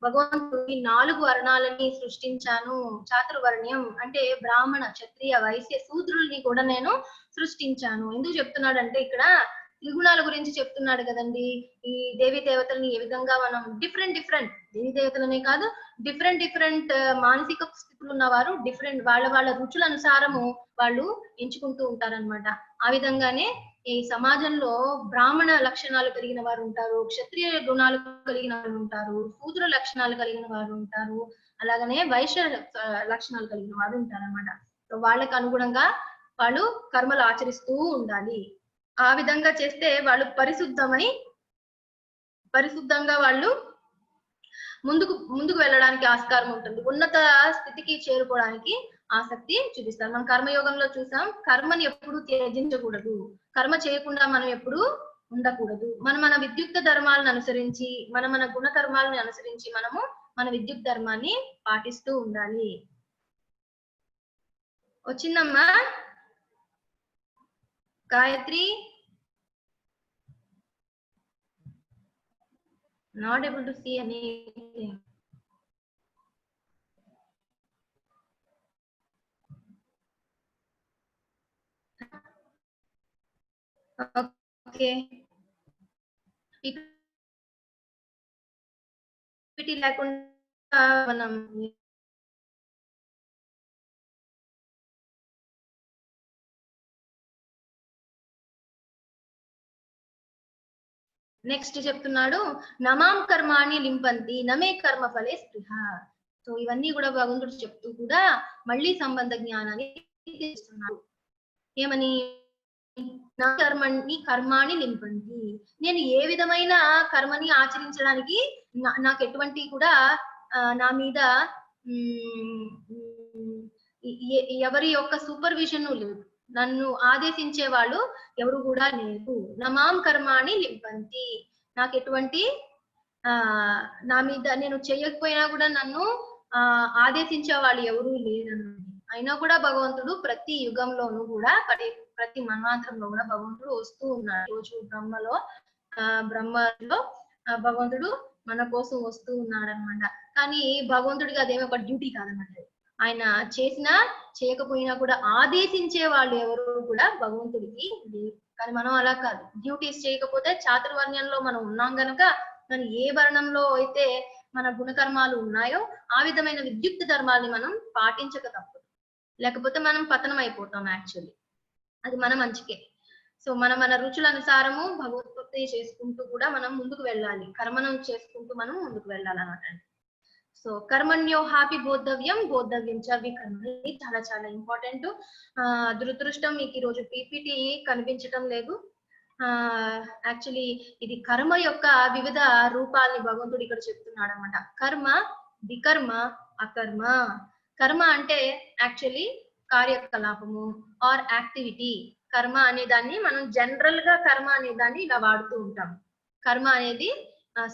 భగవంతుడు ఈ 4 వర్ణాలని సృష్టించాను. చాతుర్వర్ణ్యం అంటే బ్రాహ్మణ, క్షత్రియ, వైశ్య, శూద్రుల్ని కూడా నేను సృష్టించాను. ఎందుకు చెప్తున్నాడంటే ఇక్కడ త్రిగుణాల గురించి చెప్తున్నాడు కదండి. ఈ దేవి దేవతల్ని ఏ విధంగా మనం డిఫరెంట్ దేవి దేవతలనే కాదు, డిఫరెంట్ మానసిక స్థితులు ఉన్నవారు డిఫరెంట్ వాళ్ళ రుచుల అనుసారము వాళ్ళు ఎంచుకుంటూ ఉంటారన్నమాట. ఆ విధంగానే ఈ సమాజంలో బ్రాహ్మణ లక్షణాలు కలిగిన వారు ఉంటారు, క్షత్రియ గుణాలు కలిగిన వారు ఉంటారు, శూద్ర లక్షణాలు కలిగిన వారు ఉంటారు, అలాగనే వైశ్య లక్షణాలు కలిగిన వారు ఉంటారు అన్నమాట. సో వాళ్ళకి అనుగుణంగా వాళ్ళు కర్మలు ఆచరిస్తూ ఉండాలి. ఆ విధంగా చేస్తే వాళ్ళు పరిశుద్ధంగా వాళ్ళు ముందుకు వెళ్ళడానికి ఆస్కారం ఉంటుంది. ఉన్నత స్థితికి చేరుకోవడానికి ఆసక్తి చూపిస్తారు. మనం కర్మయోగంలో చూసాం, కర్మని ఎప్పుడు త్యజించకూడదు, కర్మ చేయకుండా మనం ఎప్పుడు ఉండకూడదు. మన విద్యుక్త ధర్మాలను అనుసరించి, మన గుణ కర్మాలను అనుసరించి మనము మన విద్యుత్ ధర్మాన్ని పాటిస్తూ ఉండాలి. వచ్చిందమ్మా Gayatri? Not able to see anything. Okay. PPT లేకుండా మనం నెక్స్ట్ చెప్తున్నాడు, నమాం కర్మాణి లింపంతి నమే కర్మ ఫలే స్పృహ. సో ఇవన్నీ కూడా భగవంతుడు చెప్తూ కూడా మళ్ళీ సంబంధ జ్ఞానాన్ని చేస్తున్నాడు. ఏమని? నా కర్మాణి లింపంతి, నేను ఏ విధమైన కర్మని ఆచరించడానికి నాకు ఎటువంటి కూడా నా మీద ఎవరి యొక్క సూపర్విజన్ లేదు, నన్ను ఆదేశించే వాళ్ళు ఎవరు కూడా లేరు. నమాం కర్మాణి లింపంతి, నాకు ఎటువంటి నా మీద నేను చేయకపోయినా కూడా నన్ను ఆదేశించే వాళ్ళు ఎవరు లేరన్నది. అయినా కూడా భగవంతుడు ప్రతి యుగంలోనూ కూడా ప్రతి మన్వాంతరంలో కూడా భగవంతుడు వస్తూ ఉన్నాడు. రోజు బ్రహ్మలో భగవంతుడు మన కోసం వస్తూ ఉన్నాడు అనమాట. కానీ భగవంతుడికి అదేమో ఒక డ్యూటీ కాదన్నమాట. ఆయన చేసినా చేయకపోయినా కూడా ఆదేశించే వాళ్ళు ఎవరు కూడా భగవంతుడికి లేరు. కానీ మనం అలా కాదు, డ్యూటీస్ చేయకపోతే చాతుర్వర్ణ్యంలో మనం ఉన్నాం గనక మనం ఏ వర్ణంలో అయితే మన గుణకర్మాలు ఉన్నాయో ఆ విధమైన విద్యుక్త ధర్మాల్ని మనం పాటించక తప్పదు, లేకపోతే మనం పతనం అయిపోతాం. యాక్చువల్లీ అది మన మంచికే. సో మన రుచుల అనుసారము భగవత్పత్తి చేసుకుంటూ కూడా మనం ముందుకు వెళ్ళాలి, కర్మనం చేసుకుంటూ మనం ముందుకు వెళ్ళాలి అన్నమాట. సో కర్మణ్యో హాపి బోద్ధవ్యం బోద్ధవ్యం చ వికర్మ, ఇది చాలా చాలా ఇంపార్టెంట్. దురదృష్టం మీకు ఈ రోజు పీపీటీ కనిపించటం లేదు. యాక్చువల్లీ ఇది కర్మ యొక్క వివిధ రూపాలని భగవంతుడు ఇక్కడ చెప్తున్నాడు అనమాట. కర్మ, వికర్మ, అకర్మ. కర్మ అంటే యాక్చువల్లీ కార్యకలాపము ఆర్ యాక్టివిటీ. కర్మ అనే దాన్ని మనం జనరల్ గా కర్మ అనే దాన్ని ఇలా వాడుతూ ఉంటాం. కర్మ అనేది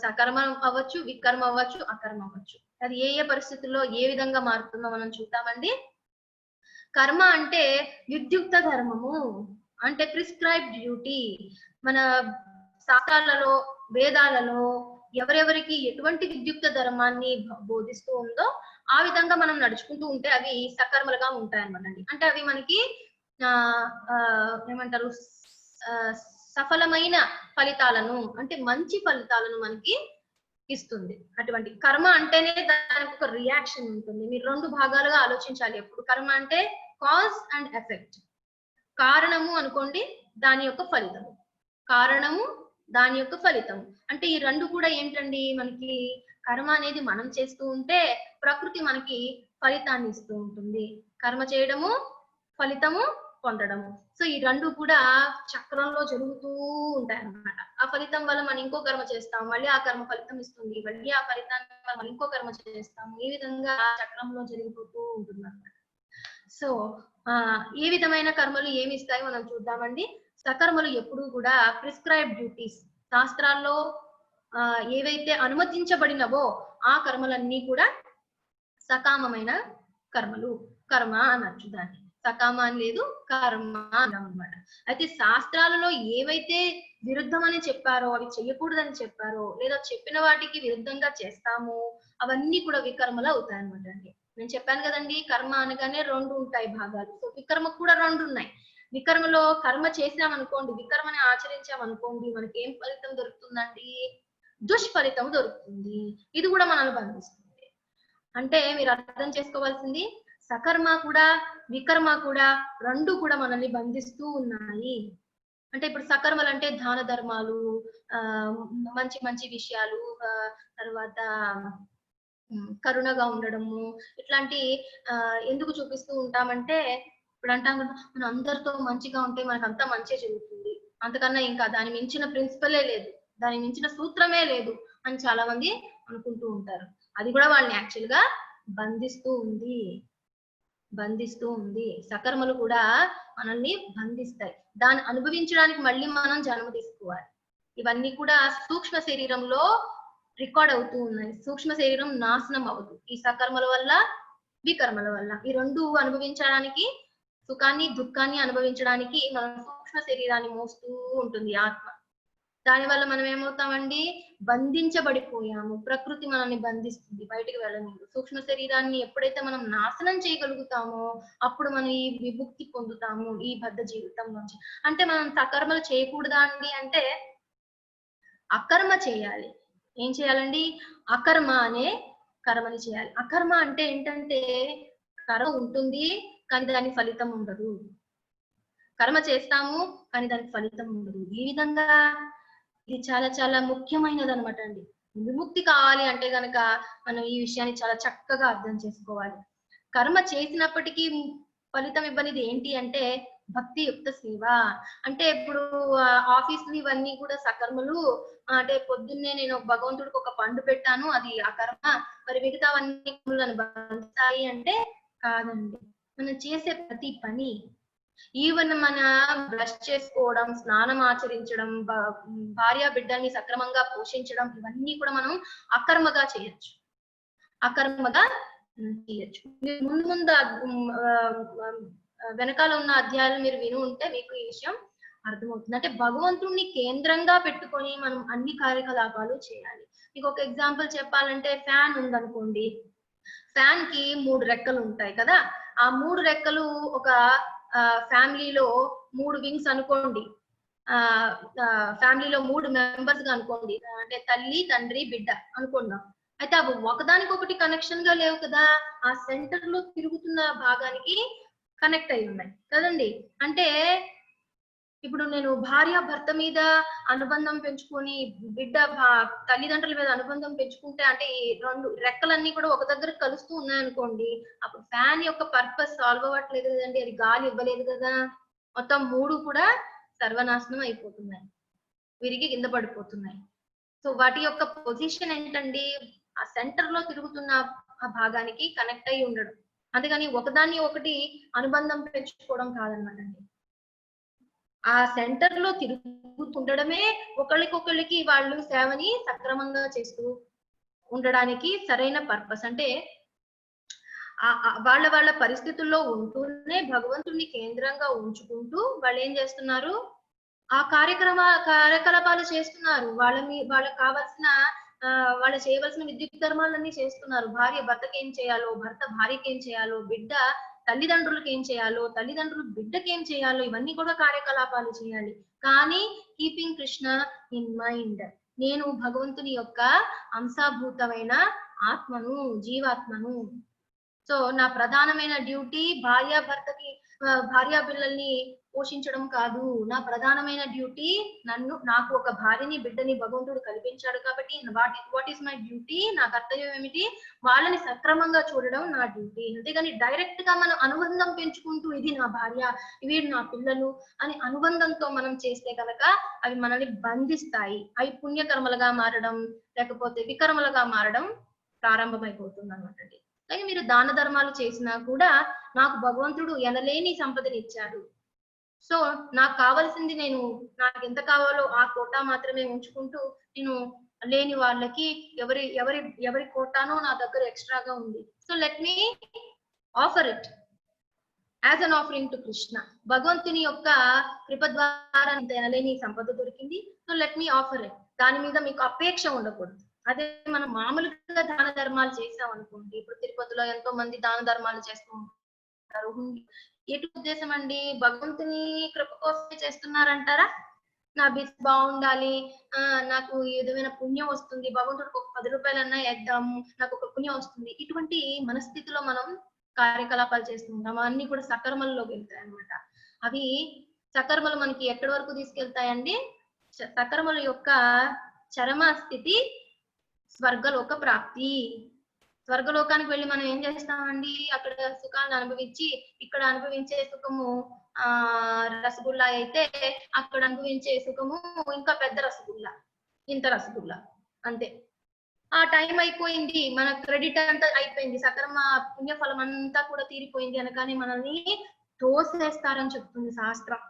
సకర్మ అవ్వచ్చు, వికర్మ అవ్వచ్చు, అకర్మ అవ్వచ్చు. అది ఏ ఏ పరిస్థితుల్లో ఏ విధంగా మారుతుందో మనం చూద్దామండి. కర్మ అంటే విద్యుక్త ధర్మము, అంటే ప్రిస్క్రైబ్డ్ డ్యూటీ. మన శాస్త్రాలలో వేదాలలో ఎవరెవరికి ఎటువంటి విద్యుక్త ధర్మాన్ని బోధిస్తూ ఉందో ఆ విధంగా మనం నడుచుకుంటూ ఉంటే అవి సకర్మలుగా ఉంటాయన్నమాట. అంటే అవి మనకి ఏమంటారు, సఫలమైన ఫలితాలను, అంటే మంచి ఫలితాలను మనకి ఇస్తుంది. అటువంటి కర్మ అంటేనే దానికి ఒక రియాక్షన్ ఉంటుంది. మీరు రెండు భాగాలుగా ఆలోచించాలి ఎప్పుడు. కర్మ అంటే కాజ్ అండ్ ఎఫెక్ట్. కారణము అనుకోండి, దాని యొక్క ఫలితము. కారణము, దాని యొక్క ఫలితం. అంటే ఈ రెండు కూడా ఏంటండి, మనకి కర్మ అనేది మనం చేస్తూ ఉంటే ప్రకృతి మనకి ఫలితాన్ని ఇస్తూ ఉంటుంది. కర్మ చేయడము, ఫలితము పొందడము. సో ఈ రెండు కూడా చక్రంలో జరుగుతూ ఉంటాయి అన్నమాట. ఆ ఫలితం వల్ల మనం ఇంకో కర్మ చేస్తాం, మళ్ళీ ఆ కర్మ ఫలితం ఇస్తుంది, మళ్ళీ ఆ ఫలితాన్ని మనం ఇంకో కర్మ చేస్తాము. ఈ విధంగా చక్రంలో జరిగిపోతూ ఉంటుంది అన్నమాట. సో ఏ విధమైన కర్మలు ఏమి ఇస్తాయో మనం చూద్దామండి. సకర్మలు ఎప్పుడు కూడా ప్రిస్క్రైబ్ డ్యూటీస్, శాస్త్రాల్లో ఏవైతే అనుమతించబడినవో ఆ కర్మలన్నీ కూడా సకామమైన కర్మలు. కర్మ అనొచ్చు దాన్ని, సకామ అని లేదు, కర్మ అన్నమాట. అయితే శాస్త్రాలలో ఏవైతే విరుద్ధం అని చెప్పారో, అవి చెయ్యకూడదని చెప్పారో, లేదా చెప్పిన వాటికి విరుద్ధంగా చేస్తామో అవన్నీ కూడా వికర్మలు అవుతాయి అనమాట అండి. నేను చెప్పాను కదండి, కర్మ అనగానే రెండు ఉంటాయి భాగాలు. సో వికర్మ కూడా రెండు ఉన్నాయి. వికర్మలో కర్మ చేసామనుకోండి, వికర్మని ఆచరించామనుకోండి, మనకి ఏం ఫలితం దొరుకుతుందండి? దుష్ఫలితం దొరుకుతుంది. ఇది కూడా మనల్ని బంధిస్తుంది. అంటే మీరు అర్థం చేసుకోవాల్సింది, సకర్మ కూడా వికర్మ కూడా రెండు కూడా మనల్ని బంధిస్తూ ఉన్నాయి. అంటే ఇప్పుడు సకర్మలు అంటే దాన ధర్మాలు, మంచి మంచి విషయాలు, తర్వాత కరుణగా ఉండడము, ఇట్లాంటి ఎందుకు చూపిస్తూ ఉంటామంటే, ఇప్పుడు అంటాం కదా, మనం అందరితో మంచిగా ఉంటే మనకు అంతా మంచి జరుగుతుంది, అంతకన్నా ఇంకా దాని మించిన ప్రిన్సిపలే లేదు, దాని మించిన సూత్రమే లేదు అని చాలా మంది అనుకుంటూ ఉంటారు. అది కూడా వాళ్ళని యాక్చువల్ గా బంధిస్తూ ఉంది. సకర్మలు కూడా మనల్ని బంధిస్తాయి. దాన్ని అనుభవించడానికి మళ్ళీ మనం జన్మ తీసుకోవాలి. ఇవన్నీ కూడా సూక్ష్మ శరీరంలో రికార్డ్ అవుతూ ఉన్నాయి. సూక్ష్మ శరీరం నాశనం అవ్వదు ఈ సకర్మల వల్ల, వికర్మల వల్ల. ఈ రెండు అనుభవించడానికి, సుఖాన్ని దుఃఖాన్ని అనుభవించడానికి మన సూక్ష్మ శరీరాన్ని మోస్తూ ఉంటుంది ఆత్మ. దానివల్ల మనం ఏమవుతామండి? బంధించబడిపోయాము. ప్రకృతి మనల్ని బంధిస్తుంది, బయటకు వెళ్ళలేదు. సూక్ష్మ శరీరాన్ని ఎప్పుడైతే మనం నాశనం చేయగలుగుతామో అప్పుడు మనం ఈ విముక్తి పొందుతాము ఈ బద్ధ జీవితం నుంచి. అంటే మనం సకర్మలు చేయకూడదా అండి అంటే, అకర్మ చేయాలి. ఏం చేయాలండి? అకర్మ అనే కర్మని చేయాలి. అకర్మ అంటే ఏంటంటే, కర్మ ఉంటుంది కానీ దాని ఫలితం ఉండదు. కర్మ చేస్తాము కానీ దానికి ఫలితం ఉండదు. ఈ విధంగా ఇది చాలా చాలా ముఖ్యమైనది అనమాట అండి. విముక్తి కావాలి అంటే గనక మనం ఈ విషయాన్ని చాలా చక్కగా అర్థం చేసుకోవాలి. కర్మ చేసినప్పటికీ ఫలితం ఇవ్వనిది ఏంటి అంటే భక్తియుక్త సేవ. అంటే ఇప్పుడు ఆఫీసులు ఇవన్నీ కూడా సకర్మలు. అంటే పొద్దున్నే నేను భగవంతుడికి ఒక పండు పెట్టాను, అది ఆ కర్మ. మరి మిగతావన్నీ నన్ను బంధిస్తాయి అంటే కాదండి. మనం చేసే ప్రతి పని, ఈవెన్ మన బ్రష్ చేసుకోవడం, స్నానం ఆచరించడం, భార్య బిడ్డల్ని సక్రమంగా పోషించడం, ఇవన్నీ కూడా మనం అకర్మగా చేయొచ్చు. అకర్మగా చేయొచ్చు. ముందు ముందు వెనకాల ఉన్న అధ్యాయాలు మీరు విని ఉంటే మీకు ఈ విషయం అర్థమవుతుంది. అంటే భగవంతుణ్ణి కేంద్రంగా పెట్టుకొని మనం అన్ని కార్యకలాపాలు చేయాలి. మీకు ఒక ఎగ్జాంపుల్ చెప్పాలంటే, ఫ్యాన్ ఉందనుకోండి. ఫ్యాన్ కి 3 రెక్కలు ఉంటాయి కదా. ఆ 3 రెక్కలు ఒక ఫ్యామిలీలో 3 వింగ్స్ అనుకోండి. ఫ్యామిలీలో 3 మెంబర్స్ గా అనుకోండి. అంటే తల్లి, తండ్రి, బిడ్డ అనుకుందాం. అయితే అవి ఒకదానికొకటి కనెక్షన్ గా లేవు కదా. ఆ సెంటర్ లో తిరుగుతున్న భాగానికి కనెక్ట్ అయి ఉన్నాయి కదండి. అంటే ఇప్పుడు నేను భార్య భర్త మీద అనుబంధం పెంచుకొని బిడ్డ తల్లిదండ్రుల మీద అనుబంధం పెంచుకుంటే అంటే ఈ రెండు రెక్కలన్నీ కూడా ఒక దగ్గర కలుస్తూ ఉన్నాయనుకోండి, అప్పుడు ఫ్యాన్ యొక్క పర్పస్ సాల్వ్ అవ్వట్లేదు కదండి, అది గాలి ఇవ్వలేదు కదా, మొత్తం మూడు కూడా సర్వనాశనం అయిపోతున్నాయి, విరిగి కింద పడిపోతున్నాయి. సో వాటి యొక్క పొజిషన్ ఏంటండి, ఆ సెంటర్ లో తిరుగుతున్న ఆ భాగానికి కనెక్ట్ అయి ఉండడం, అందుకని ఒకదాన్ని ఒకటి అనుబంధం పెంచుకోవడం కాదనమాట అండి. ఆ సెంటర్ లో తిరుగుతుండడమే ఒకళ్ళకొకళ్ళకి వాళ్ళు సేవని సక్రమంగా చేస్తూ ఉండడానికి సరైన పర్పస్. అంటే వాళ్ళ వాళ్ళ పరిస్థితుల్లో ఉంటూనే భగవంతుడిని కేంద్రంగా ఉంచుకుంటూ వాళ్ళు ఏం చేస్తున్నారు, ఆ కార్యకలాపాలు చేస్తున్నారు. వాళ్ళకి కావాల్సిన వాళ్ళు చేయవలసిన విద్యుత్ ధర్మాలన్నీ చేస్తున్నారు. భార్య భర్తకి ఏం చేయాలో, భర్త భార్యకి ఏం చేయాలో, బిడ్డ తల్లిదండ్రులకు ఏం చేయాలో, తల్లిదండ్రులు బిడ్డకి ఏం చేయాలో, ఇవన్నీ కూడా కార్యకలాపాలు చేయాలి. కానీ కీపింగ్ కృష్ణ ఇన్ మైండ్, నేను భగవంతుని యొక్క అంశాభూతమైన ఆత్మను, జీవాత్మను. సో నా ప్రధానమైన డ్యూటీ భార్యా పిల్లల్ని పోషించడం కాదు. నా ప్రధానమైన డ్యూటీ నాకు ఒక భార్యని బిడ్డని భగవంతుడు కల్పించాడు కాబట్టి వాట్ ఈస్ మై డ్యూటీ, నా కర్తవ్యం ఏమిటి, వాళ్ళని సక్రమంగా చూడడం నా డ్యూటీ. అంతేగాని డైరెక్ట్ గా మనం అనుబంధం పెంచుకుంటూ ఇది నా భార్య, వీడు నా పిల్లలు అని అనుబంధంతో మనం చేస్తే కనుక అవి మనల్ని బంధిస్తాయి. అవి పుణ్యకర్మలుగా మారడం లేకపోతే వికర్మలుగా మారడం ప్రారంభమైపోతుంది అన్నమాట. అలాగే మీరు దాన ధర్మాలు చేసినా కూడా నాకు భగవంతుడు ఎనలేని సంపదని ఇచ్చాడు, సో నాకు కావాల్సింది నాకు ఎంత కావాలో ఆ కోటా మాత్రమే ఉంచుకుంటూ నేను లేని వాళ్ళకి ఎవరి కోటానో నా దగ్గర ఎక్స్ట్రాగా ఉంది, so let me offer it as an offering to Krishna. భగవంతుని యొక్క కృప ద్వారా ఎనలేని సంపద దొరికింది, so let me offer it. దాని మీద మీకు అపేక్ష ఉండకూడదు. అదే మనం మామూలుగా దాన ధర్మాలు చేసాం అనుకోండి, ఇప్పుడు తిరుపతిలో ఎంతో మంది దాన ధర్మాలు చేస్తూ ఉంటారు. ఎటు ఉద్దేశం అండి, భగవంతుని కృప కోసమే చేస్తున్నారంటారా, నా బిస్ బాగుండాలి, నాకు ఏదైనా పుణ్యం వస్తుంది, భగవంతుడికి ఒక 10 రూపాయలన్నా వేద్దాము, నాకు ఒక పుణ్యం వస్తుంది, ఇటువంటి మనస్థితిలో మనం కార్యకలాపాలు చేస్తుంటాం. అన్ని కూడా సకర్మల్లోకి వెళ్తాయి అన్నమాట. అవి సకర్మలు మనకి ఎక్కడి వరకు తీసుకెళ్తాయండి, సకర్మల యొక్క చరమ స్థితి స్వర్గలోక ప్రాప్తి. స్వర్గలోకానికి వెళ్ళి మనం ఏం చేస్తామండి, అక్కడ సుఖాన్ని అనుభవించి ఇక్కడ అనుభవించే సుఖము రసగుల్లా అయితే అక్కడ అనుభవించే సుఖము ఇంకా పెద్ద రసగుల్లా, ఇంత రసగుల్లా, అంతే. ఆ టైం అయిపోయింది, మన క్రెడిట్ అంతా అయిపోయింది, సకర్మ పుణ్యఫలం అంతా కూడా తీరిపోయింది అనగానే మనల్ని తోసేస్తారని చెప్తుంది శాస్త్రం.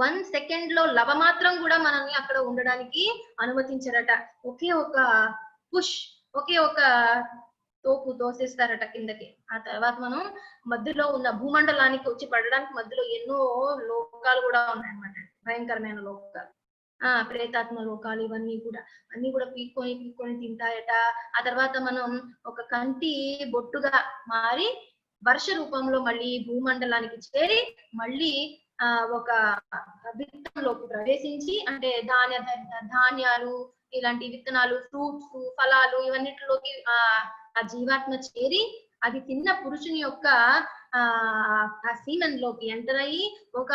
1 సెకండ్ లో లవమాత్రం కూడా మనల్ని అక్కడ ఉండడానికి అనుమతించరట. ఒకే ఒక పుష్, ఒకే ఒక తోపు తోసేస్తారట కిందకి. ఆ తర్వాత మనం మధ్యలో ఉన్న భూమండలానికి వచ్చి పడడానికి మధ్యలో ఎన్నో లోకాలు కూడా ఉన్నాయన్నమాట, భయంకరమైన లోకాలు, ప్రేతాత్మ లోకాలు, ఇవన్నీ కూడా పీక్కొని తింటాయట. ఆ తర్వాత మనం ఒక కంటి బొట్టుగా మారి వర్ష రూపంలో మళ్ళీ భూమండలానికి చేరి మళ్ళీ ఒక విత్తనంలోకి ప్రవేశించి, అంటే ధాన్యాలు ఇలాంటి విత్తనాలు, ఫ్రూట్స్, ఫలాలు ఇవన్నిటిలోకి ఆ జీవాత్మ చేరి అది తిన్న పురుషుని యొక్క ఆ సీమన్ లోకి ఎంటర్ అయ్యి ఒక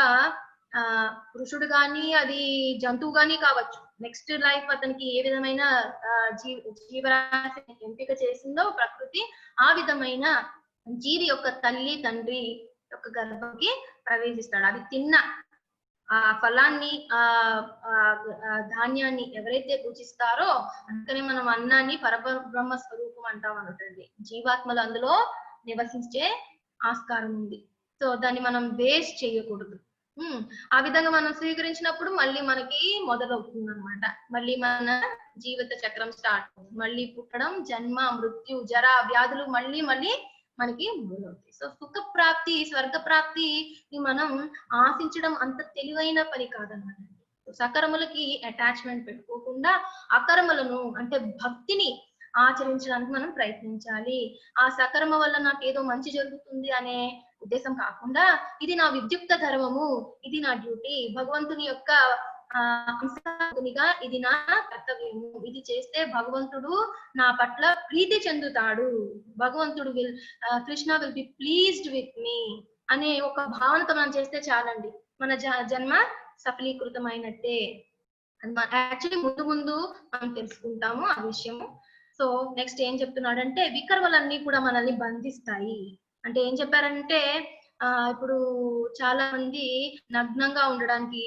పురుషుడు గాని అది జంతువు గాని కావచ్చు, నెక్స్ట్ లైఫ్ అతనికి ఏ విధమైన జీవరాశి ఎంపిక చేసిందో ప్రకృతి, ఆ విధమైన జీవి యొక్క తల్లి తండ్రి యొక్క గర్భంకి ప్రవేశిస్తాడు. అది తిన్న ఆ ఫలాన్ని ధాన్యాన్ని ఎవరైతే పూజిస్తారో, అందుకని మనం అన్నాన్ని పరబ్రహ్మ స్వరూపం అంటాం అనటండి. జీవాత్మలు అందులో నివసించే ఆస్కారం ఉంది, సో దాన్ని మనం వేస్ట్ చేయకూడదు. ఆ విధంగా మనం స్వీకరించినప్పుడు మళ్ళీ మనకి మొదలవుతుంది అనమాట, మళ్ళీ మన జీవిత చక్రం స్టార్ట్ అవుతుంది, మళ్ళీ పుట్టడం, జన్మ, మృత్యు, జర, వ్యాధులు మళ్ళీ మనకి మొదలవుతాయి. సో సుఖ ప్రాప్తి, స్వర్గ ప్రాప్తి మనం ఆశించడం అంత తెలివైన పని కాదన్నమాట. సకర్మలకి అటాచ్మెంట్ పెట్టుకోకుండా అకర్మలను అంటే భక్తిని ఆచరించడానికి మనం ప్రయత్నించాలి. ఆ సకర్మ వల్ల నాకు ఏదో మంచి జరుగుతుంది అనే ఉద్దేశం కాకుండా, ఇది నా విద్యుక్త ధర్మము, ఇది నా డ్యూటీ, భగవంతుని యొక్క అంశగా ఇది నా కర్తవ్యము, ఇది చేస్తే భగవంతుడు నా పట్ల ప్రీతి చెందుతాడు, భగవంతుడు Krishna will be pleased with me, అనే ఒక భావనతో మనం చేస్తే చాలండి, మన జన్మ సఫలీకృతమైనట్టే. యాక్చువల్లీ ముందు ముందు మనం తెలుసుకుంటాము ఆ విషయము. సో నెక్స్ట్ ఏం చెప్తున్నాడంటే వికర్మలన్నీ కూడా మనల్ని బంధిస్తాయి. అంటే ఏం చెప్పారంటే ఇప్పుడు చాలా మంది నగ్నంగా ఉండడానికి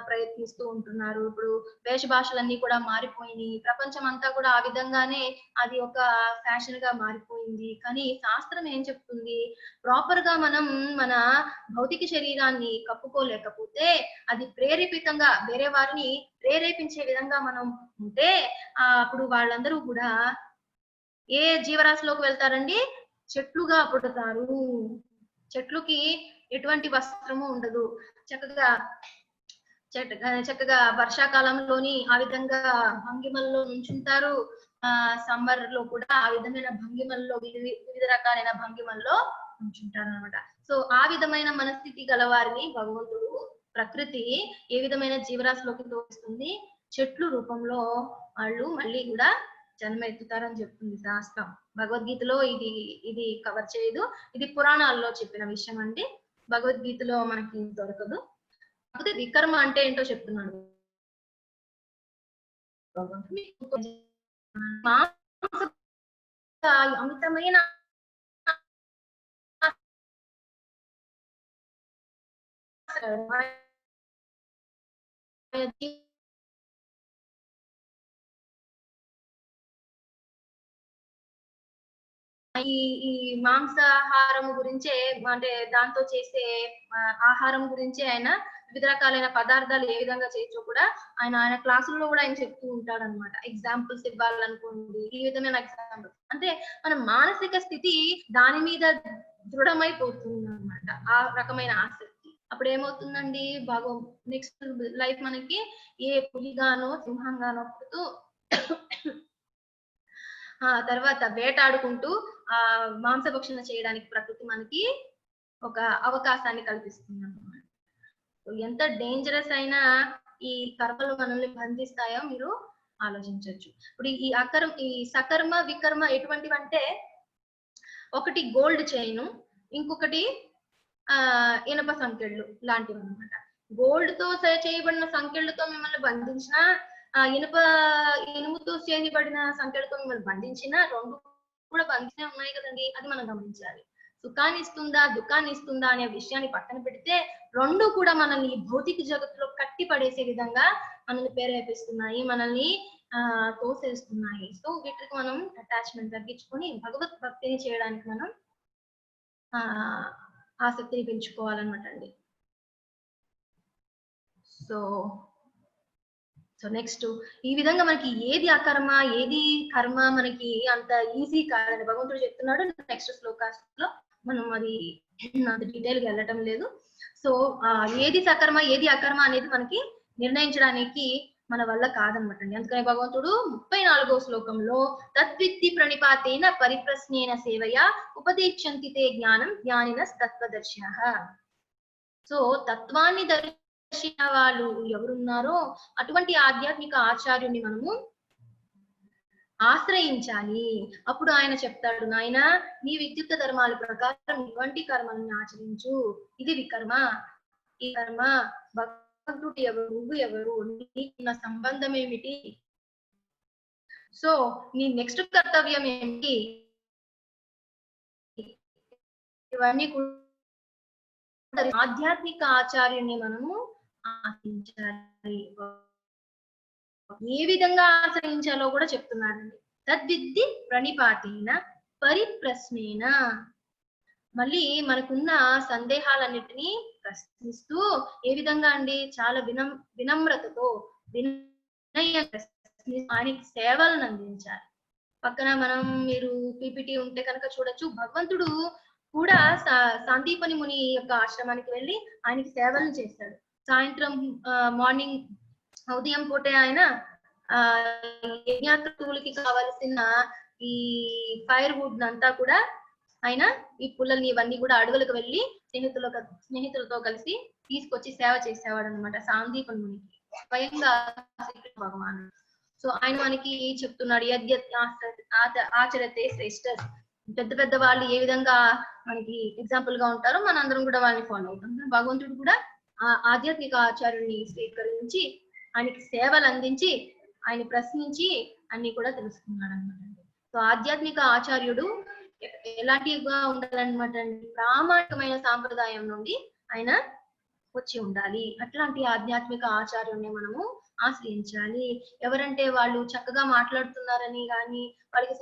ప్రయత్నిస్తూ ఉంటున్నారు. ఇప్పుడు వేష భాషలన్నీ కూడా మారిపోయినాయి. ప్రపంచం అంతా కూడా ఆ విధంగానే అది ఒక ఫ్యాషన్ గా మారిపోయింది. కానీ శాస్త్రం ఏం చెప్తుంది, ప్రాపర్ గా మనం మన భౌతిక శరీరాన్ని కప్పుకోలేకపోతే అది ప్రేరేపితంగా వేరే వారిని ప్రేరేపించే విధంగా మనం ఉంటే అప్పుడు వాళ్ళందరూ కూడా ఏ జీవరాశిలోకి వెళ్తారండి, చెట్లుగా పుడతారు. చెట్లుకి ఎటువంటి వస్త్రము ఉండదు. చక్కగా వర్షాకాలంలోని ఆ విధంగా భంగిమల్లో నుంచుంటారు. సమ్మర్ లో కూడా ఆ విధమైన భంగిమల్లో వివిధ రకాలైన భంగిమల్లో ఉంచుంటారు అనమాట. సో ఆ విధమైన మనస్థితి గల వారిని భగవంతుడు ప్రకృతి ఏ విధమైన జీవరాశిలోకి తోస్తుంది, చెట్లు రూపంలో వాళ్ళు మళ్ళీ కూడా జన్మ ఎత్తుతారని చెప్తుంది శాస్త్రం. భగవద్గీతలో ఇది కవర్ చేయదు, ఇది పురాణాల్లో చెప్పిన విషయం అండి. భగవద్గీతలో మనకి దొరకదు. కాకపోతే వికర్మ అంటే ఏంటో చెప్తున్నాడు. అమితమైన ఈ మాంసాహారం గురించే, అంటే దాంతో చేసే ఆహారం గురించే ఆయన వివిధ రకాలైన పదార్థాలు ఏ విధంగా చేయొచ్చో కూడా ఆయన క్లాసుల్లో కూడా ఆయన చెప్తూ ఉంటాడు అనమాట. ఎగ్జాంపుల్స్ ఇవ్వాలనుకోండి, ఈ విధమైన ఎగ్జాంపుల్స్ అంటే మన మానసిక స్థితి దాని మీద దృఢమైపోతుంది అనమాట, ఆ రకమైన ఆసక్తి. అప్పుడు ఏమవుతుందండి, నెక్స్ట్ లైఫ్ మనకి ఏ పులిగానో సింహంగానో పుడుతూ తర్వాత వేటాడుకుంటూ మాంసభక్షణ చేయడానికి ప్రకృతి మనకి ఒక అవకాశాన్ని కల్పిస్తుంది అన్నమాట. ఎంత డేంజరస్ అయినా ఈ కర్మలు మనల్ని బంధిస్తాయో మీరు ఆలోచించవచ్చు. ఇప్పుడు ఈ సకర్మ వికర్మ ఎటువంటివంటే, ఒకటి గోల్డ్ చైన్, ఇంకొకటి ఇనప సంకెళ్ళు లాంటివి అనమాట. గోల్డ్ తో చేయబడిన సంకెళ్ళతో మిమ్మల్ని బంధించిన, ఇనుముతో చేయబడిన సంఖ్యలతో మిమ్మల్ని బంధించిన, రెండు కూడా బంధించే ఉన్నాయి కదండి. అది మనం గమనించాలి. సుఖాన్ని ఇస్తుందా దుఃఖాన్ని ఇస్తుందా అనే విషయాన్ని పక్కన పెడితే రెండు కూడా మనల్ని భౌతిక జగత్తులో కట్టి పడేసే విధంగా మనల్ని ప్రేరేపిస్తున్నాయి, మనల్ని తోసేస్తున్నాయి. సో వీటికి మనం అటాచ్మెంట్ తగ్గించుకొని భగవత్ భక్తిని చేయడానికి మనం ఆసక్తిని పెంచుకోవాలన్నమాట అండి. సో నెక్స్ట్ ఈ విధంగా మనకి ఏది అకర్మ ఏది కర్మ మనకి అంత ఈజీ కాదని భగవంతుడు చెప్తున్నాడు. నెక్స్ట్ శ్లోకాస్ లో మనం అది అంత డీటెయిల్ గా వెళ్ళటం లేదు. సో ఏది సకర్మ ఏది అకర్మ అనేది మనకి నిర్ణయించడానికి మన వల్ల కాదనమాట అండి. అందుకని భగవంతుడు 34వ శ్లోకంలో తద్విద్ధి ప్రణిపాతేన పరిప్రశ్నేన సేవయా ఉపదేశంతి తే జ్ఞానం జ్ఞానినస్ తత్వదర్శినః. సో తత్వాన్ని దర్శించిన వాళ్ళు ఎవరున్నారో అటువంటి ఆధ్యాత్మిక ఆచార్యుని మనము ఆశ్రయించాలి. అప్పుడు ఆయన చెప్తాడు, నాయన నీ విద్యుత్ ధర్మాల ప్రకారం ఇటువంటి కర్మలను ఆచరించు, ఇది వికర్మ, ఈ కర్మ, భగవంతుడు ఎవరు, నువ్వు ఎవరు, నీకున్న సంబంధం ఏమిటి, సో నీ నెక్స్ట్ కర్తవ్యం ఏమిటి, ఇవన్నీ కూడా ఆధ్యాత్మిక ఆచార్యుని మనము ఆశ్రయించాలి. ఏ విధంగా ఆశ్రయించాలో కూడా చెప్తున్నారండి. తద్విద్ధి ప్రణిపాతేన పరిప్రశ్నేన, మళ్ళీ మనకున్న సందేహాలన్నిటినీ ప్రశ్నిస్తూ ఏ విధంగా అండి, చాలా వినమ్రతతో ఆయనకి సేవలను అందించాలి. పక్కన మీరు పీపీటీ ఉంటే కనుక చూడొచ్చు, భగవంతుడు కూడా సందీపని ముని యొక్క ఆశ్రమానికి వెళ్ళి ఆయనకి సేవలను చేశాడు. సాయంత్రం మార్నింగ్ ఉదయం పూటే ఆయన యజ్ఞాతులకి కావలసిన ఈ ఫైర్ వుడ్ అంతా కూడా ఆయన ఈ పుల్లల్ని ఇవన్నీ కూడా అడవులకు వెళ్ళి స్నేహితులతో కలిసి తీసుకొచ్చి సేవ చేసేవాడు అనమాట సాందీపని మునికి, స్వయంగా భగవానుడు. సో ఆయన మనకి చెప్తున్నాడు, యద్యత్ ఆచరతే శ్రేష్ఠ, పెద్ద పెద్ద వాళ్ళు ఏ విధంగా మనకి ఎగ్జాంపుల్ గా ఉంటారో మనందరం కూడా వాళ్ళని ఫాలో అవుతాం. భగవంతుడు కూడా ఆ ఆధ్యాత్మిక ఆచార్యుని స్వీకరించి ఆయనకి సేవలు అందించి ఆయన ప్రశ్నించి అన్ని కూడా తెలుసుకున్నాడు అనమాట. సో ఆధ్యాత్మిక ఆచార్యుడు ఎలాంటిగా ఉండాలన్నమాట అండి, ప్రామాణికమైన సాంప్రదాయం నుండి ఆయన వచ్చి ఉండాలి. అట్లాంటి ఆధ్యాత్మిక ఆచార్యుని మనము ఆశ్రయించాలి. ఎవరంటే వాళ్ళు చక్కగా మాట్లాడుతున్నారని గాని, వాళ్ళకి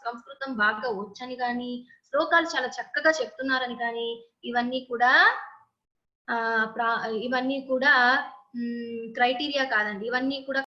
సంస్కృతం బాగా వచ్చని గాని, శ్లోకాలు చాలా చక్కగా చెప్తున్నారని కానీ, ఇవన్నీ కూడా ఇవన్నీ కూడా క్రైటీరియా కాదండి. ఇవన్నీ కూడా